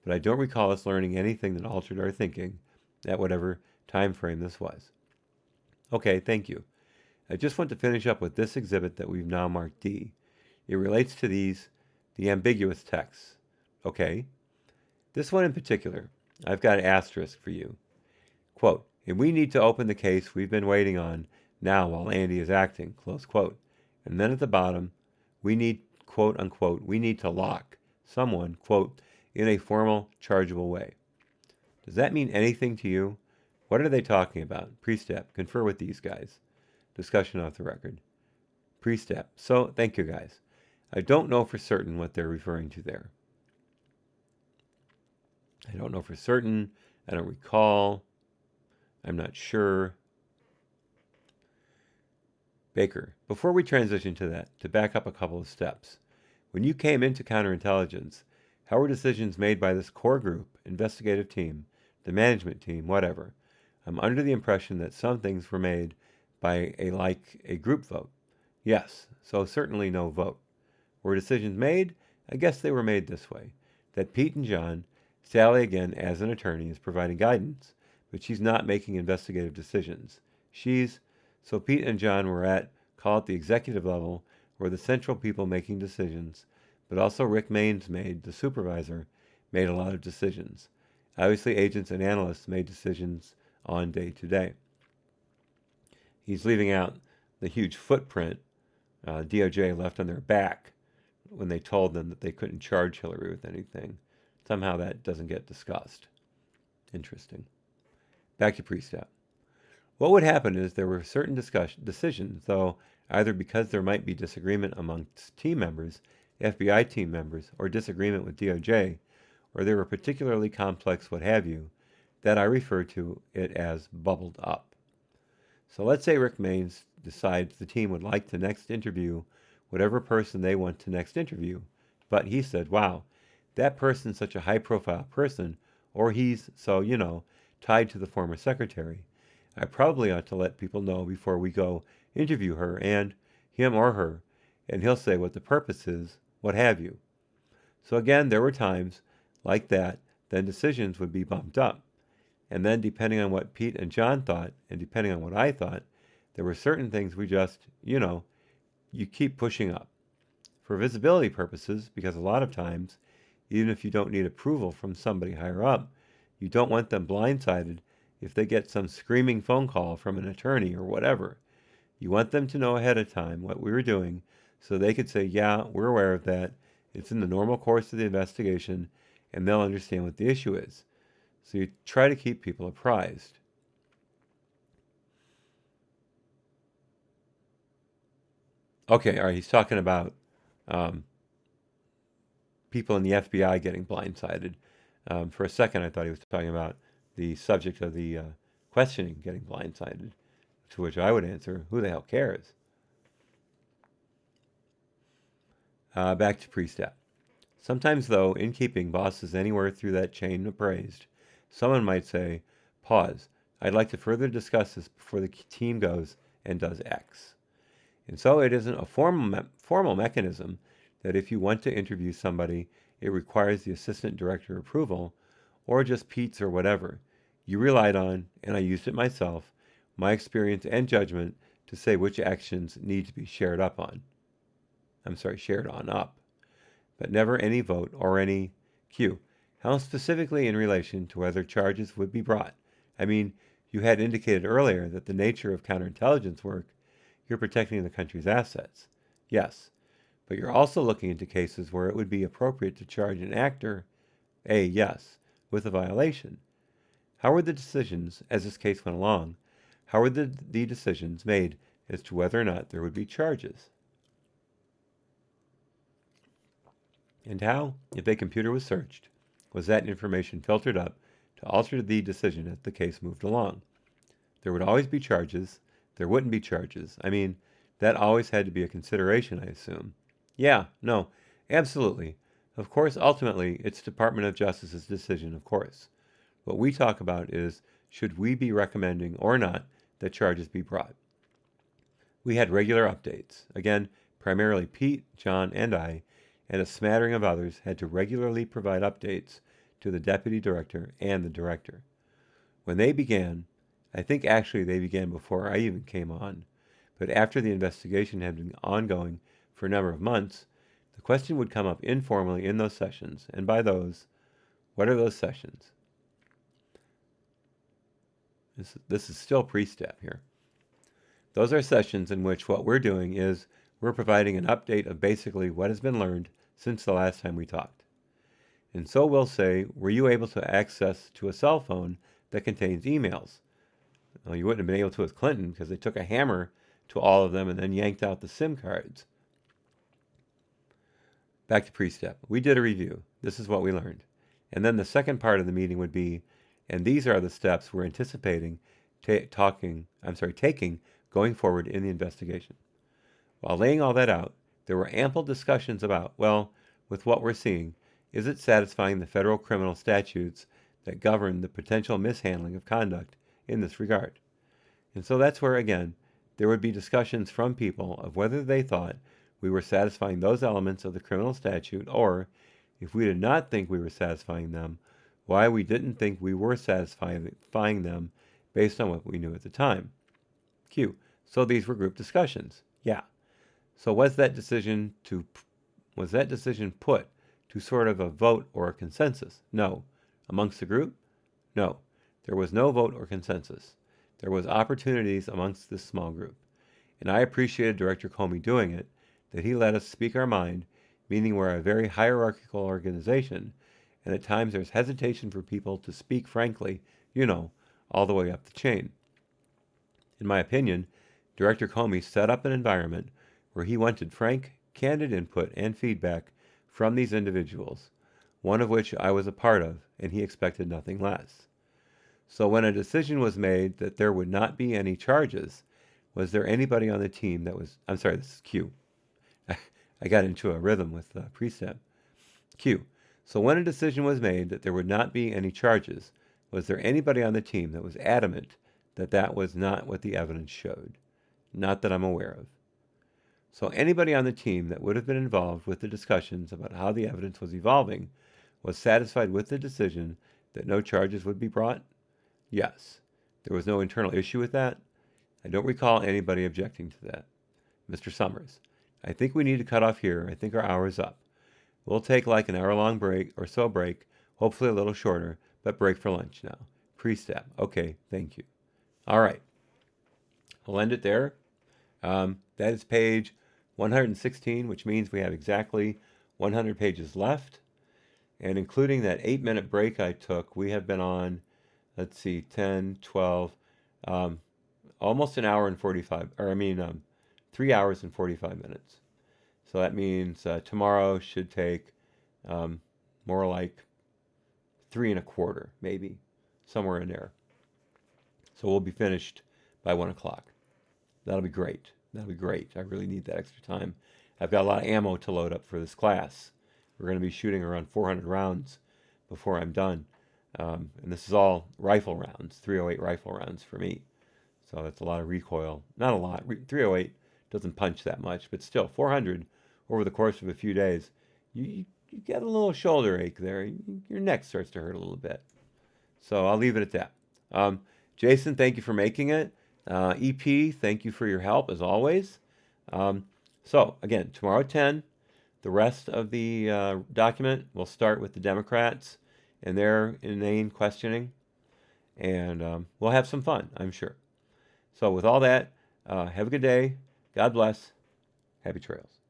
but I don't recall us learning anything that altered our thinking at whatever time frame this was. Okay, thank you. I just want to finish up with this exhibit that we've now marked D. It relates to the ambiguous texts. Okay? This one in particular, I've got an asterisk for you. Quote, and we need to open the case we've been waiting on now while Andy is acting, close quote. And then at the bottom, we need, quote unquote, we need to lock someone, quote, in a formal, chargeable way. Does that mean anything to you? What are they talking about? Priestap, confer with these guys. Discussion off the record. Priestap, so thank you guys. I don't know for certain what they're referring to there. I don't know for certain. I don't recall. I'm not sure. Baker, before we transition to that, to back up a couple of steps. When you came into counterintelligence, how were decisions made by this core group, investigative team, the management team, whatever? I'm under the impression that some things were made by a group vote. Yes, so certainly no vote. Were decisions made? I guess they were made this way. That Pete and John, Sally again as an attorney, is providing guidance, but she's not making investigative decisions. So Pete and John were at, call it the executive level, were the central people making decisions, but also Rick Maines the supervisor, made a lot of decisions. Obviously, agents and analysts made decisions on day to day. He's leaving out the huge footprint DOJ left on their back when they told them that they couldn't charge Hillary with anything. Somehow that doesn't get discussed. Interesting. Back to Priestap. What would happen is there were certain decisions, though, either because there might be disagreement amongst team members, FBI team members, or disagreement with DOJ, or they were particularly complex what have you, that I refer to it as bubbled up. So let's say Rick Maines decides the team would like to next interview whatever person they want to next interview, but he said, wow, that person's such a high-profile person, or he's so, tied to the former secretary. I probably ought to let people know before we go interview her and him or her, and he'll say what the purpose is, what have you. So again, there were times like that, then decisions would be bumped up. And then depending on what Pete and John thought, and depending on what I thought, there were certain things we just, you keep pushing up. For visibility purposes, because a lot of times, even if you don't need approval from somebody higher up, you don't want them blindsided if they get some screaming phone call from an attorney or whatever. You want them to know ahead of time what we were doing so they could say, yeah, we're aware of that. It's in the normal course of the investigation, and they'll understand what the issue is. So you try to keep people apprised. Okay, all right, he's talking about people in the FBI getting blindsided. For a second, I thought he was talking about the subject of the questioning getting blindsided, to which I would answer, who the hell cares? Back to Priestap. Sometimes, though, in keeping bosses anywhere through that chain appraised, someone might say, pause, I'd like to further discuss this before the team goes and does X. And so it isn't a formal mechanism that if you want to interview somebody, it requires the assistant director approval, or just Pete's or whatever. You relied on, and I used it myself, my experience and judgment to say which actions need to be shared on up. But never any vote or any Q. How specifically in relation to whether charges would be brought? I mean, you had indicated earlier that the nature of counterintelligence work, you're protecting the country's assets. Yes, but you're also looking into cases where it would be appropriate to charge an actor, yes, with a violation. How were the decisions, as this case went along, how were the decisions made as to whether or not there would be charges? And how, if a computer was searched, was that information filtered up to alter the decision as the case moved along? There would always be charges. There wouldn't be charges. I mean, that always had to be a consideration, I assume. Yeah, no, absolutely. Of course, ultimately, it's Department of Justice's decision, of course. What we talk about is, should we be recommending or not that charges be brought? We had regular updates. Again, primarily Pete, John, and I, and a smattering of others had to regularly provide updates to the deputy director and the director. When they began, I think actually they began before I even came on, but after the investigation had been ongoing for a number of months, the question would come up informally in those sessions, and by those, what are those sessions? This is still Priestap here. Those are sessions in which what we're doing is we're providing an update of basically what has been learned since the last time we talked. And so we'll say, were you able to access to a cell phone that contains emails? Well, you wouldn't have been able to with Clinton because they took a hammer to all of them and then yanked out the SIM cards. Back to Priestap. We did a review. This is what we learned. And then the second part of the meeting would be, and these are the steps we're anticipating taking going forward in the investigation. While laying all that out, there were ample discussions about, well, with what we're seeing, is it satisfying the federal criminal statutes that govern the potential mishandling of conduct in this regard? And so that's where, again, there would be discussions from people of whether they thought we were satisfying those elements of the criminal statute, or, if we did not think we were satisfying them, why we didn't think we were satisfying them based on what we knew at the time. Q. So these were group discussions. Yeah. So was that decision put to sort of a vote or a consensus? No. Amongst the group? No. There was no vote or consensus. There was opportunities amongst this small group. And I appreciated Director Comey doing it, that he let us speak our mind, meaning we're a very hierarchical organization, and at times there's hesitation for people to speak frankly, all the way up the chain. In my opinion, Director Comey set up an environment where he wanted frank, candid input and feedback from these individuals, one of which I was a part of, and he expected nothing less. So when a decision was made that there would not be any charges, was there anybody on the team that was... I'm sorry, this is Q. I got into a rhythm with Priestap. Q. So when a decision was made that there would not be any charges, was there anybody on the team that was adamant that that was not what the evidence showed. Not that I'm aware of. So anybody on the team that would have been involved with the discussions about how the evidence was evolving was satisfied with the decision that no charges would be brought? Yes. There was no internal issue with that. I don't recall anybody objecting to that. Mr. Summers, I think we need to cut off here. I think our hour is up. We'll take like an hour-long break or so break, hopefully a little shorter, but break for lunch now. Priestap, okay, thank you. All right, I'll end it there. That is page 116, which means we have exactly 100 pages left. And including that 8-minute break I took, we have been on, let's see, 10, 12, almost an hour and 45, 3 hours and 45 minutes. So that means tomorrow should take more like 3 1/4, maybe, somewhere in there. So we'll be finished by 1 o'clock. That'll be great. That'll be great. I really need that extra time. I've got a lot of ammo to load up for this class. We're going to be shooting around 400 rounds before I'm done. And this is all rifle rounds, 308 rifle rounds for me. So that's a lot of recoil. Not a lot. 308 doesn't punch that much, but still, 400 over the course of a few days, you get a little shoulder ache there. Your neck starts to hurt a little bit. So I'll leave it at that. Jason, thank you for making it. EP, thank you for your help, as always. So, again, tomorrow at 10, the rest of the document will start with the Democrats and their inane questioning, and we'll have some fun, I'm sure. So with all that, have a good day. God bless. Happy trails.